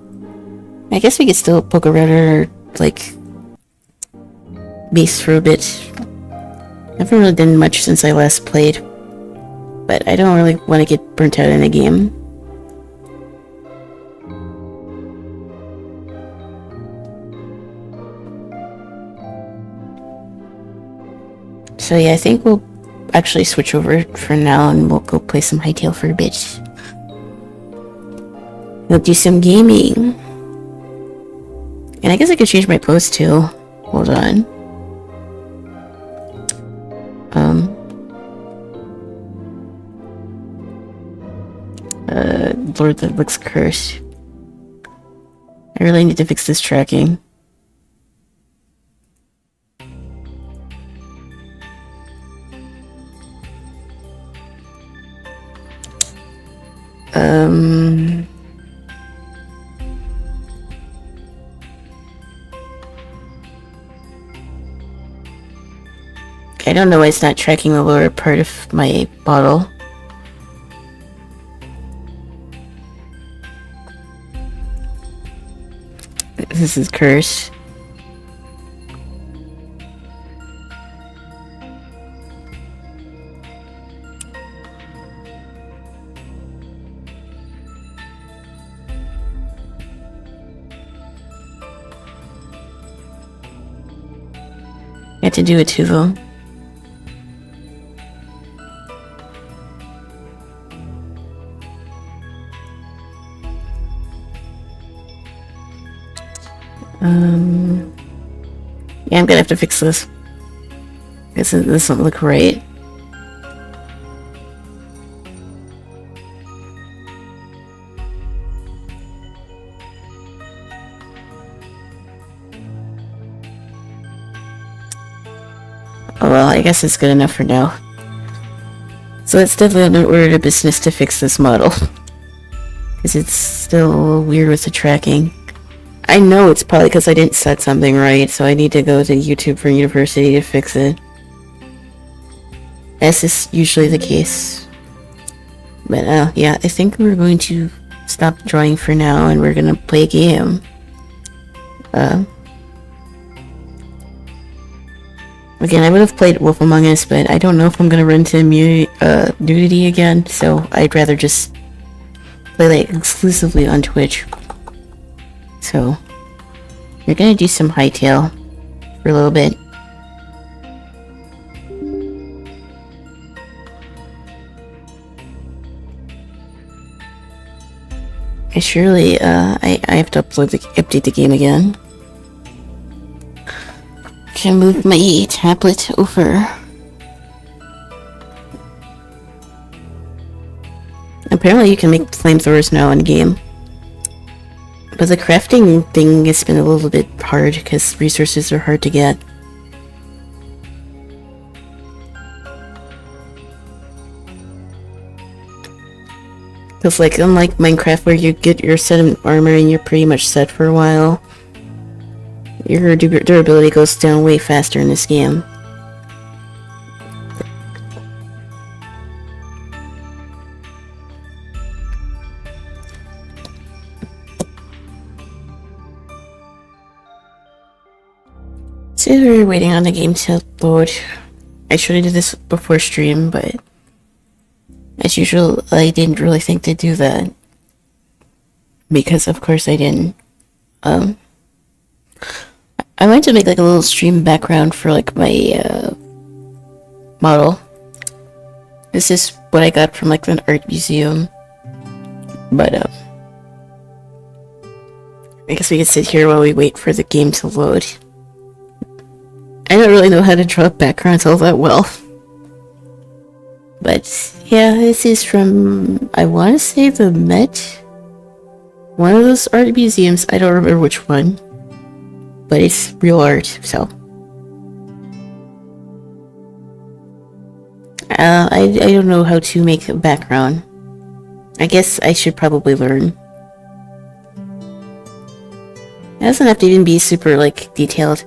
I guess we could still poke around our, like, base for a bit. I haven't really done much since I last played, but I don't really want to get burnt out in a game. So yeah, I think we'll actually switch over for now and we'll go play some Hytale for a bit. We'll do some gaming. And I guess I could change my pose too. Hold on. Lord, that looks cursed. I really need to fix this tracking. I don't know why it's not tracking the lower part of my bottle. This is cursed. I had to do it too, though. Yeah, I'm gonna have to fix this. This doesn't look right. Oh well, I guess it's good enough for now. So it's definitely an order of business to fix this model. Because it's still weird with the tracking. I know it's probably because I didn't set something right, so I need to go to YouTube for University to fix it. As is usually the case. But yeah, I think we're going to stop drawing for now and we're gonna play a game. Again, I would have played Wolf Among Us, but I don't know if I'm gonna run to nudity again, so I'd rather just play like exclusively on Twitch. So, we're gonna do some Hytale for a little bit. And surely, I have to update the game again. Can move my tablet over. Apparently you can make flamethrowers now in game. But the crafting thing has been a little bit hard because resources are hard to get. Because like, unlike Minecraft where you get your set of armor and you're pretty much set for a while, your durability goes down way faster in this game. So we're waiting on the game to load. I should have did this before stream, but as usual, I didn't really think to do that. Because of course I didn't. I wanted to make like a little stream background for like my model. This is what I got from like an art museum. But I guess we can sit here while we wait for the game to load. I don't really know how to draw backgrounds all that well. But yeah, this is from, I want to say the Met. One of those art museums, I don't remember which one. But it's real art, so. I don't know how to make a background. I guess I should probably learn. It doesn't have to even be super, like, detailed.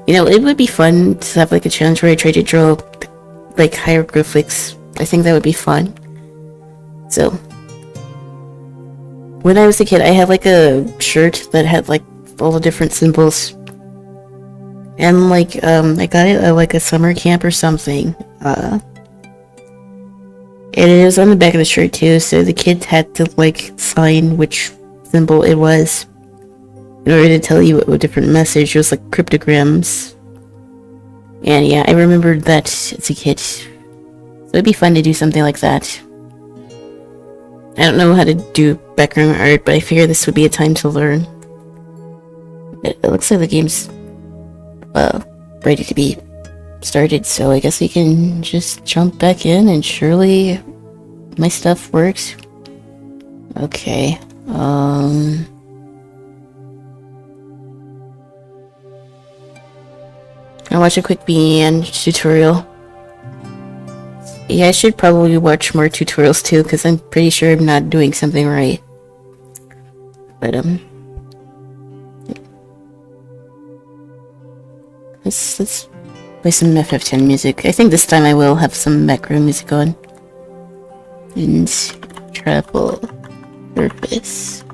You know, it would be fun to have, like, a challenge where I try to draw, like, hieroglyphics. I think that would be fun. So. When I was a kid, I had, like, a shirt that had, like, all the different symbols. And, like, I got it at, like, a summer camp or something. And it was on the back of the shirt, too, so the kids had to, like, sign which symbol it was in order to tell you a different message. It was, like, cryptograms. And, yeah, I remembered that as a kid. So it'd be fun to do something like that. I don't know how to do background art, but I figured this would be a time to learn. It looks like the game's ready to be started, so I guess we can just jump back in and surely my stuff works. Okay, I'll watch a quick BN tutorial. Yeah, I should probably watch more tutorials too, because I'm pretty sure I'm not doing something right. But, let's play some FF10 music. I think this time I will have some macro music on. And travel purpose.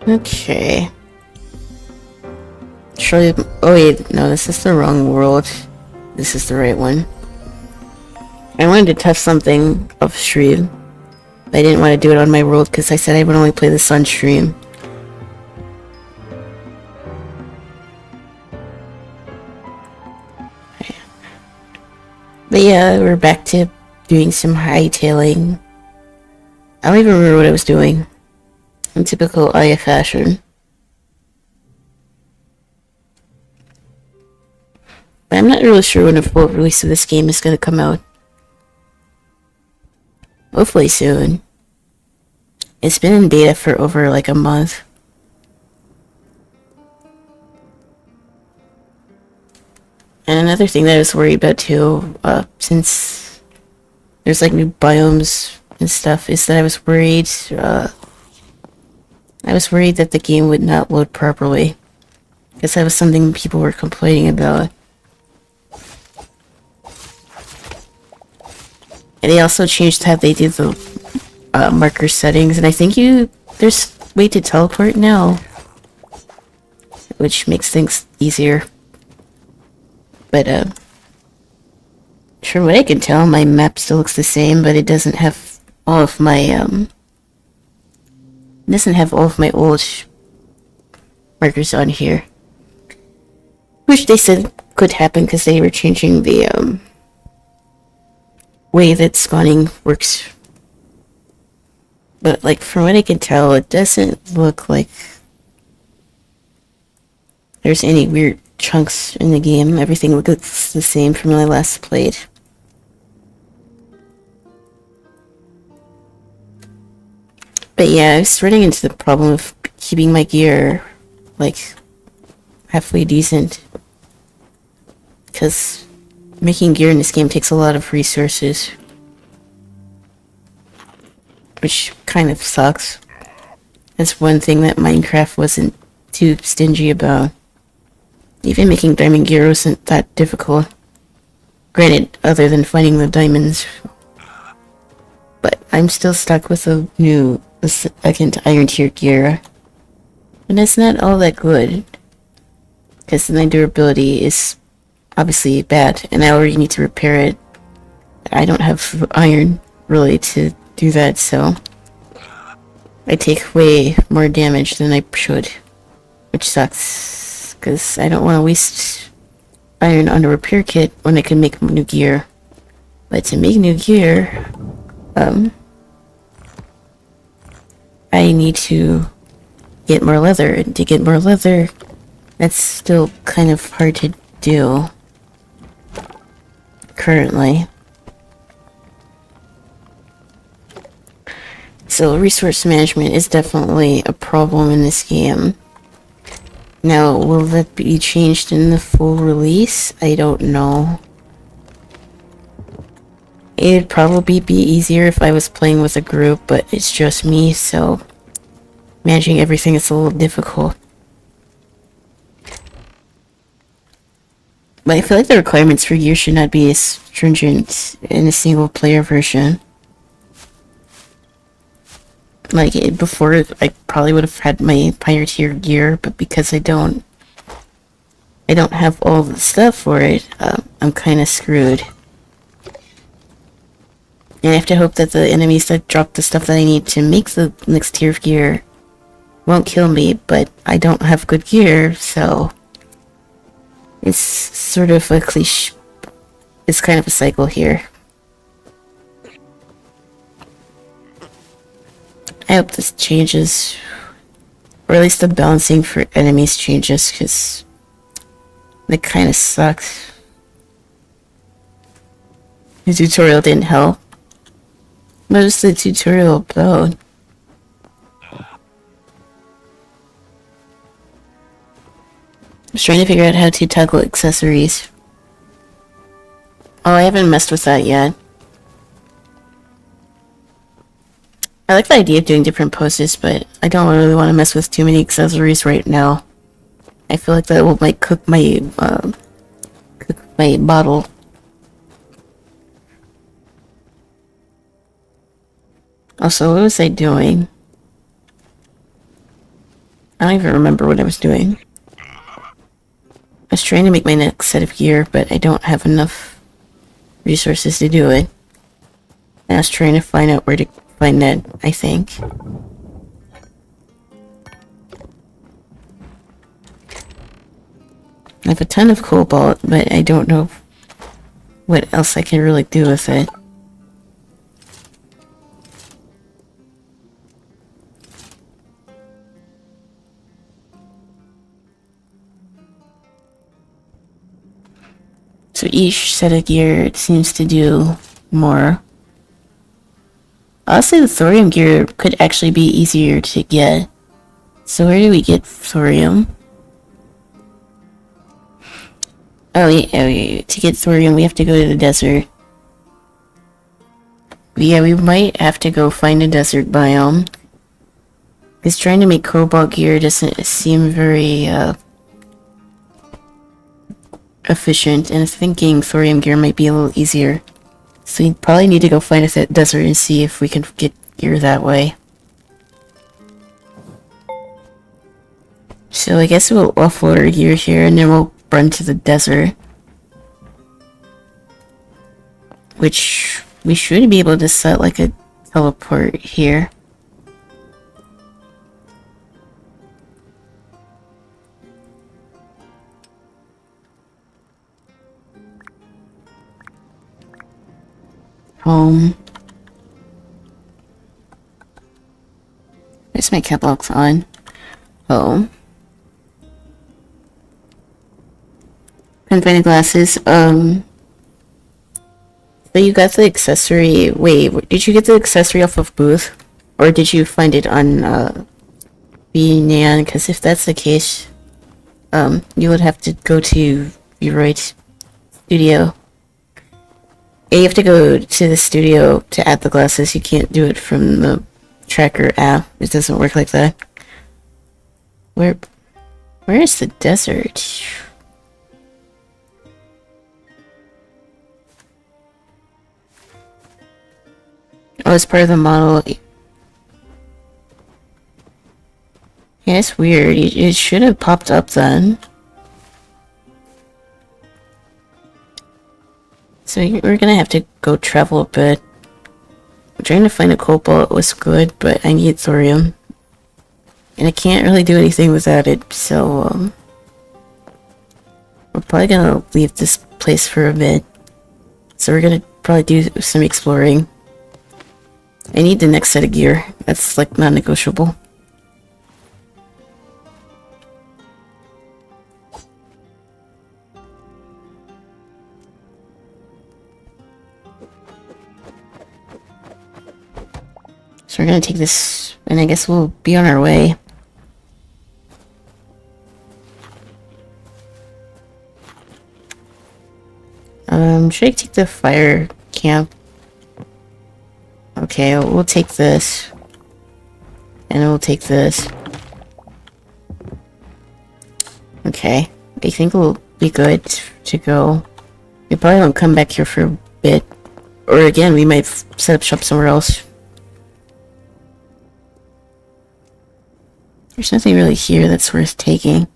Okay. Surely, oh wait, no, this is the wrong world. This is the right one. I wanted to test something off stream. But I didn't want to do it on my world because I said I would only play this on stream. Okay. But yeah, we're back to doing some hightailing. I don't even remember what I was doing. In typical Aya fashion. But I'm not really sure when the full release of this game is going to come out. Hopefully soon. It's been in beta for over like a month. And another thing that I was worried about too, since there's like new biomes and stuff, is that I was worried that the game would not load properly. Because that was something people were complaining about. And they also changed how they did the marker settings, and I think there's a way to teleport now, which makes things easier. But from what I can tell, my map still looks the same, but it doesn't have all of my old markers on here, which they said could happen because they were changing the way that spawning works. But like from what I can tell, it doesn't look like there's any weird chunks in the game. Everything looks the same from when I last played. But yeah, I was running into the problem of keeping my gear like halfway decent, because making gear in this game takes a lot of resources, which kind of sucks. That's one thing that Minecraft wasn't too stingy about. Even making diamond gear wasn't that difficult. Granted, other than finding the diamonds. But I'm still stuck with the second iron tier gear. And it's not all that good, because my durability is obviously bad, and I already need to repair it. I don't have iron, really, to do that, so I take way more damage than I should, which sucks, because I don't want to waste iron on a repair kit when I can make new gear. But to make new gear, I need to get more leather, and to get more leather, that's still kind of hard to do currently. So resource management is definitely a problem in this game. Now, will that be changed in the full release? I don't know. It'd probably be easier if I was playing with a group, but it's just me, so managing everything is a little difficult. But I feel like the requirements for gear should not be as stringent in a single player version. Like, before, I probably would have had my Pioneer tier gear, but because I don't have all the stuff for it, I'm kind of screwed. And I have to hope that the enemies that drop the stuff that I need to make the next tier of gear won't kill me, but I don't have good gear, so it's sort of a cliche. It's kind of a cycle here. I hope this changes, or at least the balancing for enemies changes, because it kind of sucks. The tutorial didn't help. What is the tutorial about? I was trying to figure out how to toggle accessories. Oh, I haven't messed with that yet. I like the idea of doing different poses, but I don't really want to mess with too many accessories right now. I feel like that will cook my bottle. Also, what was I doing? I don't even remember what I was doing. I was trying to make my next set of gear, but I don't have enough resources to do it. And I was trying to find out where to find that, I think. I have a ton of cobalt, but I don't know what else I can really do with it. So each set of gear seems to do more. Honestly, the thorium gear could actually be easier to get. So where do we get thorium? Oh yeah, to get thorium we have to go to the desert. Yeah, we might have to go find a desert biome. Because trying to make cobalt gear doesn't seem very, efficient, and thinking thorium gear might be a little easier. So we probably need to go find a desert and see if we can get gear that way. So I guess we'll offload our gear here and then we'll run to the desert. Which we should be able to set like a teleport here. Home. Where's my cat box on? Home. Can't find the glasses. So you got the accessory. Wait, did you get the accessory off of Booth? Or did you find it on, VNAN? Because if that's the case, you would have to go to Vroid Studio. Yeah, you have to go to the studio to add the glasses. You can't do it from the tracker app. It doesn't work like that. Where is the desert? Oh, it's part of the model. Yeah, it's weird. It should have popped up then. So we're gonna have to go travel a bit. I'm trying to find a cobalt was good, but I need thorium. And I can't really do anything without it, so, we're probably gonna leave this place for a bit. So we're gonna probably do some exploring. I need the next set of gear. That's, like, non-negotiable. So we're gonna take this, and I guess we'll be on our way. Should I take the fire camp? Okay, we'll take this. And we'll take this. Okay, I think we'll be good to go. We probably won't come back here for a bit. Or again, we might set up shop somewhere else. There's nothing really here that's worth taking.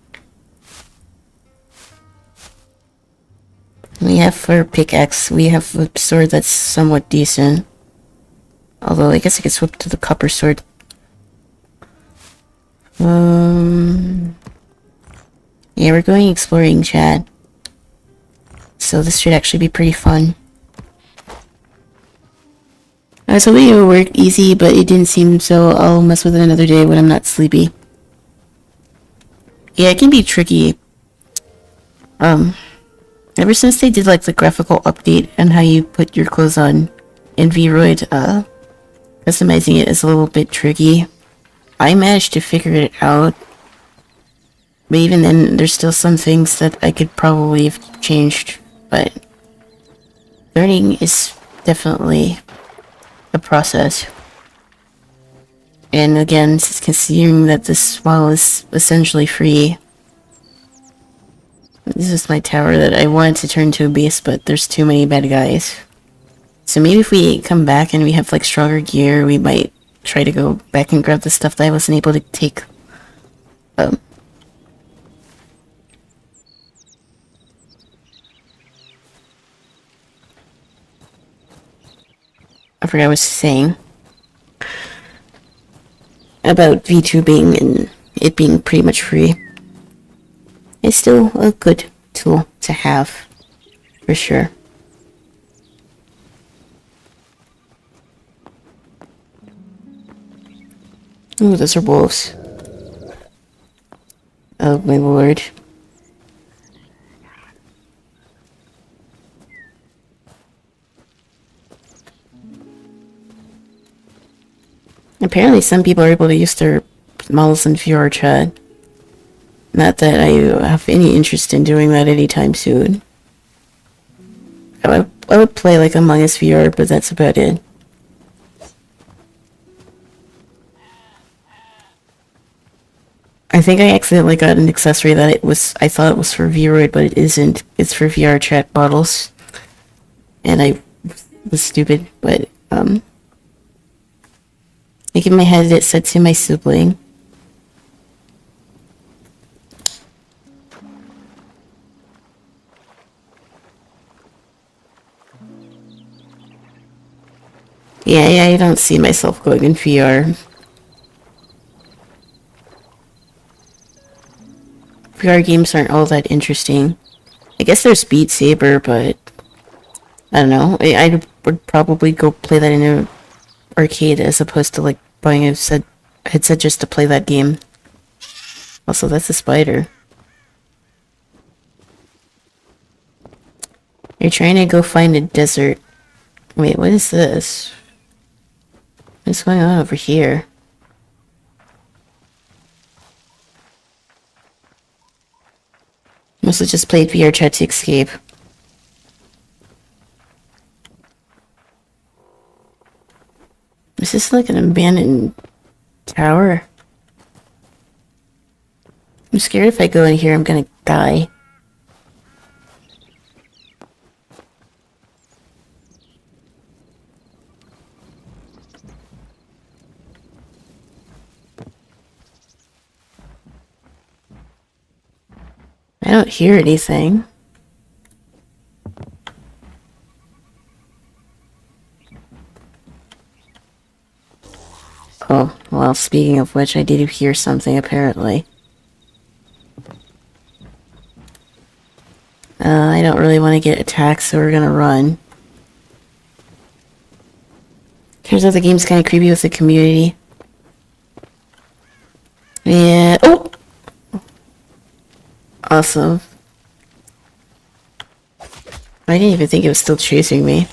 We have for pickaxe, we have a sword that's somewhat decent. Although I guess I could swap to the copper sword. Yeah, we're going exploring, chat. So this should actually be pretty fun. I was hoping it would work easy, but it didn't seem so. I'll mess with it another day when I'm not sleepy. Yeah, it can be tricky. Ever since they did like the graphical update and how you put your clothes on in Vroid, customizing it is a little bit tricky. I managed to figure it out, but even then, there's still some things that I could probably have changed, but learning is definitely a process. And again, considering that this model is essentially free, this is my tower that I wanted to turn to a base, but there's too many bad guys. So maybe if we come back and we have like stronger gear, we might try to go back and grab the stuff that I wasn't able to take. I forgot what I was saying about VTubing and it being pretty much free. It's still a good tool to have, for sure. Ooh, those are wolves. Oh my lord. Apparently some people are able to use their models in VR chat. Not that I have any interest in doing that anytime soon. I would play like Among Us VR, but that's about it. I think I accidentally got an accessory that I thought it was for VRoid, but it isn't. It's for VR chat bottles. And I was stupid, but, like in my head it said to my sibling. Yeah, I don't see myself going in VR. VR games aren't all that interesting. I guess there's Beat Saber, but I don't know. I would probably go play that in an arcade as opposed to like buying a headset just to play that game. Also, that's a spider. You're trying to go find a desert. Wait, what is this? What's going on over here? Mostly just played VR chat to escape. Is this like an abandoned tower? I'm scared if I go in here I'm gonna die. I don't hear anything. Oh, well, speaking of which, I did hear something apparently. I don't really want to get attacked, so we're gonna run. Turns out the game's kind of creepy with the community. Yeah. Oh! Awesome. I didn't even think it was still chasing me.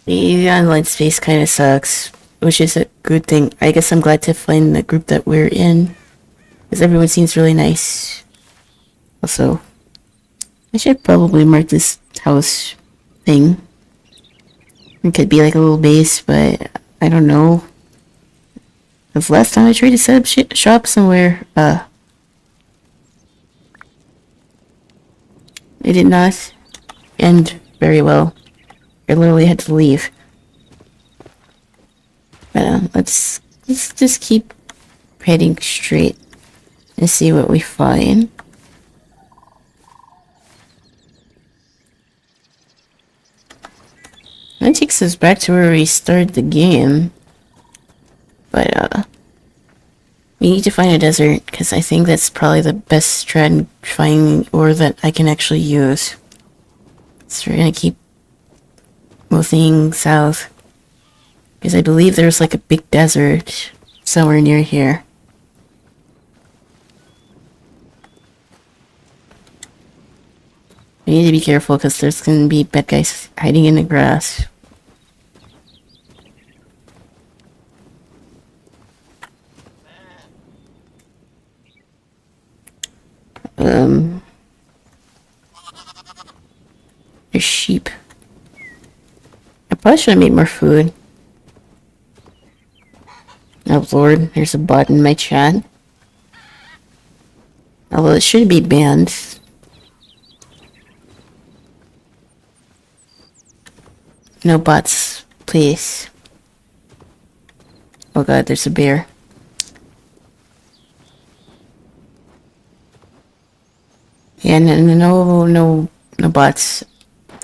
The online space kind of sucks, which is a good thing. I guess I'm glad to find the group that we're in, because everyone seems really nice. Also, I should probably mark this house thing. It could be like a little base, but I don't know. Because last time I tried to set up shop somewhere, it did not end very well. I literally had to leave. But let's just keep heading straight and see what we find. That takes us back to where we started the game. But, we need to find a desert, because I think that's probably the best strat finding ore that I can actually use. So we're gonna keep moving south. Because I believe there's like a big desert somewhere near here. We need to be careful because there's gonna be bad guys hiding in the grass. There's sheep. I probably should have made more food. Oh lord, there's a bot in my chat. Although it should be banned. No bots, please. Oh god, there's a bear. Yeah, no bots.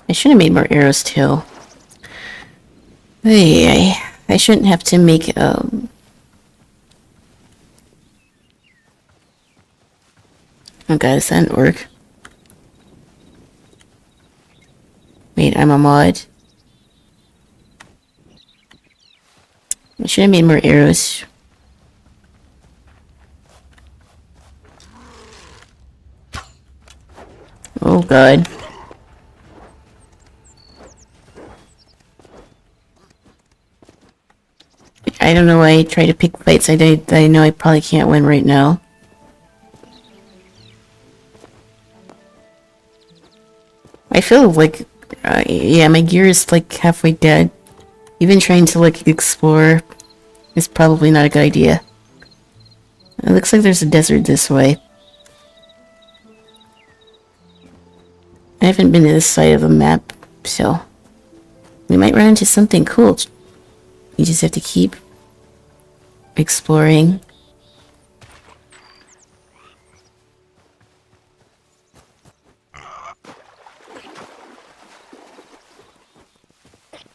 I should have made more arrows too. Hey, I shouldn't have to make, Oh god, does that work? Wait, I'm a mod. I should have made more arrows. Oh god. I don't know why I try to pick fights I know I probably can't win right now. I feel like, yeah, my gear is like halfway dead. Even trying to like explore is probably not a good idea. It looks like there's a desert this way. I haven't been to this side of the map, so we might run into something cool. You just have to keep exploring.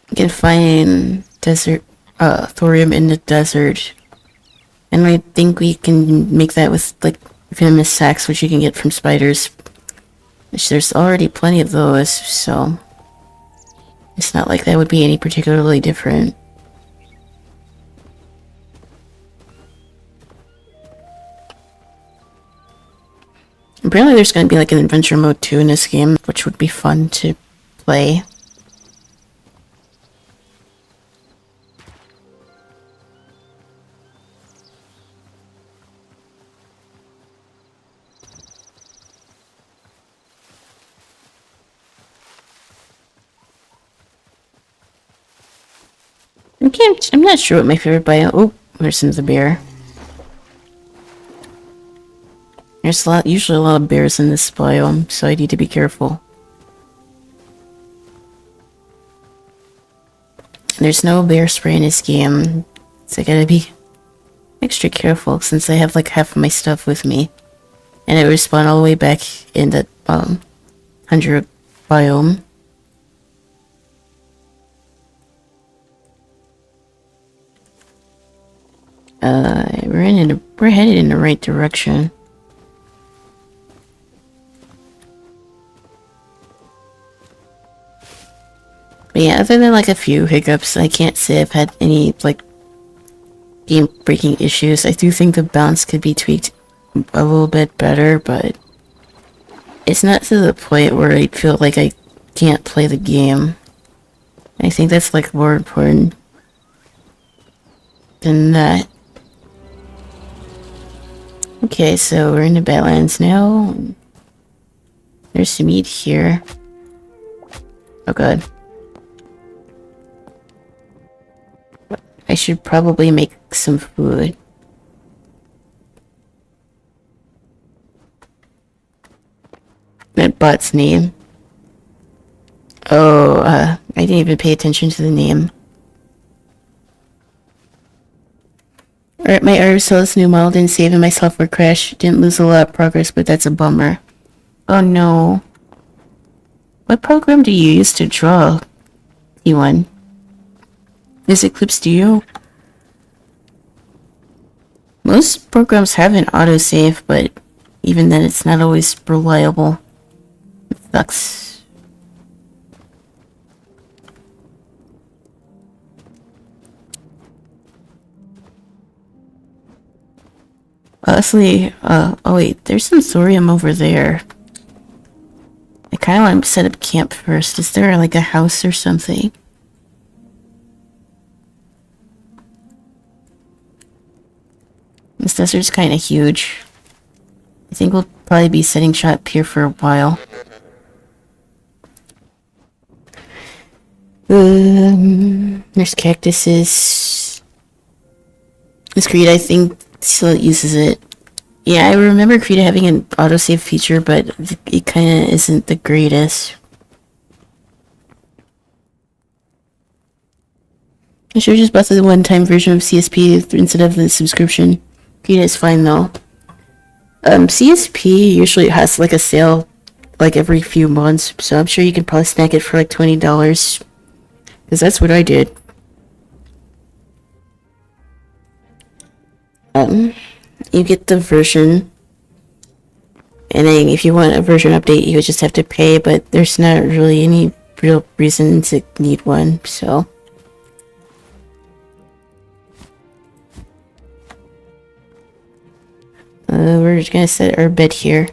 You can find desert, thorium in the desert. And I think we can make that with, like, venomous sacs, which you can get from spiders. Which there's already plenty of those, so it's not like that would be any particularly different. Apparently there's going to be like an adventure mode too in this game, which would be fun to play. I'm not sure what my favorite biome. Oh, there's the bear. There's usually a lot of bears in this biome, so I need to be careful. There's no bear spray in this game, so I gotta be extra careful since I have like half of my stuff with me. And it would spawn all the way back in the 100 biome. We're headed in the right direction. But yeah, other than like a few hiccups, I can't say I've had any like game-breaking issues. I do think the bounce could be tweaked a little bit better, but it's not to the point where I feel like I can't play the game. I think that's like more important than that. Okay, so we're in the Badlands now. There's some meat here. Oh god. I should probably make some food. That bot's name. Oh, I didn't even pay attention to the name. Alright, my Artisaurus new model didn't save and my software crashed. Didn't lose a lot of progress, but that's a bummer. Oh no. What program do you use to draw? E1. Is it Clip Studio? Most programs have an autosave, but even then it's not always reliable. It sucks. Honestly, oh wait, there's some thorium over there. I kinda want to set up camp first. Is there like a house or something? This desert's kinda huge. I think we'll probably be setting shop here for a while. There's cactuses. This Creed, I think, still uses it. Yeah, I remember Creed having an autosave feature, but it kinda isn't the greatest. I should've just bought the one-time version of CSP instead of the subscription. Creed is fine though. CSP usually has like a sale like every few months, so I'm sure you can probably snag it for like $20. Because that's what I did. You get the version, and then if you want a version update, you would just have to pay, but there's not really any real reason to need one, so. We're just gonna set our bed here.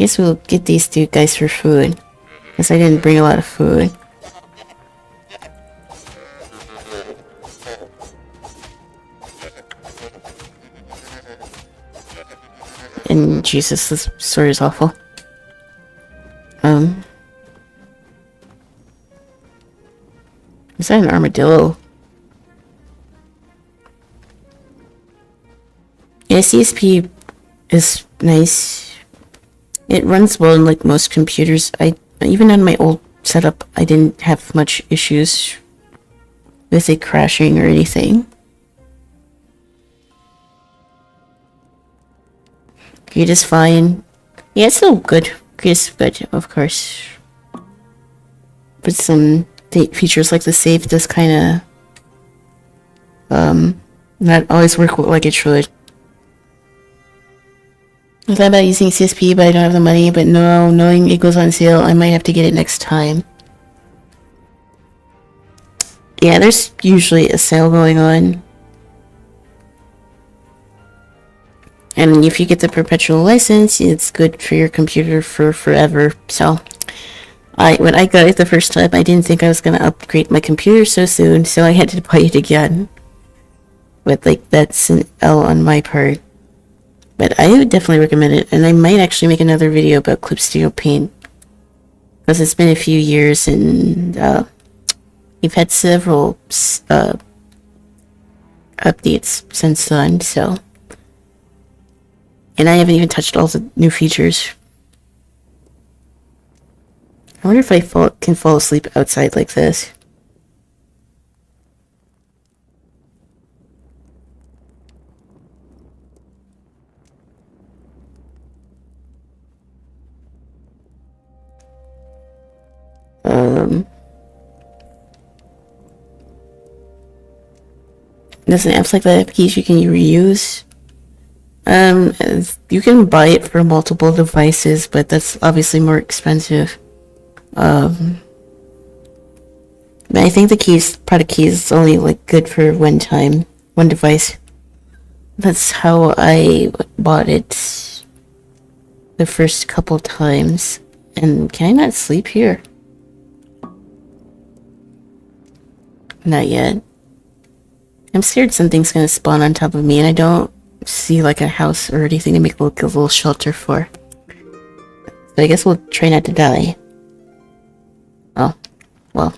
guess we'll get these two guys for food. Because I didn't bring a lot of food. And Jesus, this story is awful. Is that an armadillo? Yeah, CSP is nice. It runs well in like most computers. Even on my old setup, I didn't have much issues with it crashing or anything. Grid is fine. Yeah, it's still good. Grid is good, of course. But some features like the save does kind of not always work like it should. I thought about using CSP, but I don't have the money. But no, knowing it goes on sale, I might have to get it next time. Yeah, there's usually a sale going on. And if you get the perpetual license, it's good for your computer for forever. So, when I got it the first time, I didn't think I was going to upgrade my computer so soon, so I had to buy it again. But, like, that's an L on my part. But I would definitely recommend it, and I might actually make another video about Clip Studio Paint. Because it's been a few years, and we've had several updates since then, so... And I haven't even touched all the new features. I wonder if I can fall asleep outside like this. Doesn't apps like that have keys you can reuse? You can buy it for multiple devices, but that's obviously more expensive. But I think the product key is only like good for one device. That's how I bought it the first couple times. And can I not sleep here? Not yet. I'm scared something's gonna spawn on top of me, and I don't see like a house or anything to make a little shelter for. So I guess we'll try not to die. Oh, well.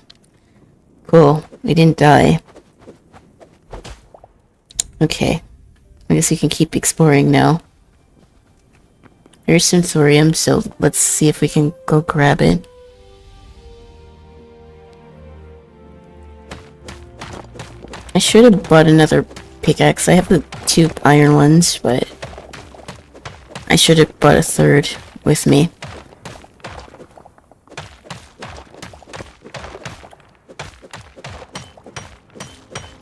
Cool. We didn't die. Okay. I guess we can keep exploring now. There's some thorium, so let's see if we can go grab it. I should have bought another pickaxe. I have the 2 iron ones, but I should have brought a third with me.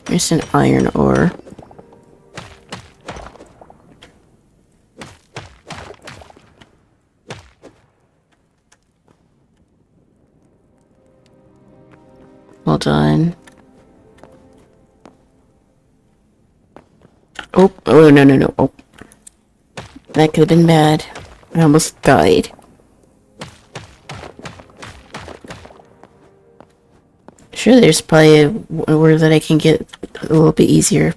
There's an iron ore. Hold on. Oh, no. Oh. That could have been bad. I almost died. Sure, there's probably a word that I can get a little bit easier.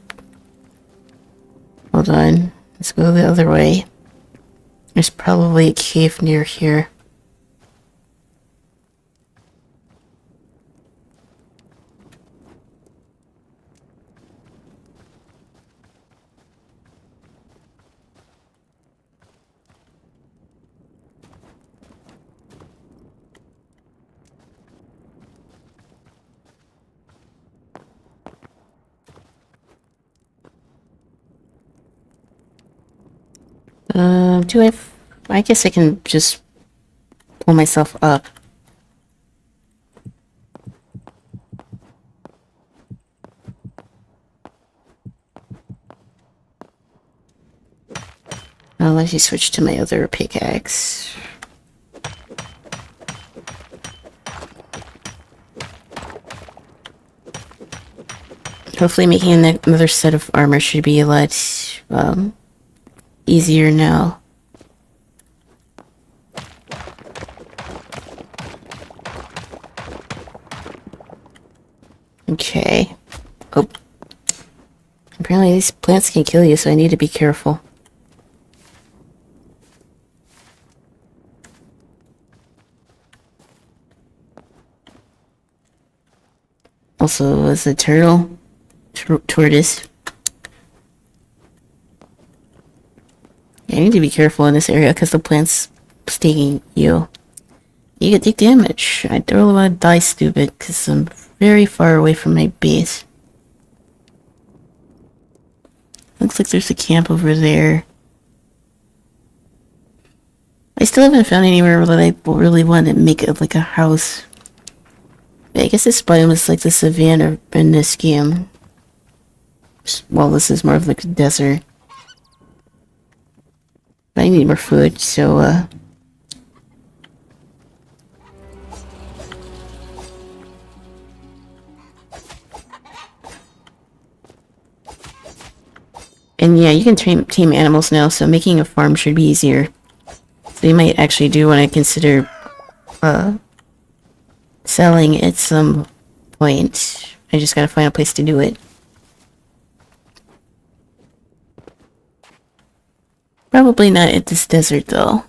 Hold on. Let's go the other way. There's probably a cave near here. I guess I can just pull myself up. Let me switch to my other pickaxe. Hopefully making another set of armor should be a lot easier now. Okay. Oh. Apparently these plants can kill you, so I need to be careful. Also, as a turtle, tortoise. I need to be careful in this area because the plant's stinging you. You can take damage. I don't really want to die stupid because I'm very far away from my base. Looks like there's a camp over there. I still haven't found anywhere that I really want to make it like a house. I guess this biome is like the savanna in this game. Well, this is more of like a desert. I need more food, so and yeah, you can tame animals now, so making a farm should be easier. So you might actually do want to consider selling at some point. I just gotta find a place to do it. Probably not at this desert, though.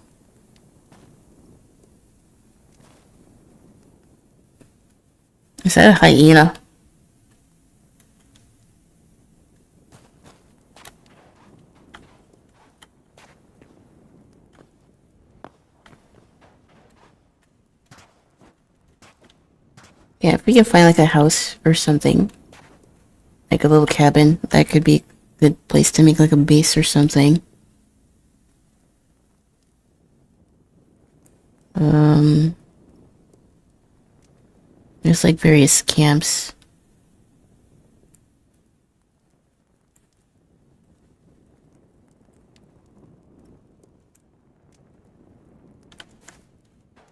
Is that a hyena? Yeah, if we can find like a house or something, like a little cabin, that could be a good place to make like a base or something. There's like various camps.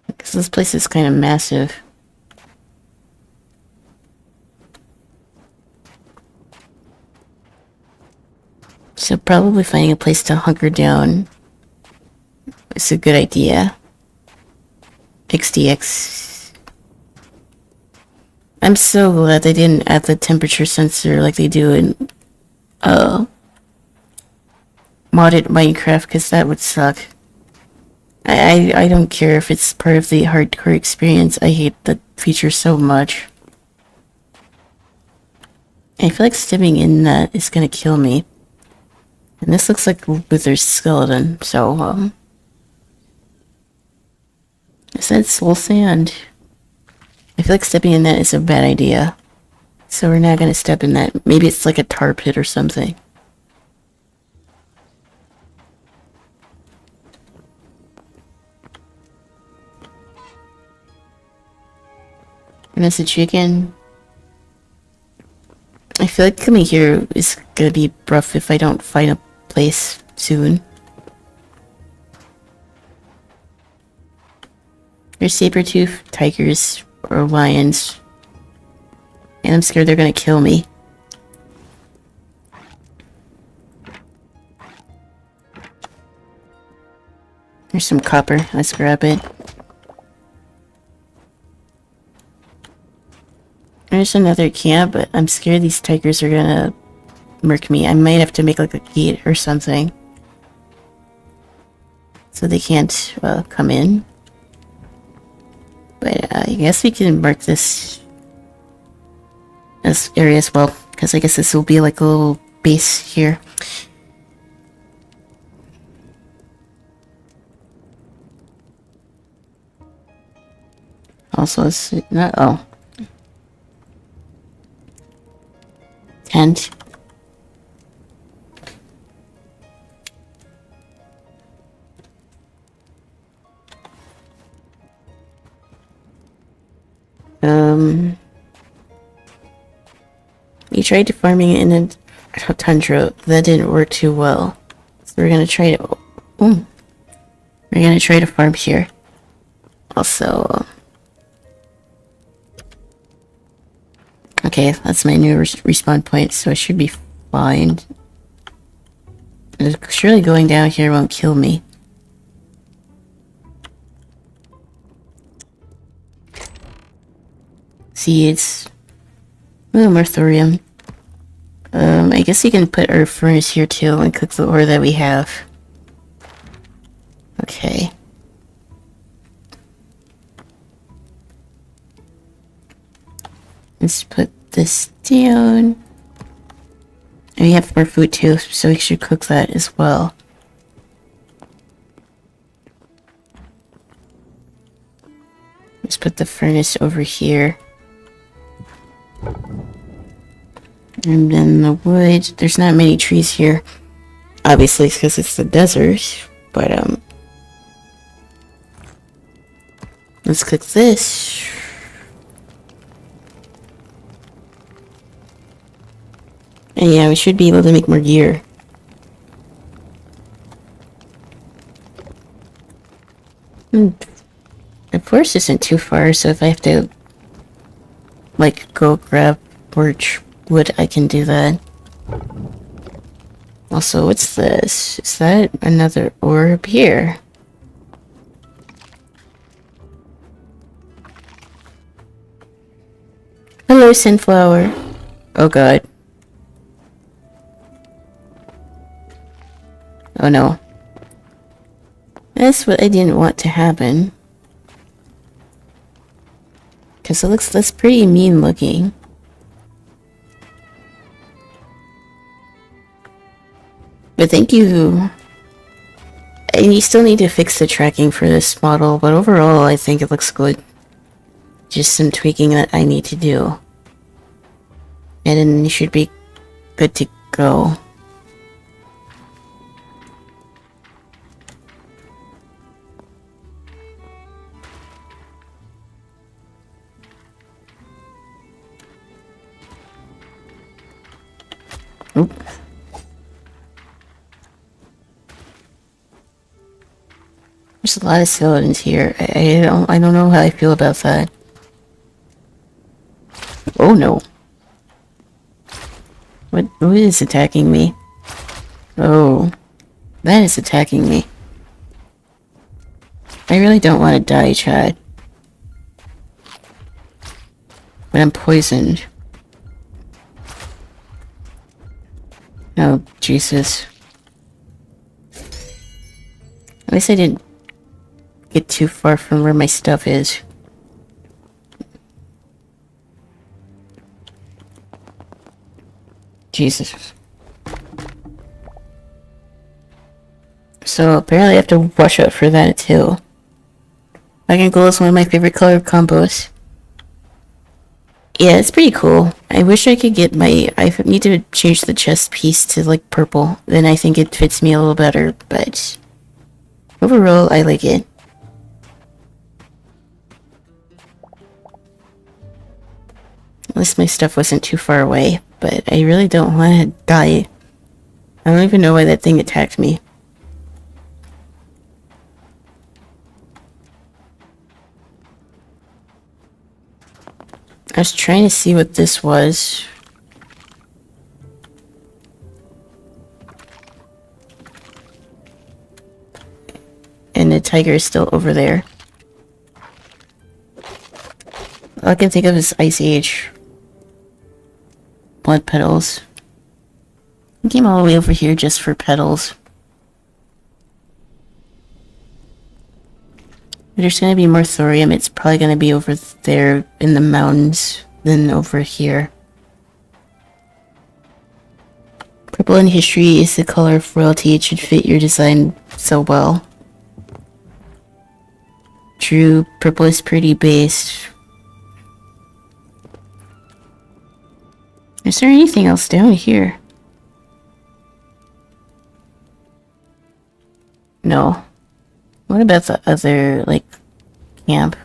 Because this place is kind of massive. So probably finding a place to hunker down is a good idea. XDX. I'm so glad they didn't add the temperature sensor like they do in modded Minecraft, because that would suck. I don't care if it's part of the hardcore experience. I hate that feature so much. I feel like stepping in that is gonna kill me. And this looks like Luther's skeleton, so, I said soul sand. I feel like stepping in that is a bad idea. So we're not gonna step in that. Maybe it's like a tar pit or something. And that's a chicken. I feel like coming here is gonna be rough if I don't find a place soon. There's saber-tooth, tigers, or lions. And I'm scared they're gonna kill me. There's some copper. Let's grab it. There's another camp, but I'm scared these tigers are gonna murk me. I might have to make like a gate or something, so they can't come in. But I guess we can mark this area as well, because I guess this will be like a little base here. Also, it's not. Oh. Tent. We tried farming in a tundra. That didn't work too well. So we're gonna try to. We're gonna try to farm here. Also. Okay, that's my new respawn point, so I should be fine. Surely going down here won't kill me. Seeds. Oh, more thorium. I guess you can put our furnace here too and cook the ore that we have. Okay. Let's put this down. And we have more food too, so we should cook that as well. Let's put the furnace over here. And then the wood. There's not many trees here. Obviously, because it's the desert. But, let's cook this. And yeah, we should be able to make more gear. The forest isn't too far, so if I have to, like, go grab birch wood, I can do that. Also, what's this? Is that another orb here? Hello, Sunflower. Oh god. Oh no. That's what I didn't want to happen. Because that's pretty mean looking. But thank you. And you still need to fix the tracking for this model, but overall I think it looks good. Just some tweaking that I need to do. And then you should be good to go. Oop. There's a lot of skeletons here. I don't know how I feel about that. Oh no. What is attacking me? Oh. That is attacking me. I really don't want to die, Chad. But I'm poisoned. Oh, Jesus. At least I didn't get too far from where my stuff is. Jesus. So apparently I have to watch out for that too. Dragon gold is one of my favorite color combos. Yeah, it's pretty cool. I wish I could get I need to change the chest piece to like purple. Then I think it fits me a little better, but overall I like it. At least my stuff wasn't too far away, but I really don't want to die. I don't even know why that thing attacked me. I was trying to see what this was. And the tiger is still over there. All I can think of is Ice Age. Blood petals. I came all the way over here just for petals. There's gonna be more thorium. It's probably gonna be over there in the mountains than over here. Purple in history is the color of royalty. It should fit your design so well. True, purple is pretty based. Is there anything else down here? No. What about the other, like, camp?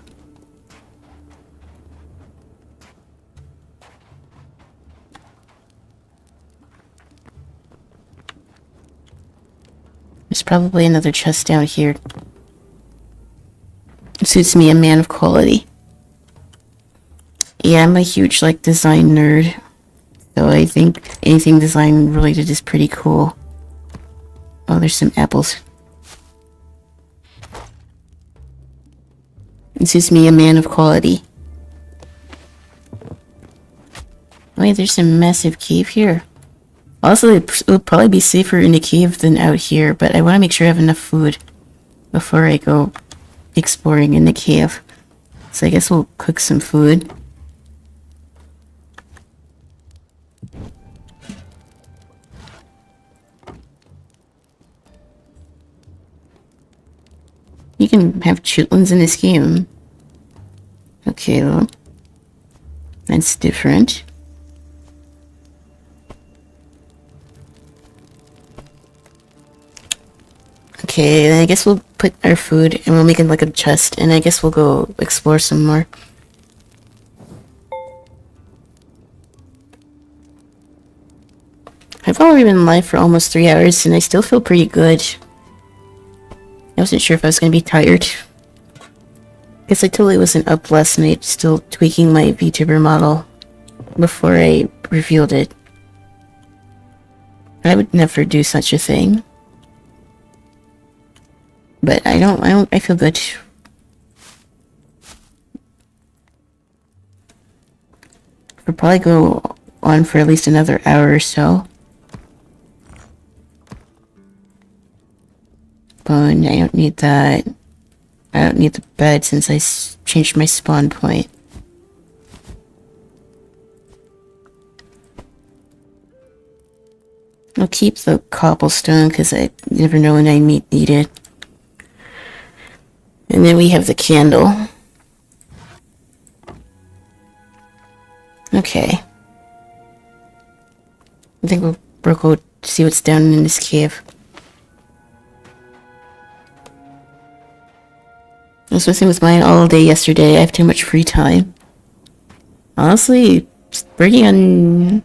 There's probably another chest down here. It suits me, a man of quality. Yeah, I'm a huge, like, design nerd. So I think anything design related is pretty cool. Oh, there's some apples. It suits me, a man of quality. Wait, there's a massive cave here. Also, it would probably be safer in the cave than out here, but I want to make sure I have enough food before I go exploring in the cave. So I guess we'll cook some food. You can have chitlins in this game. Okay, well, that's different. Okay, then I guess we'll put our food and we'll make it like a chest, and I guess we'll go explore some more. I've already been live for almost 3 hours and I still feel pretty good. I wasn't sure if I was going to be tired. Guess I totally wasn't up last night, still tweaking my VTuber model before I revealed it. I would never do such a thing. But I feel good. We'll probably go on for at least another hour or so. Bone, I don't need that. I don't need the bed since I changed my spawn point. I'll keep the cobblestone because I never know when I need it. And then we have the candle. Okay. I think we'll go see what's down in this cave. I was messing with mine all day yesterday. I have too much free time. Honestly, working on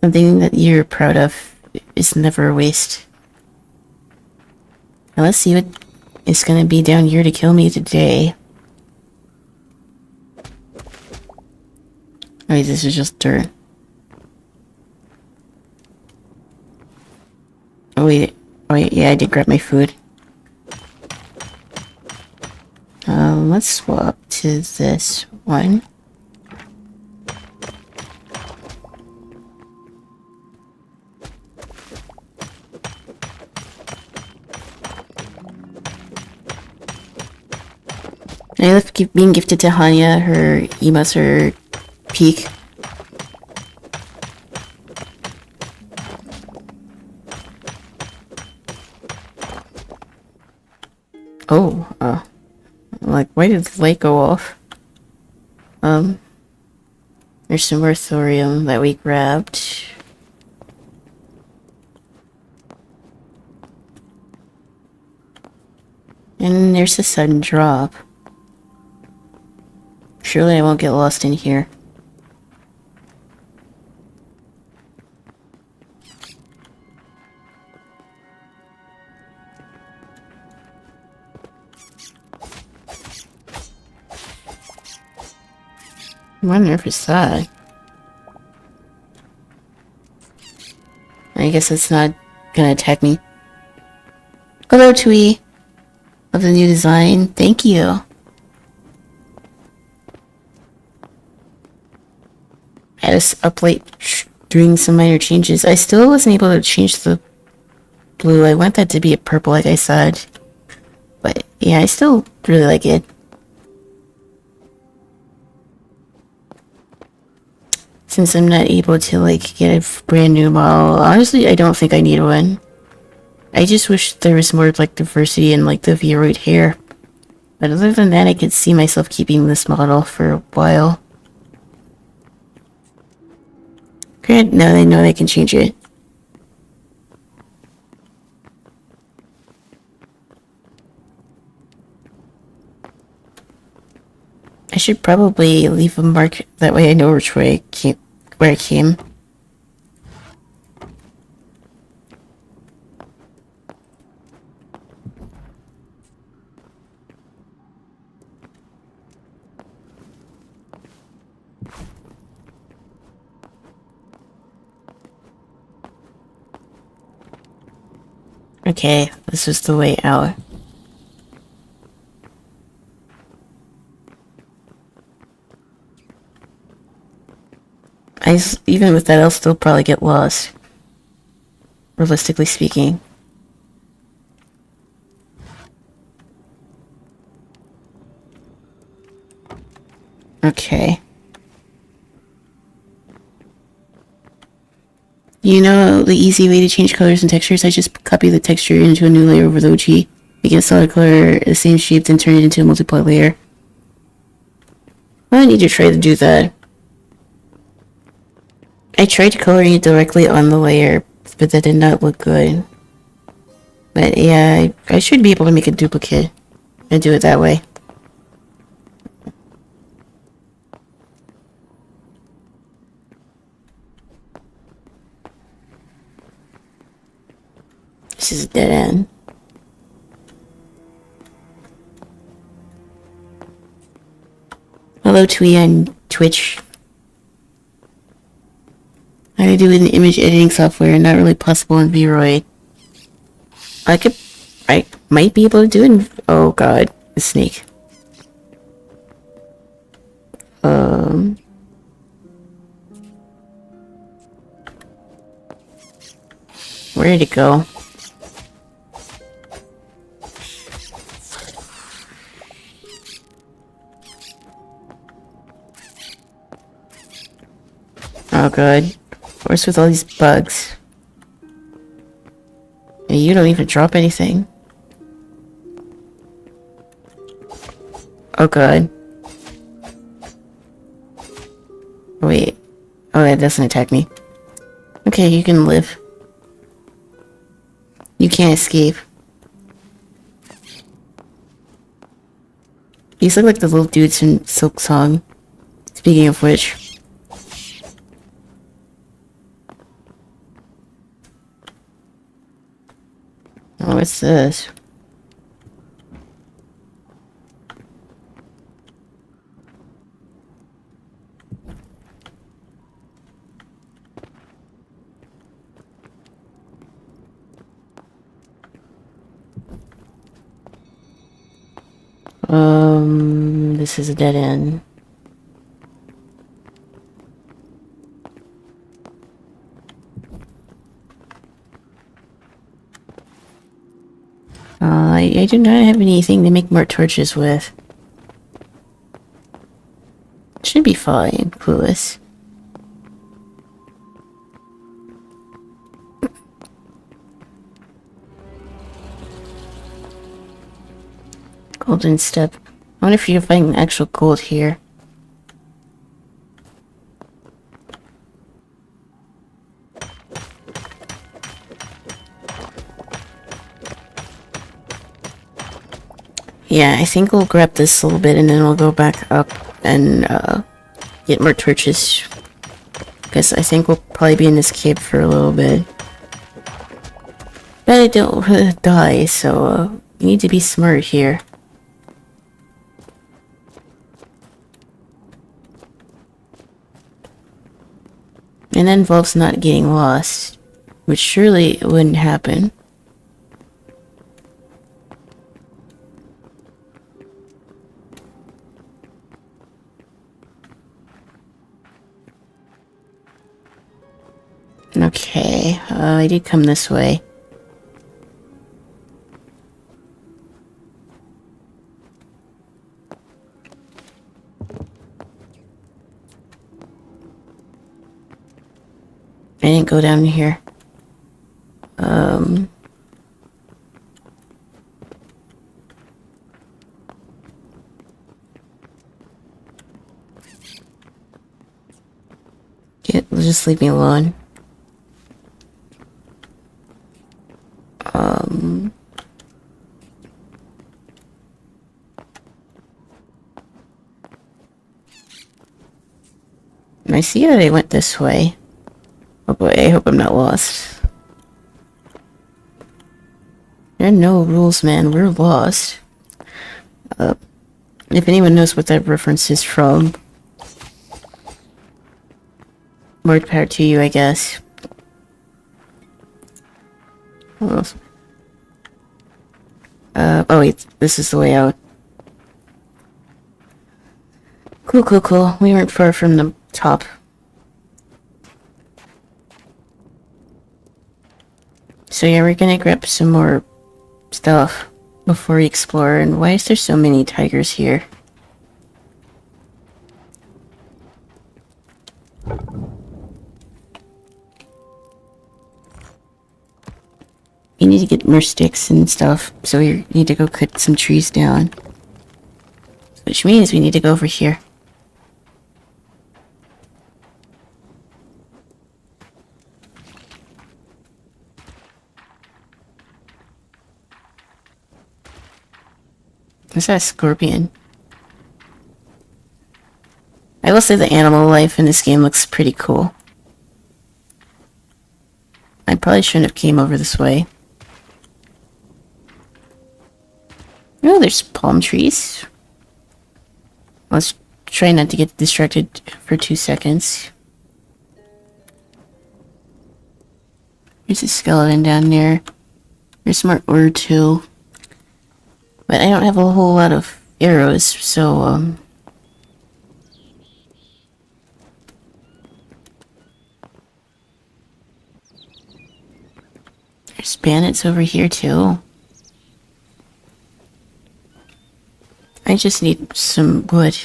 something that you're proud of is never a waste. Now let's see what is gonna be down here to kill me today. Wait, this is just dirt. Oh wait, yeah, I did grab my food. Let's swap to this one. I love being gifted to Hanya. Her emotes are peak. Oh, like, why did the light go off? There's some more thorium that we grabbed. And there's a sudden drop. Surely I won't get lost in here. I wonder if it's that. I guess it's not gonna attack me. Hello, Twee. Love the new design. Thank you. I was up late doing some minor changes. I still wasn't able to change the blue. I want that to be a purple, like I said. But yeah, I still really like it. Since I'm not able to, like, get a brand new model, honestly, I don't think I need one. I just wish there was more, like, diversity in, like, the Vroid hair. But other than that, I could see myself keeping this model for a while. Granted, now they know they can change it. I should probably leave a mark, that way I know which way I came, where I came. Okay, this is the way out. Even with that, I'll still probably get lost. Realistically speaking. Okay. You know the easy way to change colors and textures? I just copy the texture into a new layer over the OG. Make a solid color, the same shape, then turn it into a multiply layer. Well, I need to try to do that. I tried coloring it directly on the layer, but that did not look good. But yeah, I should be able to make a duplicate and do it that way. This is a dead end. Hello, Twee on Twitch. I do it in image editing software, not really possible in VRoid. I might be able to do it in, oh god, the snake. Where did it go? Oh god. What's with all these bugs? And you don't even drop anything. Oh god. Wait. Oh, that doesn't attack me. Okay, you can live. You can't escape. These look like the little dudes in Silk Song. Speaking of which. Oh, what's this? This is a dead end. I do not have anything to make more torches with. Should be fine, clueless. Golden step. I wonder if you can find actual gold here. Yeah, I think we'll grab this a little bit and then we'll go back up and get more torches. Because I think we'll probably be in this cave for a little bit. But I don't want to die, so we need to be smart here. And that involves not getting lost, which surely wouldn't happen. Okay, I did come this way. I didn't go down here. Just leave me alone. I see that I went this way. Oh boy, I hope I'm not lost. There are no rules, man. We're lost. If anyone knows what that reference is from, more power to you, I guess. Oh, oh wait, this is the way out. Cool. We weren't far from the top. So yeah, we're gonna grab some more stuff before we explore. And why is there so many tigers here? You need to get more sticks and stuff, so we need to go cut some trees down. Which means we need to go over here. Is that a scorpion? I will say the animal life in this game looks pretty cool. I probably shouldn't have came over this way. Oh, there's palm trees. Let's try not to get distracted for 2 seconds. There's a skeleton down there. There's more ore too. But I don't have a whole lot of arrows, so, there's bandits over here too. I just need some wood.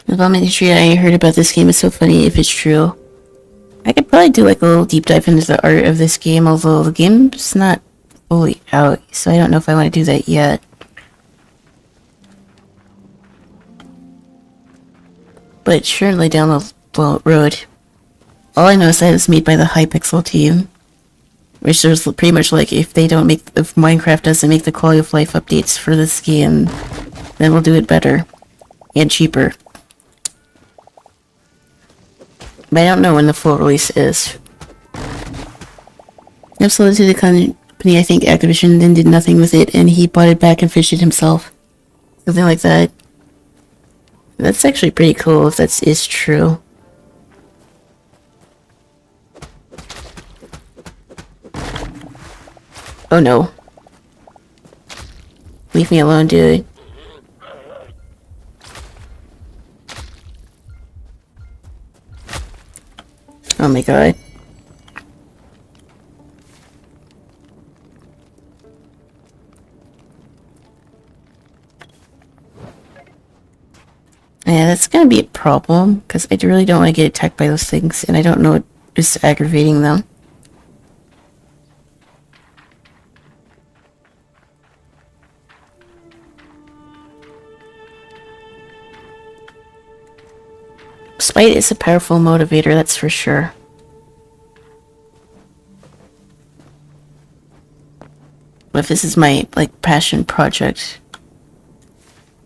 The volumetry I heard about this game is so funny if it's true. I could probably do like a little deep dive into the art of this game, although the game's not fully out, so I don't know if I want to do that yet. But surely down the road. All I know is that it was made by the Hypixel team. Which is pretty much like, if Minecraft doesn't make the quality of life updates for this game, then we'll do it better. And cheaper. But I don't know when the full release is. I've sold it to the company, I think Activision, then did nothing with it, and he bought it back and fished it himself. Something like that. That's actually pretty cool if that is true. Oh no. Leave me alone, dude. Oh my god. Yeah, that's gonna be a problem, because I really don't want to get attacked by those things, and I don't know what is aggravating them. Spite is a powerful motivator, that's for sure. But if this is my, like, passion project,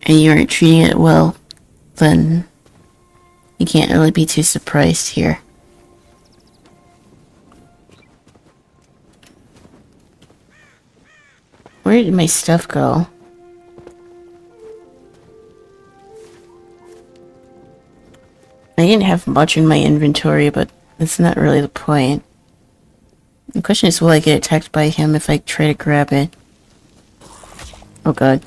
and you aren't treating it well, then you can't really be too surprised here. Where did my stuff go? I didn't have much in my inventory, but that's not really the point. The question is, will I get attacked by him if I try to grab it? Oh god.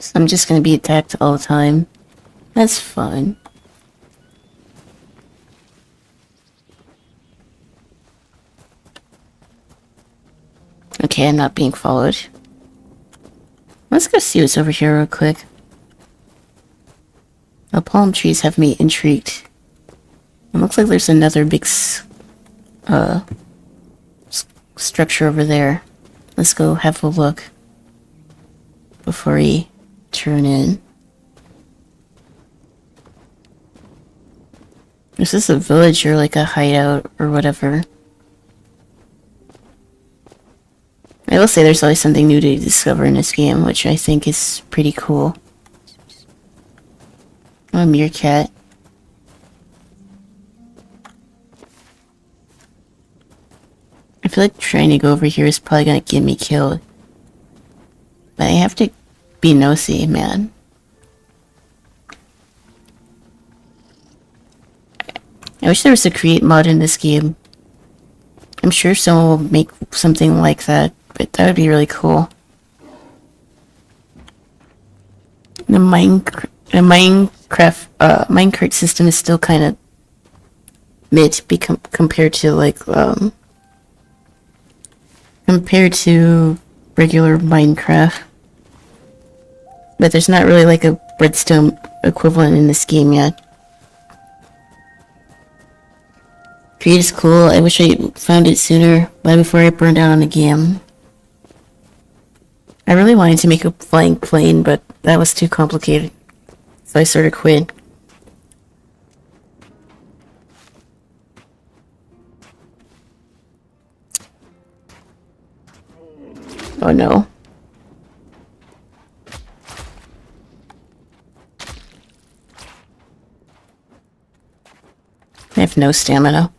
So I'm just gonna be attacked all the time. That's fun. Okay, I'm not being followed. Let's go see what's over here real quick. The palm trees have me intrigued. It looks like there's another big structure over there. Let's go have a look before we turn in. Is this a village or like a hideout or whatever? I will say there's always something new to discover in this game, which I think is pretty cool. Oh, a meerkat. I feel like trying to go over here is probably gonna get me killed. But I have to be nosy, man. I wish there was a create mod in this game. I'm sure someone will make something like that, but that would be really cool. The Minecraft system is still kind of mid compared to compared to regular Minecraft. But there's not really like a redstone equivalent in this game yet. Create is cool. I wish I found it sooner, but before I burned out on the game. I really wanted to make a flying plane, but that was too complicated. So I sort of quit. Oh no. I have no stamina.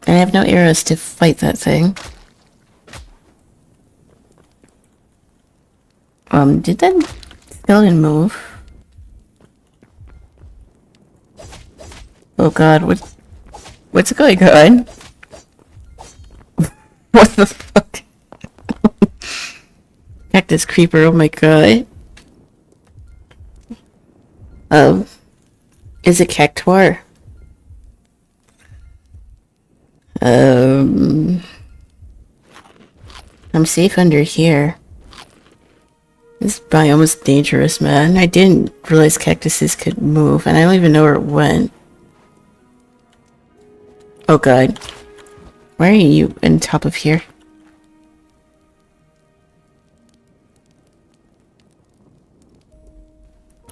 And I have no arrows to fight that thing. Did that skeleton move? Oh god, what's going on? What the fuck? Cactus creeper, oh my god. Is it Cactuar? I'm safe under here. This biome is dangerous, man. I didn't realize cactuses could move, and I don't even know where it went. Oh god. Why are you on top of here?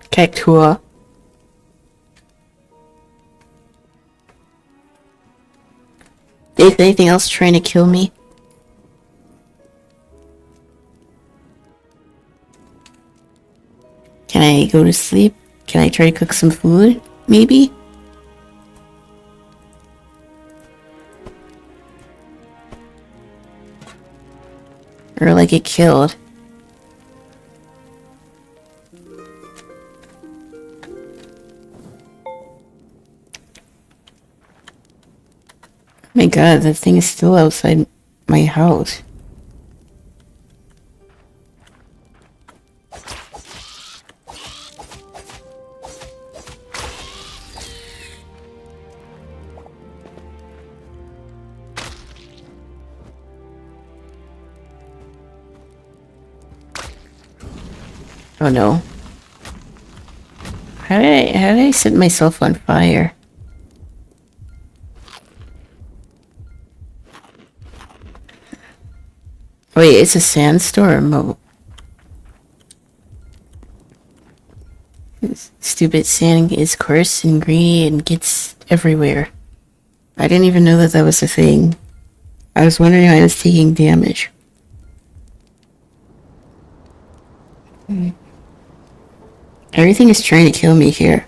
Cactua. Is anything else trying to kill me? Can I go to sleep? Can I try to cook some food? Maybe? Or will I get killed? My god, that thing is still outside my house. Oh no. How did I set myself on fire? Wait, it's a sandstorm. Oh. Stupid sand is coarse and greeny and gets everywhere. I didn't even know that that was a thing. I was wondering why I was taking damage. Everything is trying to kill me here.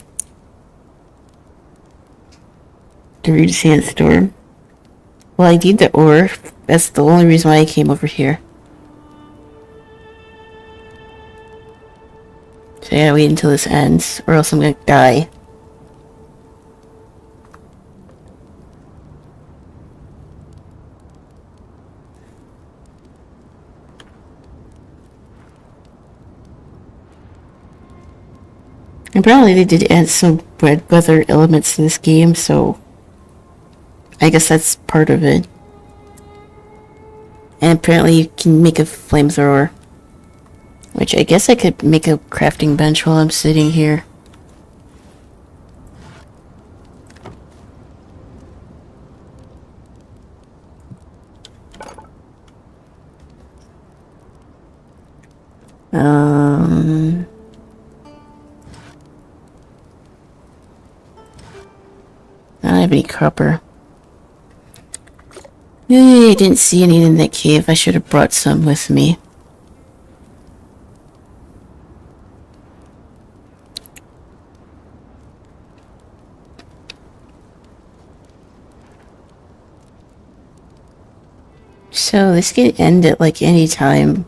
The rude sandstorm. Well, I need the ore. That's the only reason why I came over here. So I gotta wait until this ends, or else I'm gonna die. Apparently they did add some red weather elements to this game, so I guess that's part of it. And apparently you can make a flamethrower. Which I guess I could make a crafting bench while I'm sitting here. I don't have any copper. I didn't see any in that cave. I should have brought some with me. So this can end at like any time.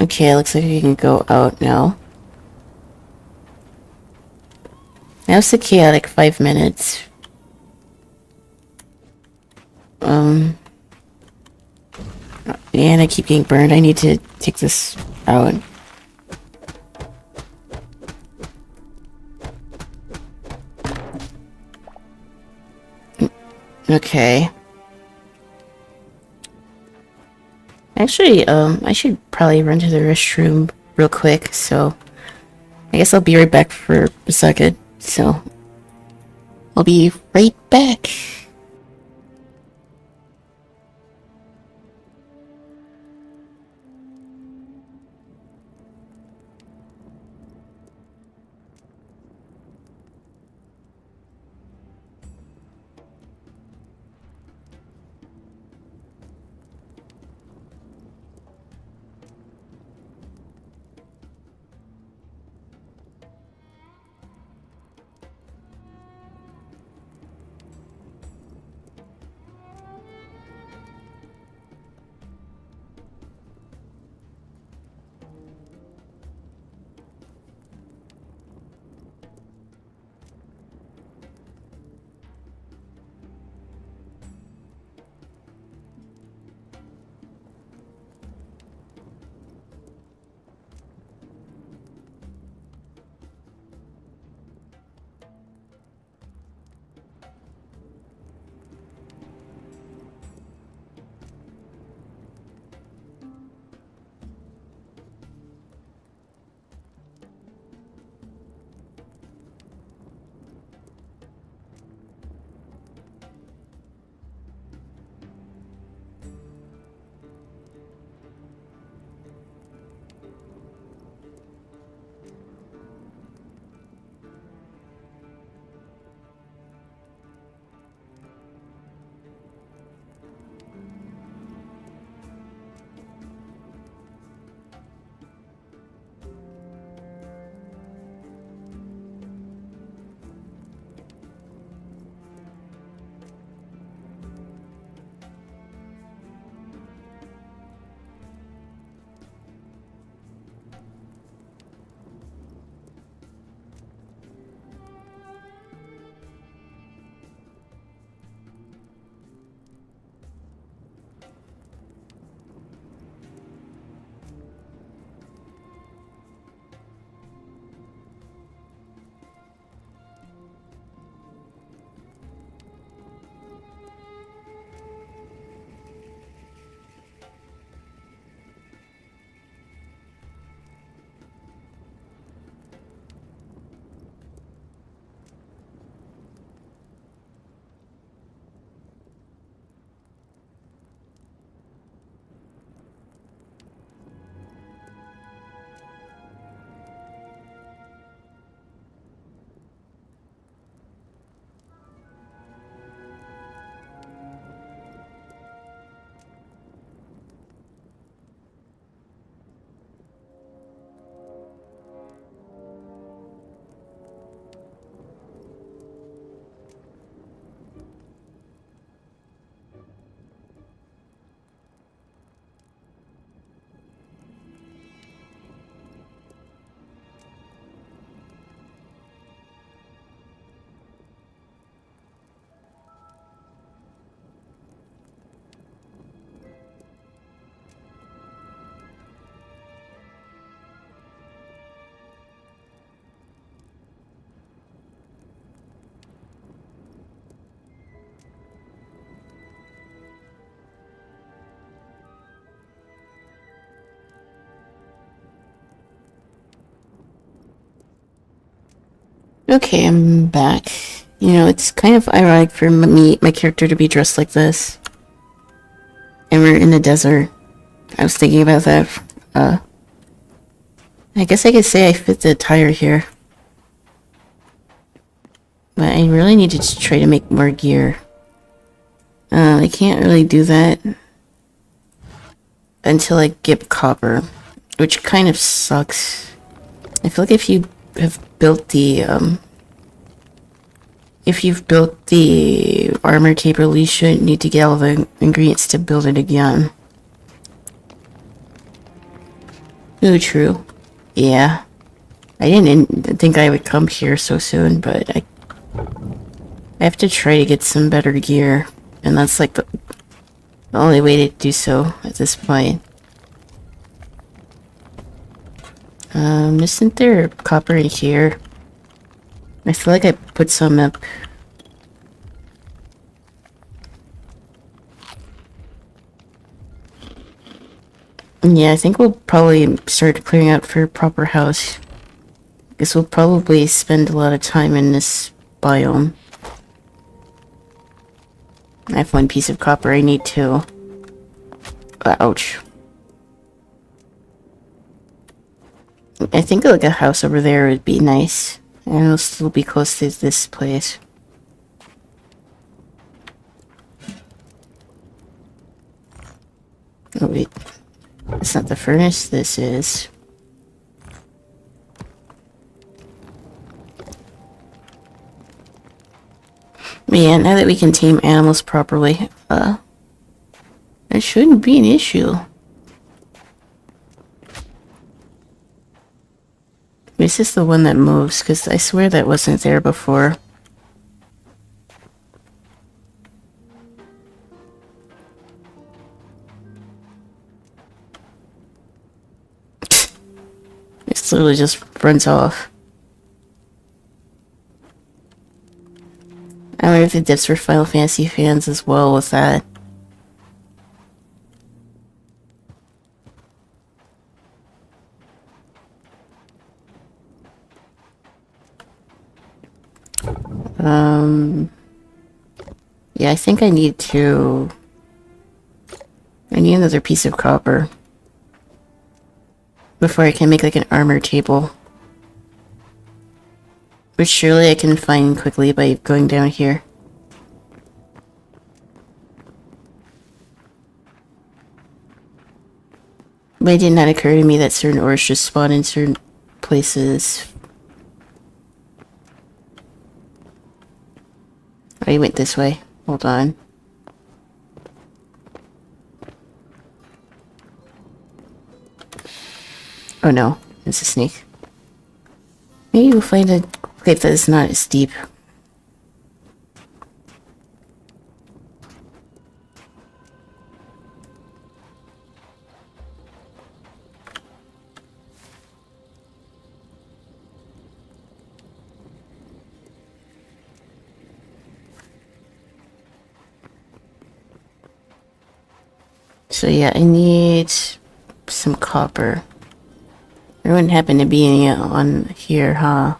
Okay, it looks like we can go out now. That was a chaotic 5 minutes. And I keep getting burned. I need to take this out. Okay. Actually, I should probably run to the restroom real quick, so I guess I'll be right back for a second. So, I'll be right back. Okay, I'm back. You know, it's kind of ironic for my character to be dressed like this. And we're in the desert. I was thinking about that. I guess I could say I fit the attire here. But I really need to try to make more gear. I can't really do that until I get copper, which kind of sucks. I feel like if you have built the, if you've built the armor table, you shouldn't need to get all the ingredients to build it again. Ooh, true. Yeah. I didn't think I would come here so soon, but I have to try to get some better gear. And that's like The only way to do so at this point. Isn't there copper in here? I feel like I put some up. Yeah, I think we'll probably start clearing out for a proper house. Guess we'll probably spend a lot of time in this biome. I have 1 piece of copper, I need 2. Ouch. I think like a house over there would be nice. And it'll still be close to this place. Oh wait. It's not the furnace, this is. Man, now that we can tame animals properly, that shouldn't be an issue. Is this the one that moves? Because I swear that wasn't there before. It literally just runs off. I wonder if the dips for Final Fantasy fans as well with that. Yeah, I think I need another piece of copper before I can make like an armor table. Which surely I can find quickly by going down here. But it did not occur to me that certain ores just spawn in certain places. I went this way. Hold on. Oh no, it's a snake. Maybe we'll find a cave that is not as deep. So yeah, I need some copper. There wouldn't happen to be any on here, huh?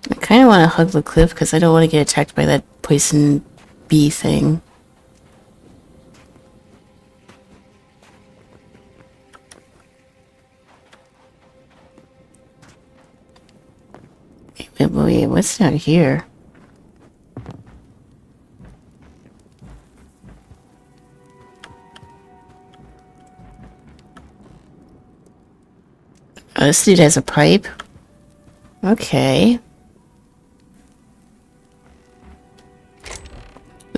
I kind of want to hug the cliff because I don't want to get attacked by that poison bee thing. Wait, what's down here? Oh, this dude has a pipe? Okay.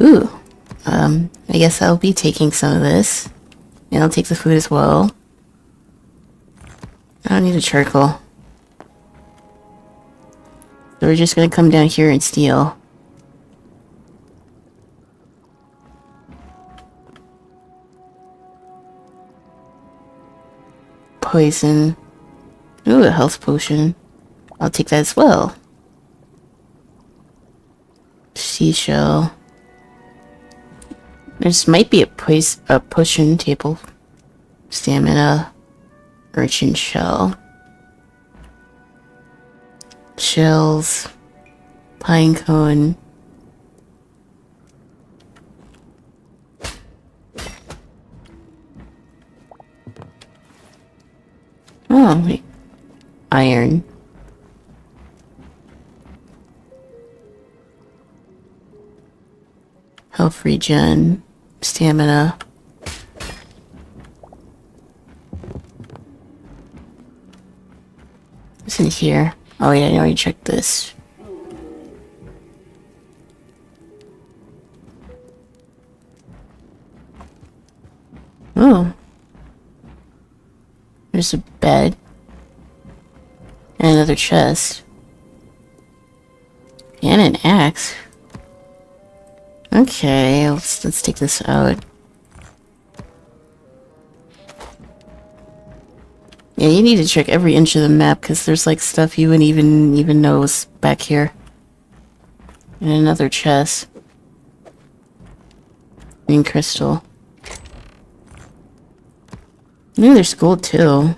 Ooh. I guess I'll be taking some of this. And I'll take the food as well. I don't need a charcoal. So we're just gonna come down here and steal. Poison. Ooh, a health potion. I'll take that as well. Seashell. This might be a potion table. Stamina. Urchin shell. Shells. Pine cone. Oh, wait. Iron. Health regen. Stamina. What's in here? Oh yeah, I already checked this. Oh. There's a bed. And another chest. And an axe. Okay, let's take this out. Yeah, you need to check every inch of the map because there's like stuff you wouldn't even know is back here. And another chest. Green crystal. Maybe there's gold too.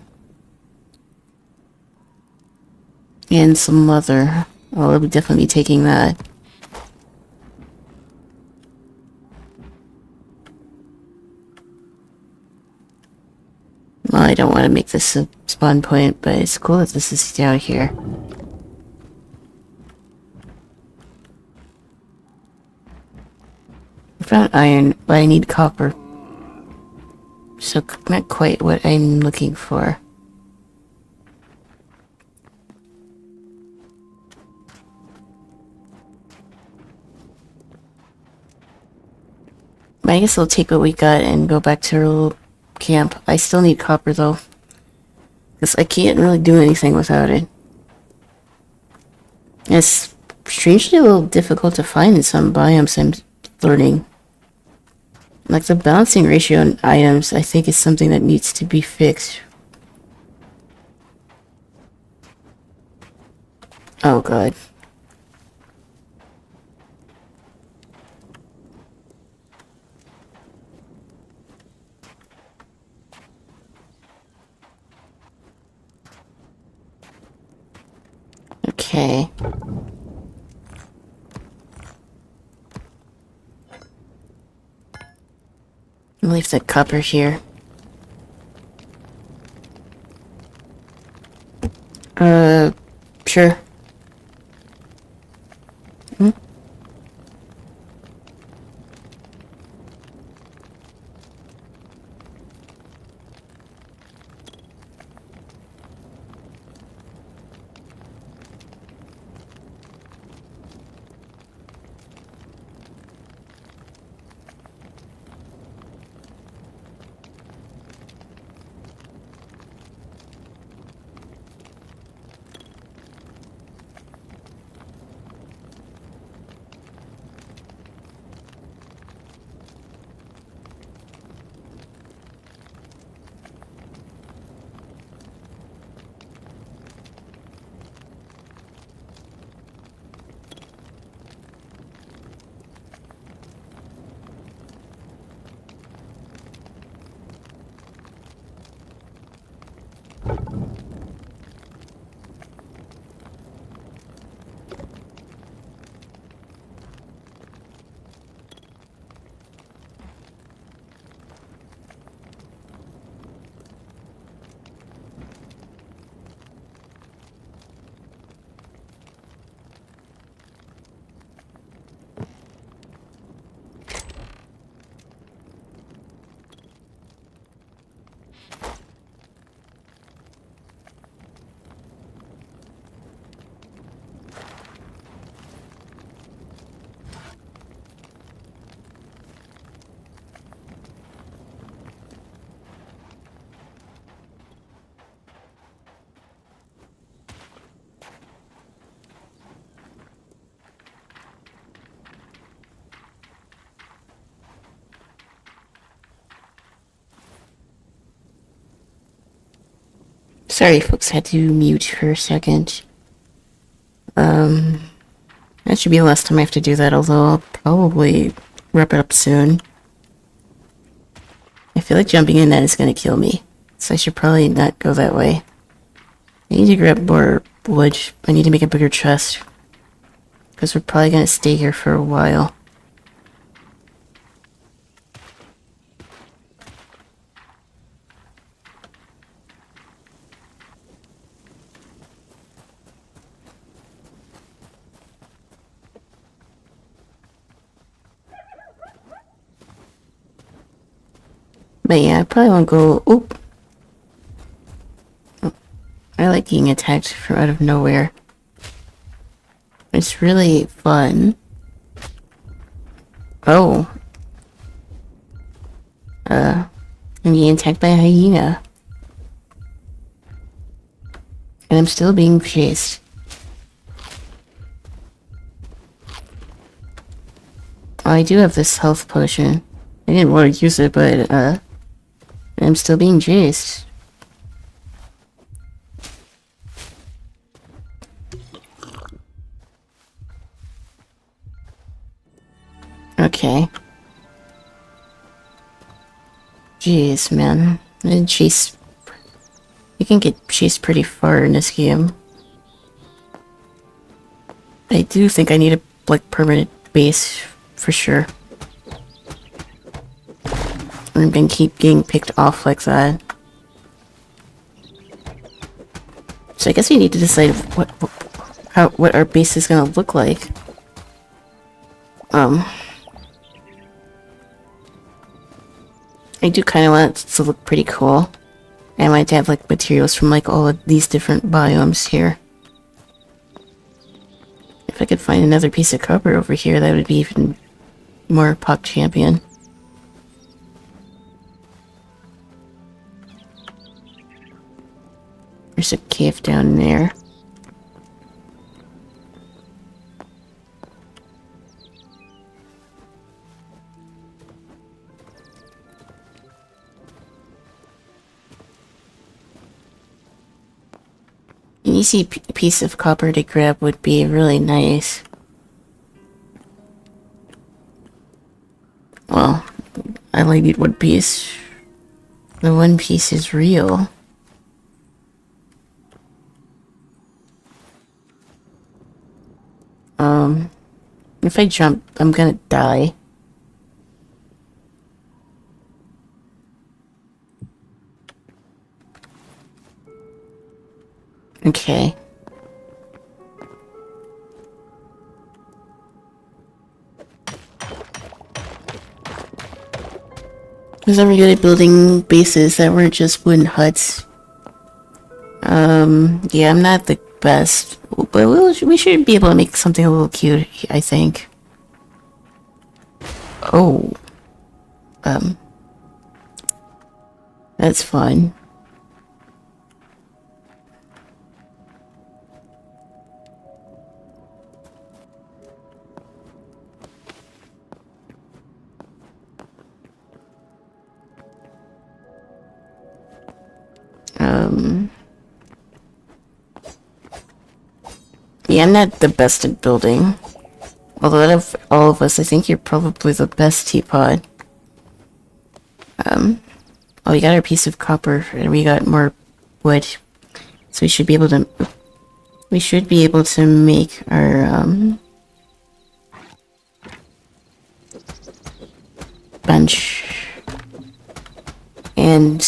And some leather. Oh, I'll definitely be taking that. Well, I don't want to make this a spawn point, but it's cool that this is down here. I found iron, but I need copper. So, not quite what I'm looking for. I guess I'll take what we got and go back to our little camp. I still need copper though. Because I can't really do anything without it. It's strangely a little difficult to find in some biomes I'm learning. Like the balancing ratio on items, I think is something that needs to be fixed. Oh god. Okay. I'll leave the copper here. Sure. Hmm? Sorry, folks, had to mute for a second. That should be the last time I have to do that, although I'll probably wrap it up soon. I feel like jumping in that is gonna kill me, so I should probably not go that way. I need to grab more wood. I need to make a bigger chest, because we're probably gonna stay here for a while. But yeah, I probably won't go. Oop. I like getting attacked from out of nowhere. It's really fun. Oh. I'm getting attacked by a hyena. And I'm still being chased. I do have this health potion. I didn't want to use it, but, I'm still being chased. Okay. Jeez, man. You can get chased pretty far in this game. I do think I need a, like, permanent base, for sure. I'm gonna keep getting picked off like that. So I guess we need to decide what our base is gonna look like. I do kind of want it to look pretty cool. I might have like materials from like all of these different biomes here. If I could find another piece of copper over here, that would be even more Pop Champion. There's a cave down there. An easy piece of copper to grab would be really nice. Well, I only need one piece. The one piece is real. If I jump, I'm gonna die. Okay. I was never good at building bases that weren't just wooden huts. Yeah, I'm not the best, but we should be able to make something a little cute, I think. Oh. That's fun. Yeah, I'm not the best at building. Although out of all of us, I think you're probably the best, Teapot. Oh, we got our piece of copper, and we got more wood. So we should be able to... We should be able to make our, bench. And...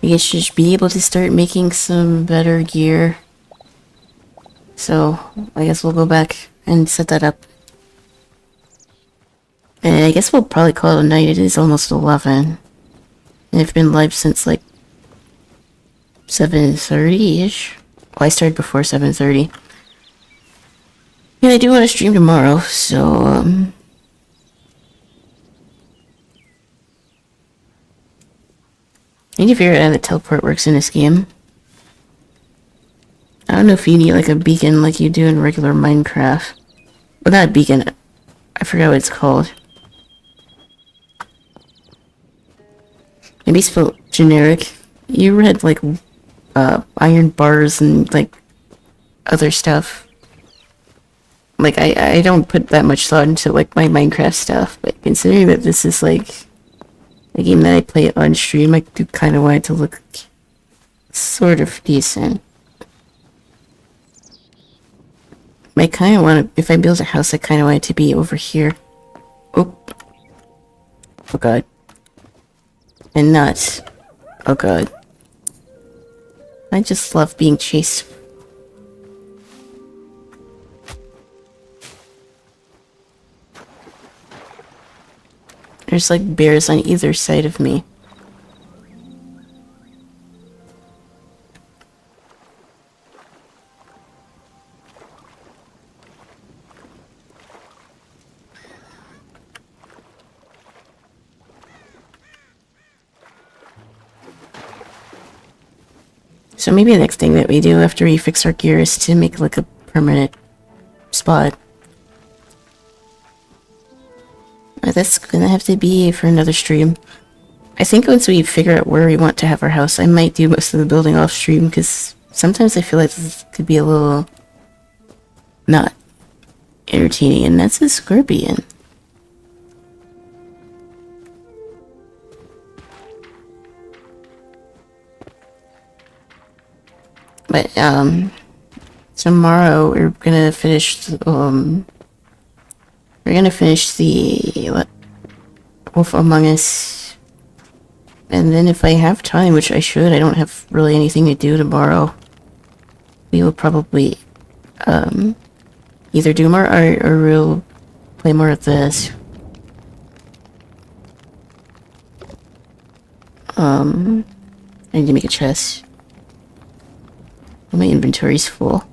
we should be able to start making some better gear. So, I guess we'll go back and set that up. And I guess we'll probably call it a night. It is almost 11. And I've been live since like 7:30-ish. Well, I started before 7:30. And I do want to stream tomorrow, so, I need to figure out how the teleport works in this game. I don't know if you need like a beacon like you do in regular Minecraft. Well, not a beacon. I forgot what it's called. Maybe spelled generic. You read like iron bars and like other stuff. Like I don't put that much thought into like my Minecraft stuff, but considering that this is like a game that I play on stream, I do kind of want it to look sort of decent. I kind of want to, if I build a house, I kind of want it to be over here. Oh. Oh god. And not. Oh god. I just love being chased. There's like bears on either side of me. So maybe the next thing that we do after we fix our gear is to make like a permanent spot. That's gonna have to be for another stream. I think once we figure out where we want to have our house, I might do most of the building off stream, because sometimes I feel like this could be a little not entertaining, and that's a scorpion. But tomorrow we're gonna finish the Wolf Among Us, and then if I have time, which I should, I don't have really anything to do tomorrow, we will probably either do more art or we'll play more of this. I need to make a chest. My inventory's full.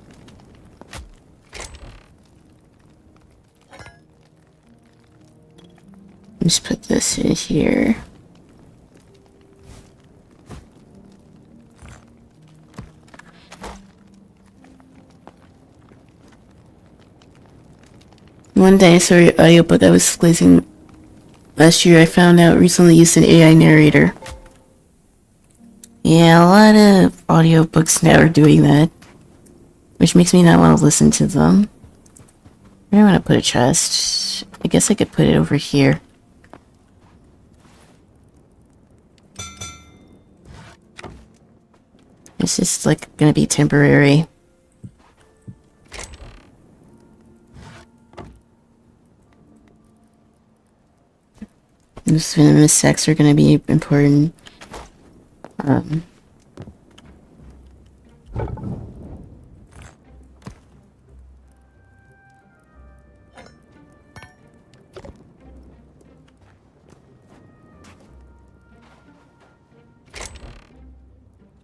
Let's put this in here. One dinosaur audiobook I was glazing last year, I found out recently used an AI narrator. Yeah, a lot of audiobooks now are doing that, which makes me not want to listen to them. Where do I want to put a chest? I guess I could put it over here. It's just like gonna be temporary. This venomous sex are gonna be important.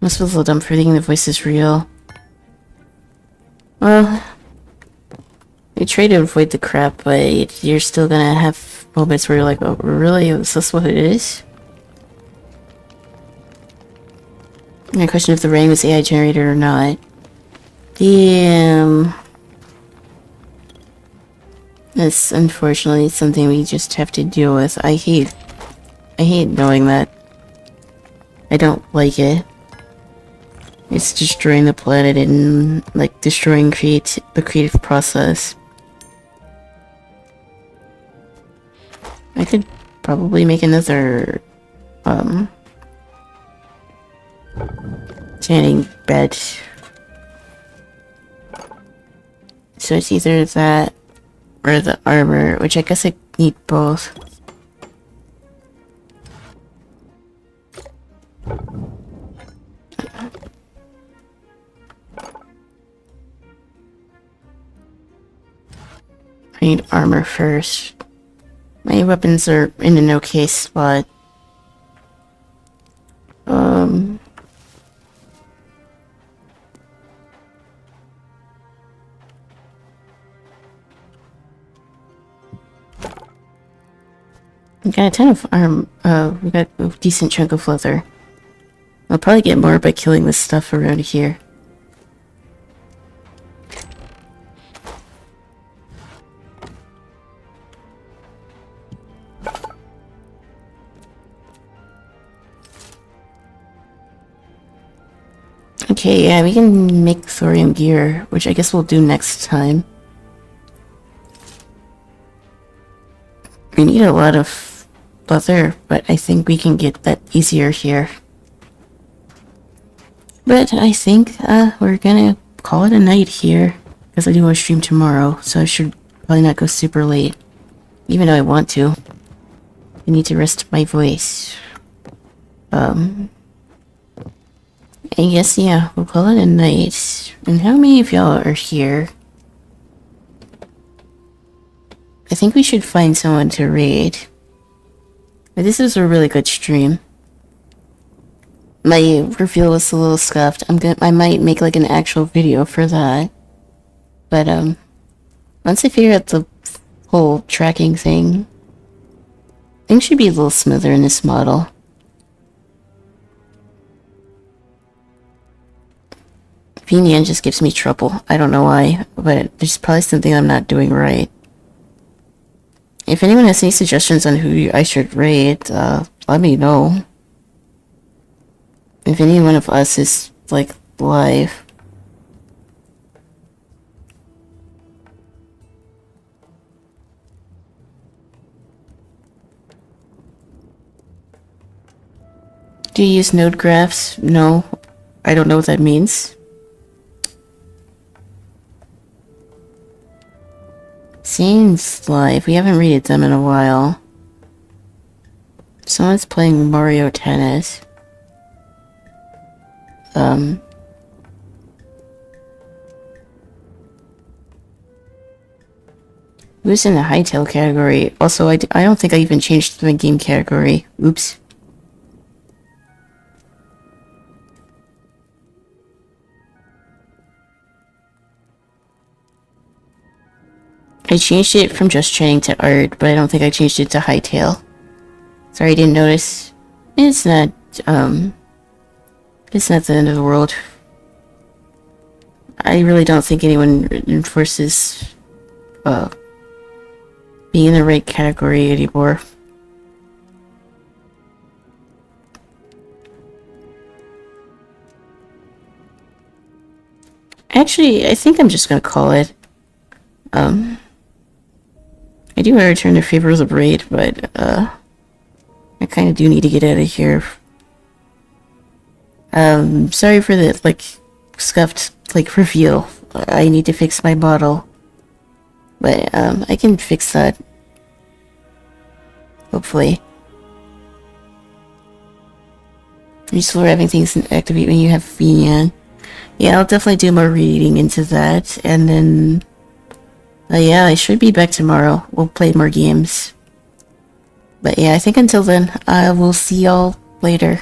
Must feel a little dumb for thinking the voice is real. Well, I try to avoid the crap, but you're still gonna have moments where you're like, oh, really? Is this what it is? I question if the rain was AI generated or not. Damn. That's unfortunately something we just have to deal with. I hate knowing that. I don't like it. It's destroying the planet and, like, destroying the creative process. I could probably make another, tanning bed. So it's either that or the armor, which I guess I need both. I need armor first. My weapons are in an okay spot. We got a ton of we got a decent chunk of leather. I'll probably get more by killing this stuff around here. Okay, yeah, we can make thorium gear, which I guess we'll do next time. We need a lot of leather, but I think we can get that easier here. But I think we're gonna call it a night here, because I do want to stream tomorrow, so I should probably not go super late. Even though I want to. I need to rest my voice. I guess, yeah, we'll call it a night. And how many of y'all are here? I think we should find someone to raid. But this is a really good stream. My reveal was a little scuffed. I might make like an actual video for that. But once I figure out the whole tracking thing, things should be a little smoother in this model. VNN just gives me trouble. I don't know why, but there's probably something I'm not doing right. If anyone has any suggestions on who I should rate, let me know. If any one of us is, like, live. Do you use node graphs? No. I don't know what that means. Scenes live. We haven't rated them in a while. Someone's playing Mario Tennis. Who's in the Hytale category? Also, I don't think I even changed the game category. Oops. I changed it from Just Chatting to Art, but I don't think I changed it to Hytale. Sorry, I didn't notice. It's not the end of the world. I really don't think anyone enforces, being in the right category anymore. Actually, I think I'm just gonna call it. I do want to return the favor of the raid, but, I kind of do need to get out of here. Sorry for the, like, scuffed, like, reveal. I need to fix my bottle. But, I can fix that. Hopefully. Useful for having things activate when you have Fenian. Yeah, I'll definitely do more reading into that, and then... yeah, I should be back tomorrow. We'll play more games. But yeah, I think until then, I will see y'all later.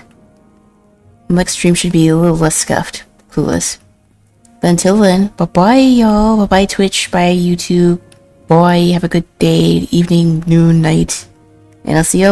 Next stream should be a little less scuffed. Clueless. But until then, bye-bye, y'all. Bye-bye, Twitch. Bye, YouTube. Bye. Have a good day, evening, noon, night. And I'll see y'all